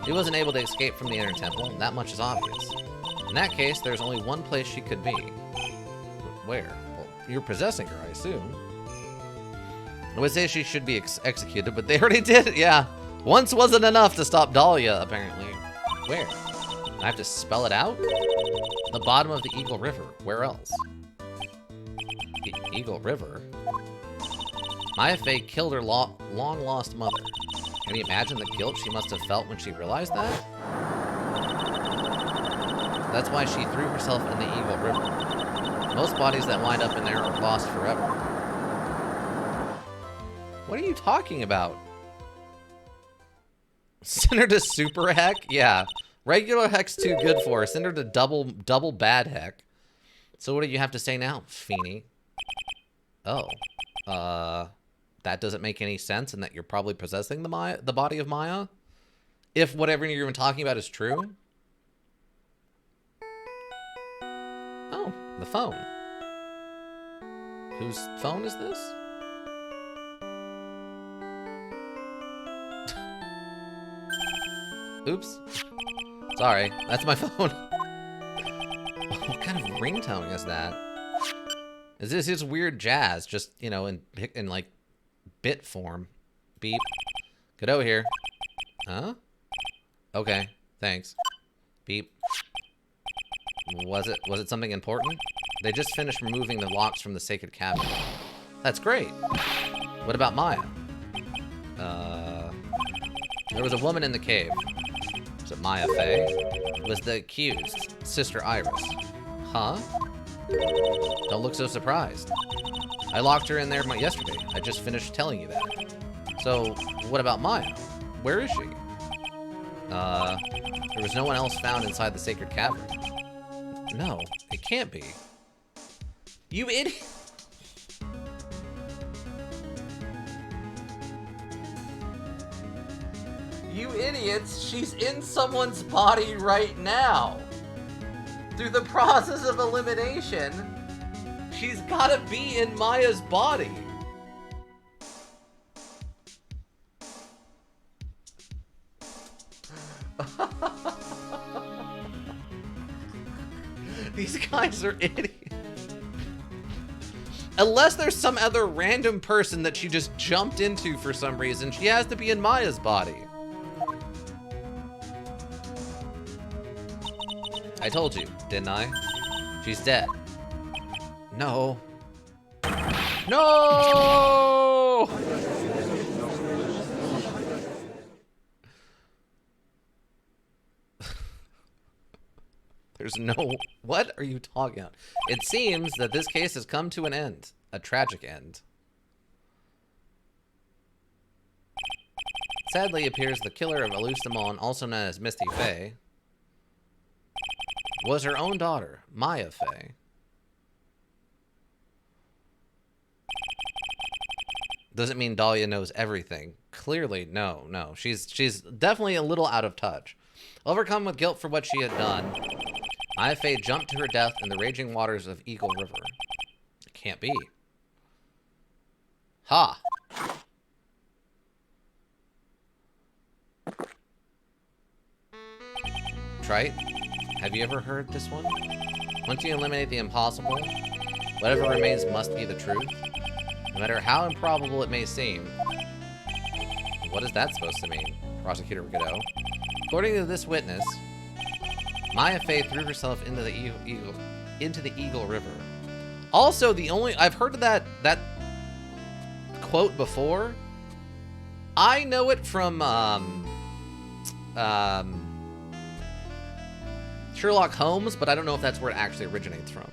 She wasn't able to escape from the Inner Temple, and that much is obvious. In that case, there's only one place she could be. Where? Well, you're possessing her, I assume. I would say she should be executed, but they already did it, yeah. Once wasn't enough to stop Dahlia, apparently. Where? I have to spell it out? The bottom of the Eagle River. Where else? The Eagle River? Maya Fay killed her long-lost mother. Can you imagine the guilt she must have felt when she realized that? That's why she threw herself in the Eagle River. Most bodies that wind up in there are lost forever. What are you talking about? Send her to super heck? Yeah. Regular heck's too good for her. Send her to double bad heck. So what do you have to say now, Feeny? Oh. That doesn't make any sense, and that you're probably possessing the body of Maya? If whatever you're even talking about is true? Oh, the phone. Whose phone is this? Oops. Sorry, that's my phone. What kind of ringtone is that? Is this just weird jazz? Just, you know, in like bit form. Beep. Get over here. Huh? Okay, thanks. Beep. Was it something important? They just finished removing the locks from the Sacred Cavern. That's great. What about Maya? There was a woman in the cave. Was it Maya Fay? It was the accused, Sister Iris. Huh? Don't look so surprised. I locked her in there yesterday. I just finished telling you that. So, what about Maya? Where is she? There was no one else found inside the Sacred Cavern. No, it can't be. You idiot! You idiots! She's in someone's body right now! through the process of elimination, she's gotta be in Maya's body. These guys are idiots. Unless there's some other random person that she just jumped into for some reason, she has to be in Maya's body. I told you, didn't I? She's dead. No. No! There's no... What are you talking about? It seems that this case has come to an end. A tragic end. Sadly, it appears the killer of Elise Simone, also known as Misty Faye, was her own daughter, Maya Faye. Doesn't mean Dahlia knows everything. Clearly, no. She's definitely a little out of touch. Overcome with guilt for what she had done, Maya Faye jumped to her death in the raging waters of Eagle River. It can't be. Ha! Trite, have you ever heard this one? Once you eliminate the impossible, whatever remains must be the truth. No matter how improbable it may seem. What is that supposed to mean? Prosecutor Godot. According to this witness, Maya Faye threw herself into the Eagle River. Also, I've heard of that quote before. I know it from Sherlock Holmes, but I don't know if that's where it actually originates from.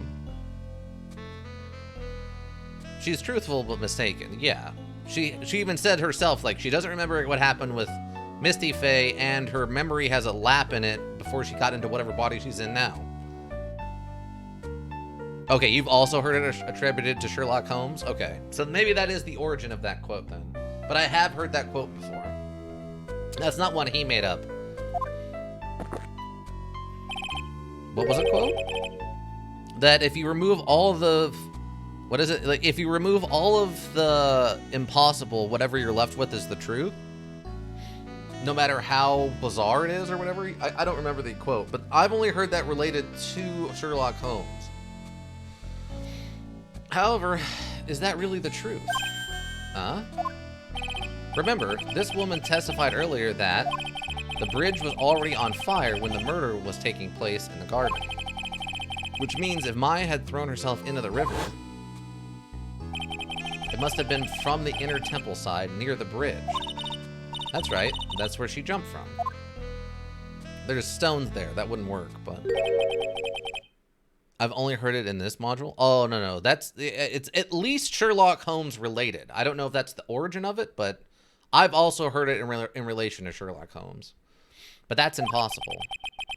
She's truthful but mistaken. Yeah. She even said herself, like, she doesn't remember what happened with Misty Faye, and her memory has a lap in it before she got into whatever body she's in now. Okay, you've also heard it attributed to Sherlock Holmes? Okay, so maybe that is the origin of that quote then. But I have heard that quote before. That's not one he made up. What was it, quote? That if you remove all the... What is it? Like, if you remove all of the impossible, whatever you're left with is the truth. No matter how bizarre it is or whatever. I don't remember the quote, but I've only heard that related to Sherlock Holmes. However, is that really the truth? Huh? Remember, this woman testified earlier that the bridge was already on fire when the murder was taking place in the garden. Which means if Maya had thrown herself into the river, it must have been from the inner temple side near the bridge. That's right. That's where she jumped from. There's stones there. That wouldn't work, but... I've only heard it in this module. Oh, no. It's at least Sherlock Holmes related. I don't know if that's the origin of it, but I've also heard it in relation to Sherlock Holmes. But that's impossible.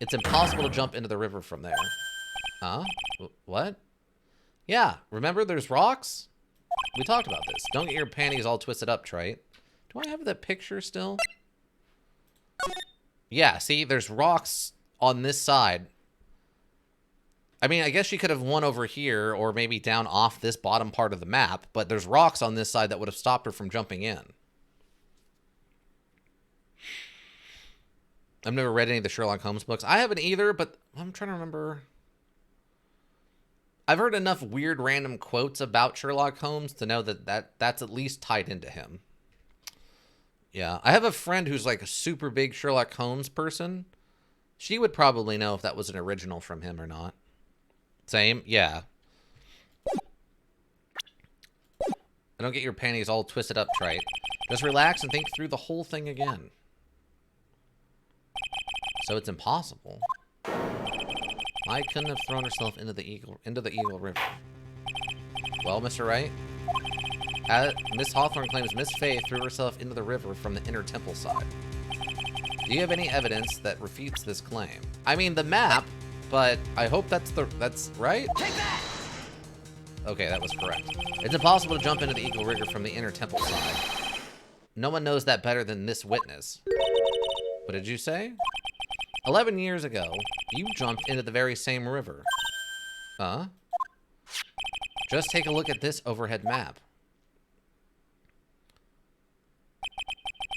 It's impossible to jump into the river from there. Huh? What? Yeah, remember there's rocks? We talked about this. Don't get your panties all twisted up, Trite. Do I have that picture still? Yeah, see, there's rocks on this side. I mean, I guess she could have won over here or maybe down off this bottom part of the map, but there's rocks on this side that would have stopped her from jumping in. I've never read any of the Sherlock Holmes books. I haven't either, but I'm trying to remember. I've heard enough weird random quotes about Sherlock Holmes to know that's at least tied into him. Yeah, I have a friend who's like a super big Sherlock Holmes person. She would probably know if that was an original from him or not. Same? Yeah. Don't get your panties all twisted up, Trite. Just relax and think through the whole thing again. So it's impossible. I couldn't have thrown herself into the Eagle River. Well, Mr. Wright, Miss Hawthorne claims Miss Faye threw herself into the river from the inner temple side. Do you have any evidence that refutes this claim? I mean, the map, but I hope that's right? Take that! Okay, that was correct. It's impossible to jump into the Eagle River from the inner temple side. No one knows that better than this witness. What did you say? 11 years ago, You jumped into the very same river. Just take a look at this overhead map.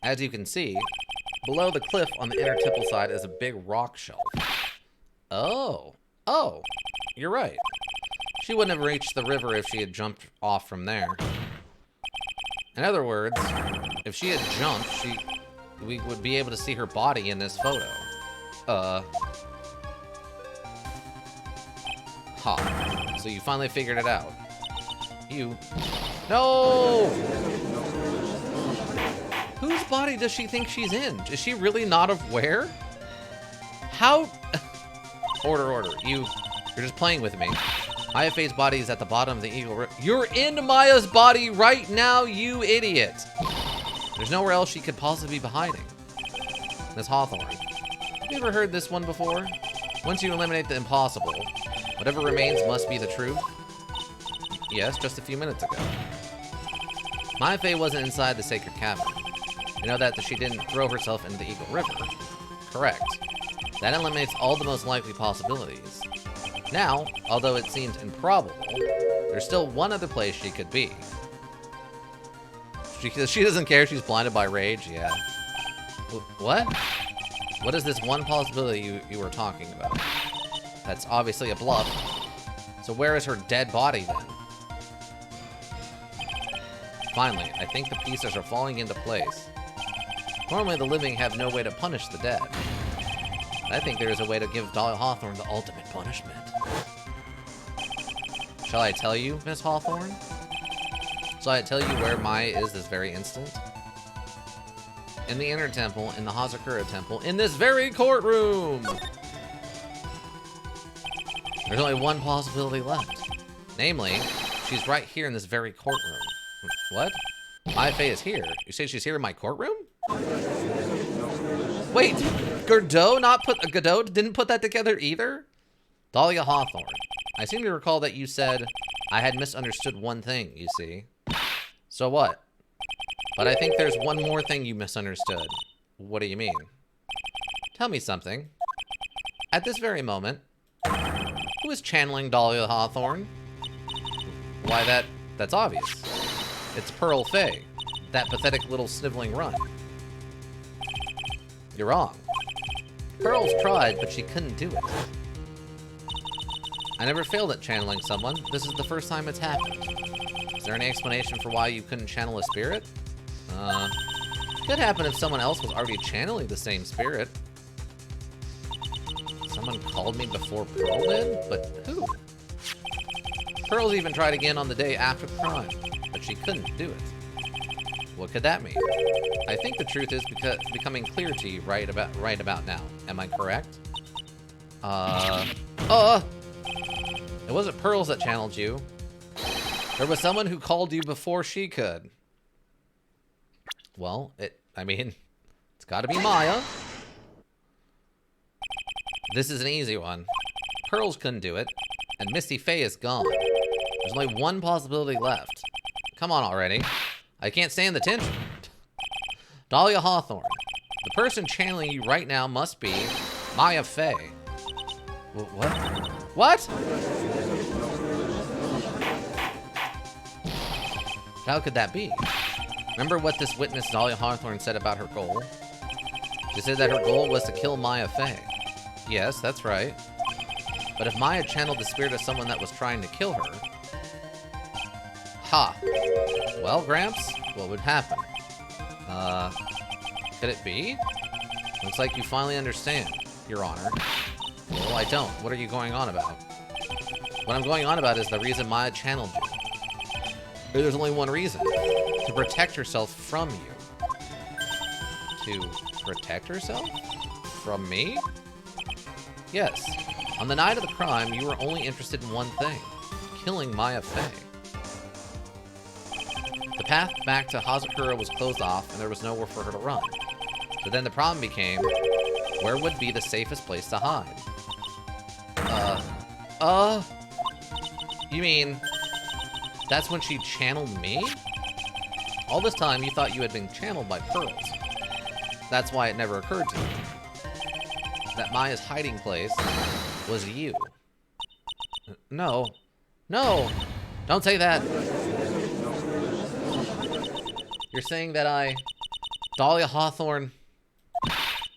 As you can see, below the cliff on the inner temple side is a big rock shelf. Oh, you're right. She wouldn't have reached the river if she had jumped off from there. In other words, if she had jumped, we would be able to see her body in this photo. So you finally figured it out. No! Whose body does she think she's in? Is she really not aware? How? Order. You're just playing with me. Maya Faye's body is at the bottom of the Eagle River. You're in Maya's body right now, you idiot. There's nowhere else she could possibly be hiding. Miss Hawthorne. Have you ever heard this one before? Once you eliminate the impossible, whatever remains must be the truth. Yes, just a few minutes ago. Maya Faye wasn't inside the sacred cavern. You know that she didn't throw herself into the Eagle River. Correct. That eliminates all the most likely possibilities. Now, although it seems improbable, there's still one other place she could be. She doesn't care she's blinded by rage? Yeah. What? What is this one possibility you were talking about? That's obviously a bluff. So where is her dead body then? Finally, I think the pieces are falling into place. Normally the living have no way to punish the dead. I think there is a way to give Dahlia Hawthorne the ultimate punishment. Shall I tell you, Miss Hawthorne? Shall I tell you where Maya is this very instant? In the inner temple, in the Hazakura temple, in this very courtroom! There's only one possibility left. Namely, she's right here in this very courtroom. What? Maya Faye is here. You say she's here in my courtroom? Wait, Godot didn't put that together either? Dahlia Hawthorne. I seem to recall that you said I had misunderstood one thing, you see. So what? But I think there's one more thing you misunderstood. What do you mean? Tell me something. At this very moment, who is channeling Dahlia Hawthorne? Why, that's obvious. It's Pearl Faye, that pathetic little sniveling runt. You're wrong. Pearl's tried, but she couldn't do it. I never failed at channeling someone. This is the first time it's happened. Is there any explanation for why you couldn't channel a spirit? Could happen if someone else was already channeling the same spirit. Someone called me before Pearl did? But who? Pearl's even tried again on the day after the crime, but she couldn't do it. What could that mean? I think the truth is becoming clear to you right about now. Am I correct? It wasn't Pearls that channeled you. There was someone who called you before she could. Well, it's gotta be Maya. This is an easy one. Pearls couldn't do it, and Misty Faye is gone. There's only one possibility left. Come on already. I can't stand the tension. Dahlia Hawthorne. The person channeling you right now must be Maya Faye. What? What? How could that be? Remember what this witness Dahlia Hawthorne said about her goal? She said that her goal was to kill Maya Faye. Yes, that's right. But if Maya channeled the spirit of someone that was trying to kill her... Ha! Well, Gramps, what would happen? Could it be? Looks like you finally understand, Your Honor. Well, I don't. What are you going on about? What I'm going on about is the reason Maya channeled you. There's only one reason. To protect herself from you. To protect herself? From me? Yes. On the night of the crime, you were only interested in one thing. Killing Maya Faye. The path back to Hazakura was closed off, and there was nowhere for her to run. So then the problem became, where would be the safest place to hide? You mean, that's when she channeled me? All this time, you thought you had been channeled by Pearls. That's why it never occurred to you. that Maya's hiding place was you. No. No! Don't say that! You're saying that Dahlia Hawthorne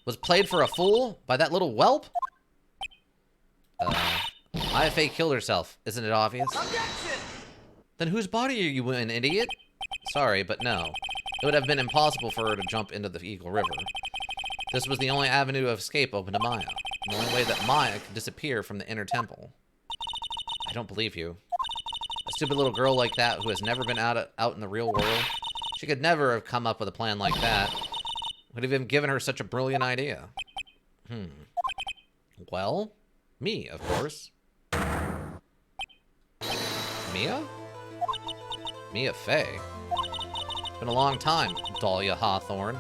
was played for a fool by that little whelp? Maya Fey killed herself. Isn't it obvious? Objection! Then whose body are you in, idiot? Sorry, but no. It would have been impossible for her to jump into the Eagle River. This was the only avenue of escape open to Maya. The only way that Maya could disappear from the inner temple. I don't believe you. A stupid little girl like that who has never been out in the real world. She could never have come up with a plan like that. Would have even given her such a brilliant idea. Well, me, of course. Mia? Mia Fey. It's been a long time, Dahlia Hawthorne.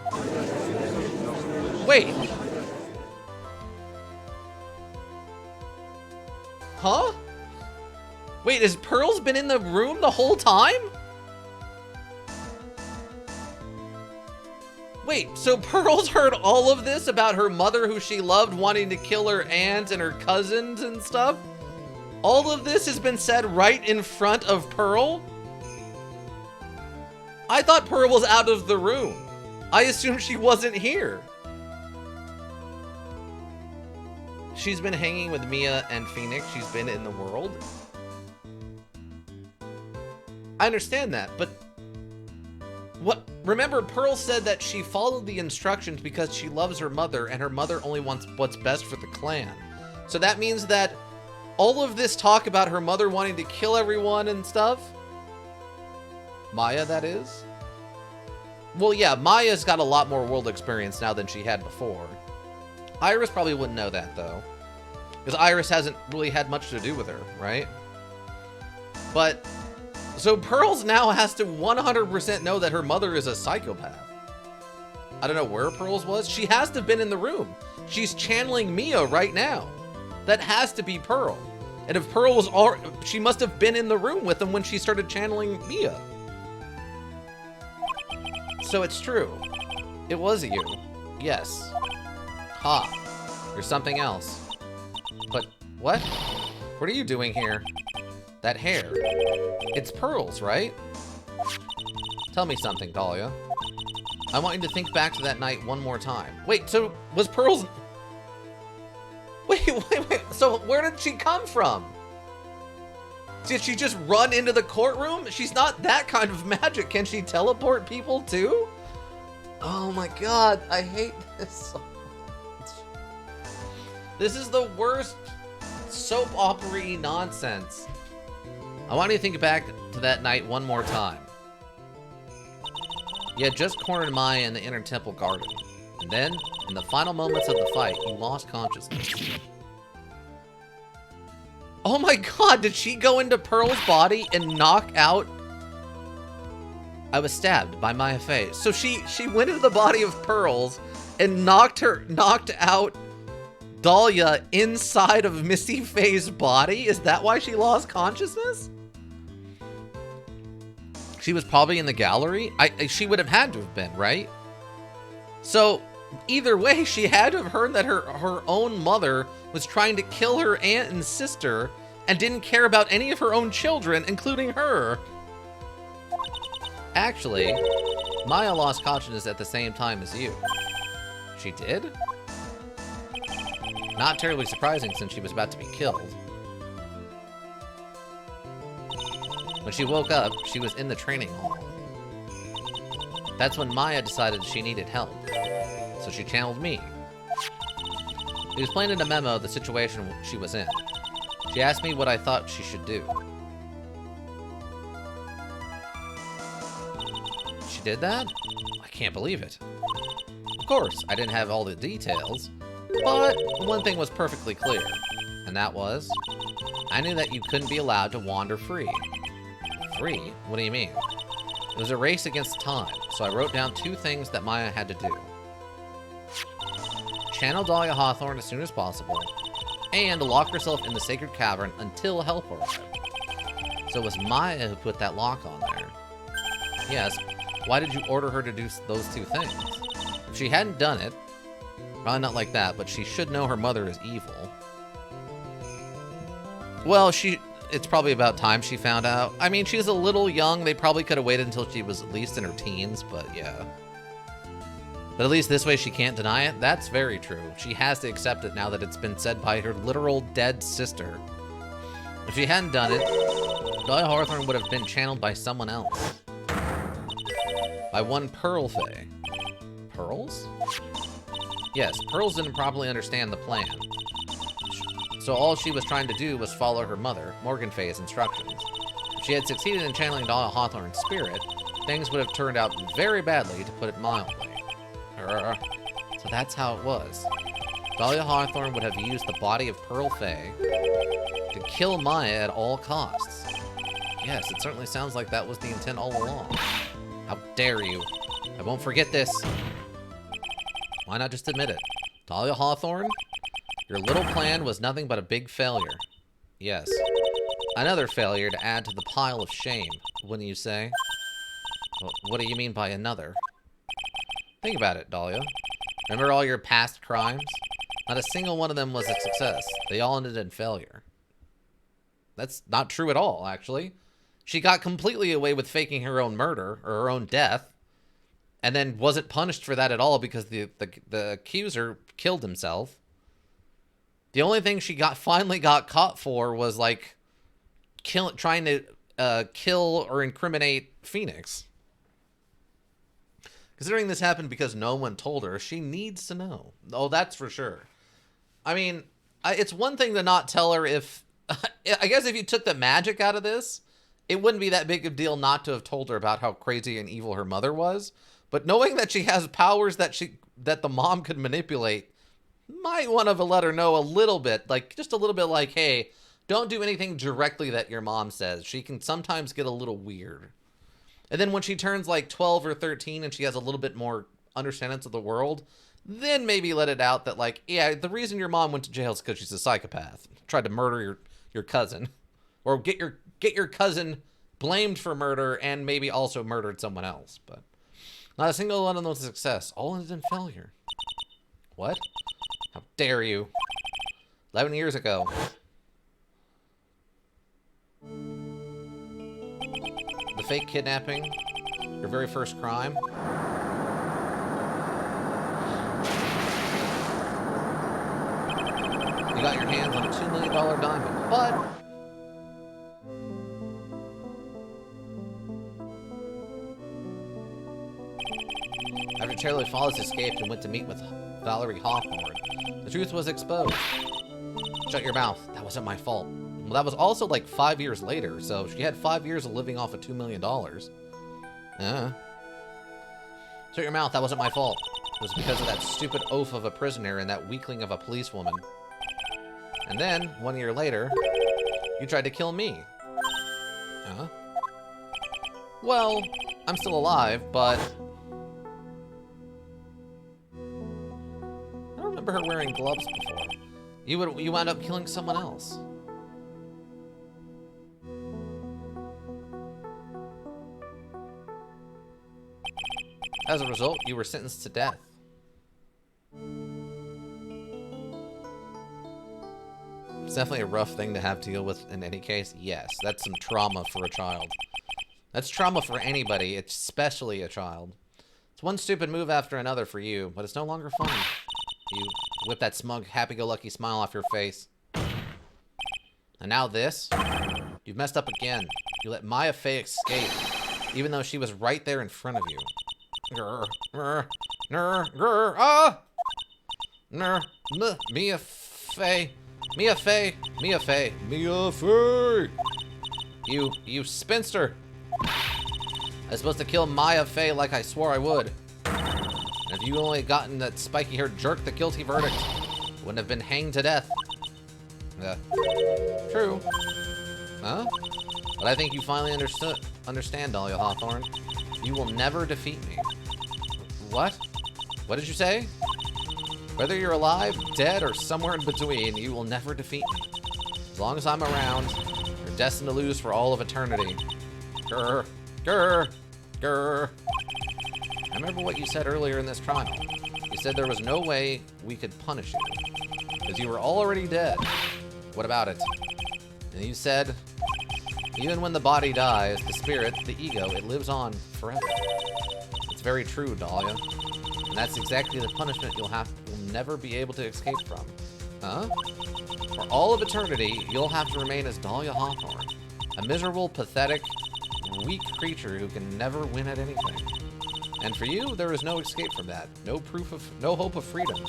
Wait! Huh? Wait, has Pearl's been in the room the whole time? Wait, so Pearl's heard all of this about her mother who she loved wanting to kill her aunt and her cousins and stuff? All of this has been said right in front of Pearl? I thought Pearl was out of the room. I assumed she wasn't here. She's been hanging with Mia and Phoenix. She's been in the world. I understand that, but what? Remember, Pearl said that she followed the instructions because she loves her mother, and her mother only wants what's best for the clan. So that means that all of this talk about her mother wanting to kill everyone and stuff, Maya, that is? Well, yeah, Maya's got a lot more world experience now than she had before. Iris probably wouldn't know that, though. Because Iris hasn't really had much to do with her, right? But, so Pearls now has to 100% know that her mother is a psychopath. I don't know where Pearls was. She has to have been in the room. She's channeling Mia right now. That has to be Pearl. And if Pearl was she must have been in the room with him when she started channeling Mia. So it's true. It was you. Yes. Ha. There's something else. But what? What are you doing here? That hair. It's Pearl's, right? Tell me something, Dahlia. I want you to think back to that night one more time. Wait, so was Pearl's... Wait. So where did she come from? Did she just run into the courtroom? She's not that kind of magic. Can she teleport people too? Oh my god, I hate this so much. This is the worst soap opera-y nonsense. I want you to think back to that night one more time. You had just cornered Maya in the inner temple garden. And then, in the final moments of the fight, you lost consciousness. Oh my god, did she go into Pearl's body and knock out... I was stabbed by Maya Fey. So she went into the body of Pearl's and knocked out Dahlia inside of Misty Faye's body? Is that why she lost consciousness? She was probably in the gallery? She would have had to have been, right? So, either way, she had to have heard that her own mother was trying to kill her aunt and sister and didn't care about any of her own children, including her. Actually, Maya lost consciousness at the same time as you. She did? Not terribly surprising since she was about to be killed. When she woke up, she was in the training hall. That's when Maya decided she needed help. So she channeled me. He explained in a memo the situation she was in. She asked me what I thought she should do. She did that? I can't believe it. Of course, I didn't have all the details, but one thing was perfectly clear, and that was, I knew that you couldn't be allowed to wander free. Free? What do you mean? It was a race against time, so I wrote down 2 things that Maya had to do. Channel Dahlia Hawthorne as soon as possible, and lock herself in the sacred cavern until help arrived. So it was Maya who put that lock on there. Yes, why did you order her to do those 2 things? If she hadn't done it, Probably not like that, but she should know her mother is evil. Well, it's probably about time she found out. I mean, she's a little young. They probably could have waited until she was at least in her teens, but yeah. But at least this way she can't deny it. That's very true. She has to accept it now that it's been said by her literal dead sister. If she hadn't done it, Dahlia Hawthorne would have been channeled by someone else. By one Pearl Fae. Pearls? Yes, Pearls didn't properly understand the plan. So all she was trying to do was follow her mother, Morgan Faye's instructions. If she had succeeded in channeling Dahlia Hawthorne's spirit, things would have turned out very badly, to put it mildly. So that's how it was. Dahlia Hawthorne would have used the body of Pearl Faye to kill Maya at all costs. Yes, it certainly sounds like that was the intent all along. How dare you? I won't forget this. Why not just admit it? Dahlia Hawthorne, your little plan was nothing but a big failure. Yes. Another failure to add to the pile of shame, wouldn't you say? Well, what do you mean by another? Think about it, Dahlia. Remember all your past crimes? Not a single one of them was a success. They all ended in failure. That's not true at all, actually. She got completely away with faking her own murder, or her own death, and then wasn't punished for that at all because the accuser killed himself. The only thing she finally got caught for was, like, trying to kill or incriminate Phoenix. Considering this happened because no one told her, she needs to know. Oh, that's for sure. I mean, it's one thing to not tell her if... I guess if you took the magic out of this, it wouldn't be that big of a deal not to have told her about how crazy and evil her mother was. But knowing that she has powers that the mom could manipulate, might want to let her know a little bit. Like, just a little bit like, hey, don't do anything directly that your mom says. She can sometimes get a little weird. And then when she turns like 12 or 13 and she has a little bit more understanding of the world, then maybe let it out that, like, yeah, the reason your mom went to jail is because she's a psychopath. Tried to murder your cousin. Or get your cousin blamed for murder and maybe also murdered someone else. But not a single one of them was a success. All ended in failure. What? How dare you? 11 years ago. The fake kidnapping, your very first crime. You got your hands on a $2 million diamond, but after Charlie Follis escaped and went to meet with Valerie Hawthorne, the truth was exposed. Shut your mouth. That wasn't my fault. Well, that was also like 5 years later, so she had 5 years of living off of $2 million. Yeah. Shut your mouth, that wasn't my fault. It was because of that stupid oaf of a prisoner and that weakling of a policewoman. And then, 1 year later, you tried to kill me. Huh? Well, I'm still alive, but I don't remember her wearing gloves before. You wound up killing someone else. As a result, you were sentenced to death. It's definitely a rough thing to have to deal with in any case. Yes, that's some trauma for a child. That's trauma for anybody, especially a child. It's one stupid move after another for you, but it's no longer funny. You whip that smug, happy-go-lucky smile off your face. And now this? You've messed up again. You let Maya Fey escape, even though she was right there in front of you. Grr, grr, grr, grr, ah! Grr, Mia Fey, Mia Fey, Mia Fey, Mia Fey! You spinster! I was supposed to kill Maya Fey like I swore I would. And if you only gotten that spiky-haired jerk the guilty verdict, wouldn't have been hanged to death. True. Huh? But I think you finally understand, Dahlia Hawthorne. You will never defeat me. What? What did you say? Whether you're alive, dead, or somewhere in between, you will never defeat me. As long as I'm around, you're destined to lose for all of eternity. grr, grr, grr. I remember what you said earlier in this trial. You You said there was no way we could punish you, because you were already dead. What about it? And you said, even when the body dies, the spirit, the ego, it lives on forever. It's very true, Dahlia. And that's exactly the punishment you'll never be able to escape from. Huh? For all of eternity, you'll have to remain as Dahlia Hawthorne, a miserable, pathetic, weak creature who can never win at anything. And for you, there is no escape from that. No hope of freedom.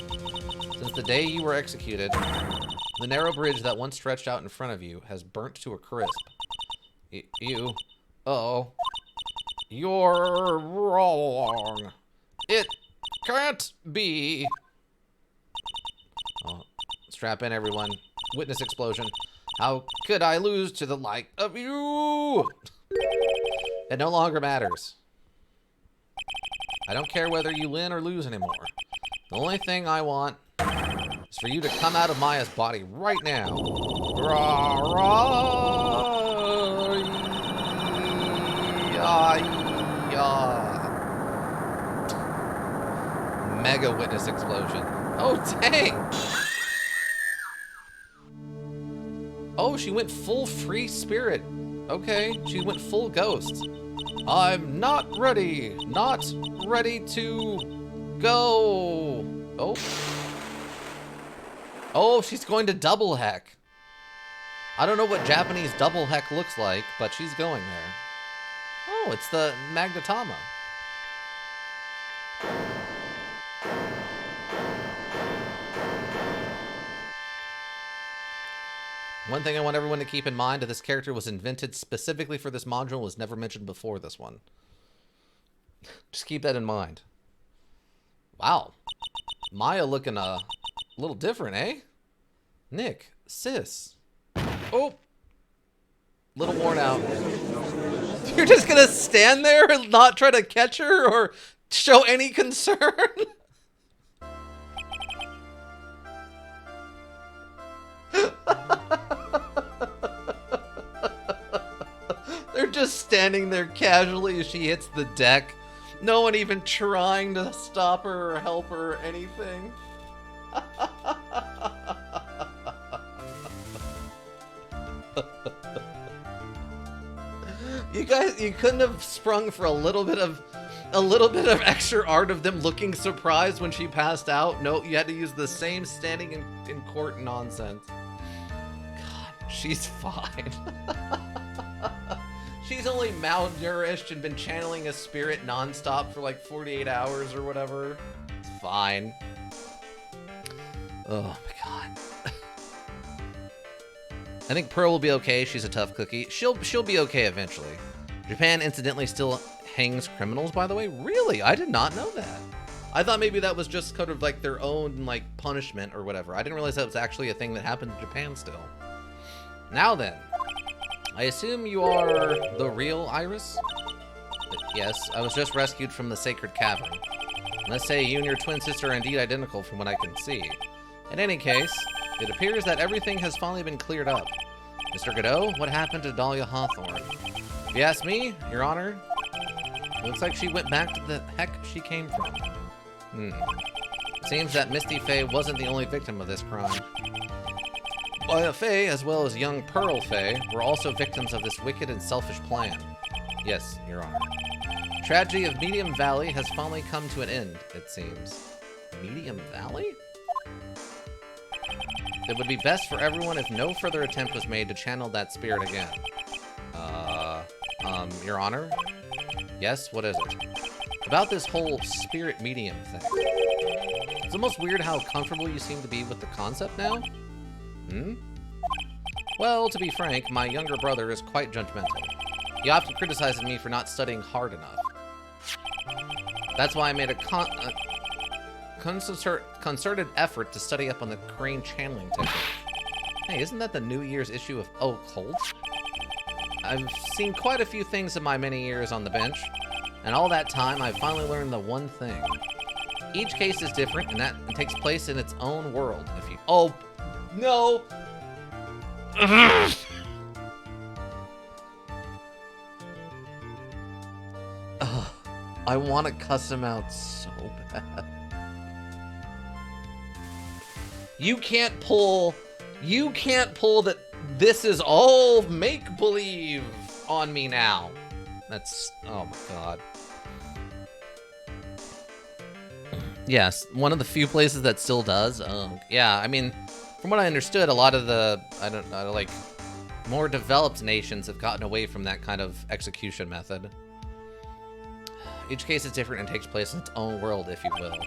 Since the day you were executed, the narrow bridge that once stretched out in front of you has burnt to a crisp. Uh-oh. You're wrong. It can't be. Oh, strap in, everyone. Witness explosion. How could I lose to the like of you? It no longer matters. I don't care whether you win or lose anymore. The only thing I want is for you to come out of Maya's body right now. Rah, rah, yeah. Mega witness explosion. Oh, dang! Oh, she went full free spirit. Okay, she went full ghost. I'm not ready. Not ready to go. Oh. Oh, she's going to double heck. I don't know what Japanese double heck looks like, but she's going there. Oh, it's the Magnetama. One thing I want everyone to keep in mind, that this character was invented specifically for this module, was never mentioned before this one. Just keep that in mind. Wow. Maya looking a little different, eh? Nick, sis. Oh. Little worn out. You're just gonna stand there and not try to catch her or show any concern? They're just standing there casually as she hits the deck. No one even trying to stop her or help her or anything. You guys, you couldn't have sprung for a little bit of extra art of them looking surprised when she passed out. No, you had to use the same standing in court nonsense. God, she's fine. She's only malnourished and been channeling a spirit nonstop for like 48 hours or whatever. It's fine. Oh my god. I think Pearl will be okay. She's a tough cookie. She'll be okay eventually. Japan incidentally still hangs criminals, by the way. Really? I did not know that. I thought maybe that was just kind of like their own like punishment or whatever. I didn't realize that was actually a thing that happened in Japan still. Now then, I assume you are the real Iris? Yes, I was just rescued from the sacred cavern. Let's say you and your twin sister are indeed identical from what I can see. In any case, it appears that everything has finally been cleared up. Mr. Godot, what happened to Dahlia Hawthorne? If you ask me, Your Honor, it looks like she went back to the heck she came from. It seems that Misty Faye wasn't the only victim of this crime. Maya Faye, as well as young Pearl Faye, were also victims of this wicked and selfish plan. Yes, Your Honor. The tragedy of Medium Valley has finally come to an end, it seems. Medium Valley? It would be best for everyone if no further attempt was made to channel that spirit again. Your Honor? Yes, what is it? About this whole spirit medium thing. It's almost weird how comfortable you seem to be with the concept now. Well, to be frank, my younger brother is quite judgmental. He often criticizes me for not studying hard enough. That's why I made a concerted effort to study up on the crane channeling technique. Hey, isn't that the New Year's issue of Occult? I've seen quite a few things in my many years on the bench, and all that time I've finally learned the one thing. Each case is different, and that takes place in its own world. If you— oh, no! I want to cuss him out so bad. You can't pull that this is all make-believe on me now. That's, oh my god. Yes, one of the few places that still does. Yeah, I mean, from what I understood, a lot of the, like, more developed nations have gotten away from that kind of execution method. Each case is different and takes place in its own world, if you will.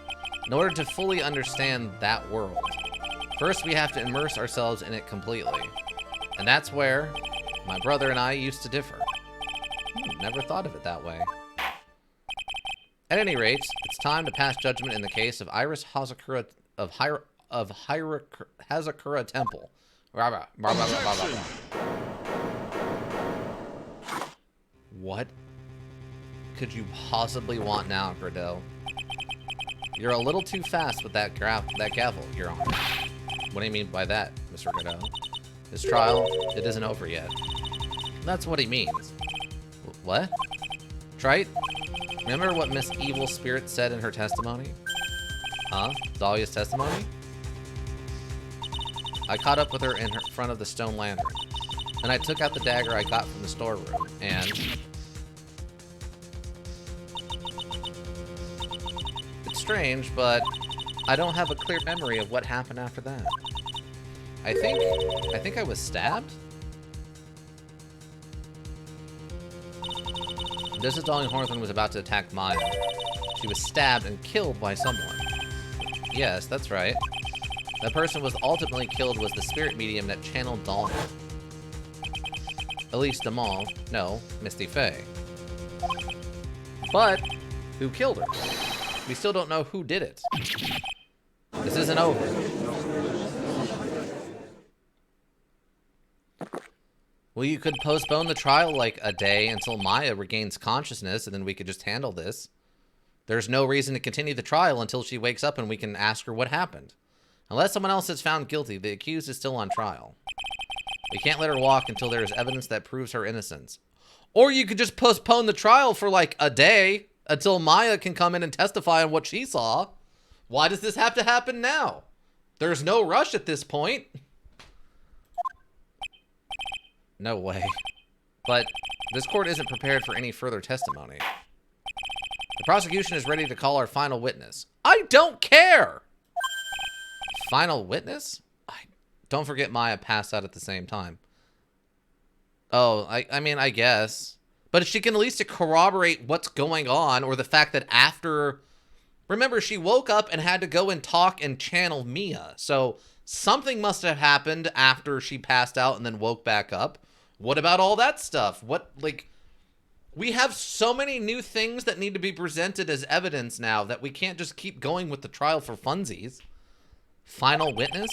In order to fully understand that world, first we have to immerse ourselves in it completely. And that's where my brother and I used to differ. Never thought of it that way. At any rate, it's time to pass judgment in the case of Iris Hazakura of Hazakura Temple. What could you possibly want now, Gradell? You're a little too fast with that gavel, Your Honor. What do you mean by that, Mr. Gradell? This trial, it isn't over yet. That's what he means. What? Trite? Remember what Miss Evil Spirit said in her testimony? Huh? Dahlia's testimony? I caught up with her in front of the stone lantern. And I took out the dagger I got from the storeroom, and... It's strange, but I don't have a clear memory of what happened after that. I think I was stabbed? Just as Dolly Hornthorne was about to attack Maya, she was stabbed and killed by someone. Yes, that's right. The person who was ultimately killed was the spirit medium that channeled Dolly. Elise Damal, no, Misty Faye. But, who killed her? We still don't know who did it. This isn't over. Well, you could postpone the trial like a day until Maya regains consciousness, and then we could just handle this. There's no reason to continue the trial until she wakes up and we can ask her what happened. Unless someone else is found guilty, the accused is still on trial. We can't let her walk until there is evidence that proves her innocence. Or you could just postpone the trial for like a day until Maya can come in and testify on what she saw. Why does this have to happen now? There's no rush at this point. No way. But this court isn't prepared for any further testimony. The prosecution is ready to call our final witness. I don't care! Final witness? Don't forget Maya passed out at the same time. Oh, I mean, I guess. But if she can at least corroborate what's going on, or the fact that after... Remember, she woke up and had to go and talk and channel Mia. So something must have happened after she passed out and then woke back up. What about all that stuff? What, like, we have so many new things that need to be presented as evidence now that we can't just keep going with the trial for funsies. Final witness?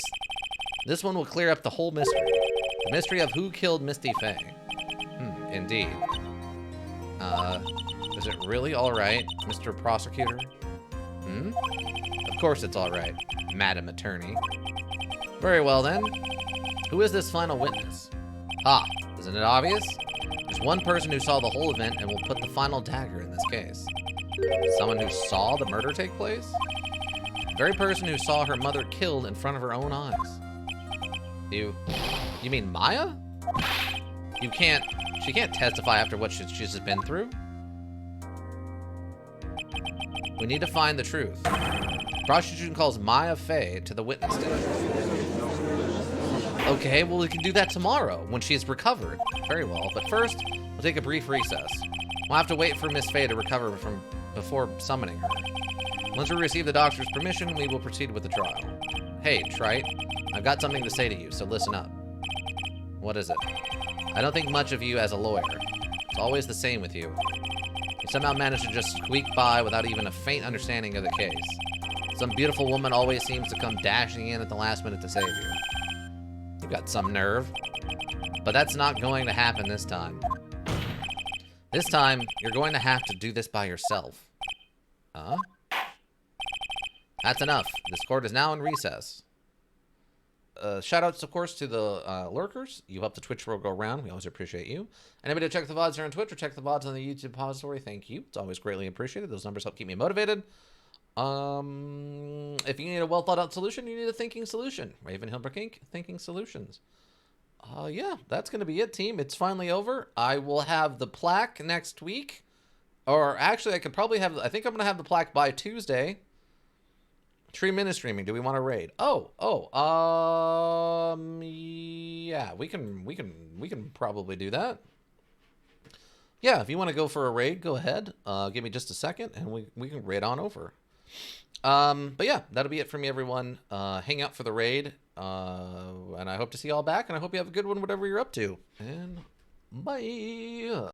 This one will clear up the whole mystery. The mystery of who killed Misty Faye. Indeed. Is it really all right, Mr. Prosecutor? Of course it's all right, Madam Attorney. Very well then. Who is this final witness? Ah, isn't it obvious? There's one person who saw the whole event and will put the final dagger in this case. Someone who saw the murder take place? The very person who saw her mother killed in front of her own eyes. You mean Maya? She can't testify after what she's just been through. We need to find the truth. The prosecution calls Maya Faye to the witness stand. Okay, well, we can do that tomorrow when she is recovered. Very well, but first, we'll take a brief recess. We'll have to wait for Miss Faye to recover before summoning her. Once we receive the doctor's permission, we will proceed with the trial. Hey, Trite, I've got something to say to you, so listen up. What is it? I don't think much of you as a lawyer. It's always the same with you. You somehow manage to just squeak by without even a faint understanding of the case. Some beautiful woman always seems to come dashing in at the last minute to save you. You've got some nerve. But that's not going to happen this time. This time, you're going to have to do this by yourself. Huh? That's enough. This court is now in recess. Shoutouts, of course, to the lurkers. You help the Twitch world go around. We always appreciate you. Anybody to check the VODs here on Twitch or check the VODs on the YouTube repository, thank you. It's always greatly appreciated. Those numbers help keep me motivated. If you need a well thought out solution, you need a thinking solution. Raven Hilbrook Inc. Thinking Solutions. Yeah, that's going to be it, team. It's finally over. I will have the plaque next week. Or actually, I think I'm going to have the plaque by Tuesday. 3-minute streaming. Do we want to raid? Yeah, we can probably do that. Yeah, if you want to go for a raid, go ahead. Give me just a second, and we can raid on over. But yeah, that'll be it for me, everyone. Hang out for the raid, and I hope to see you all back, and I hope you have a good one, whatever you're up to. And bye.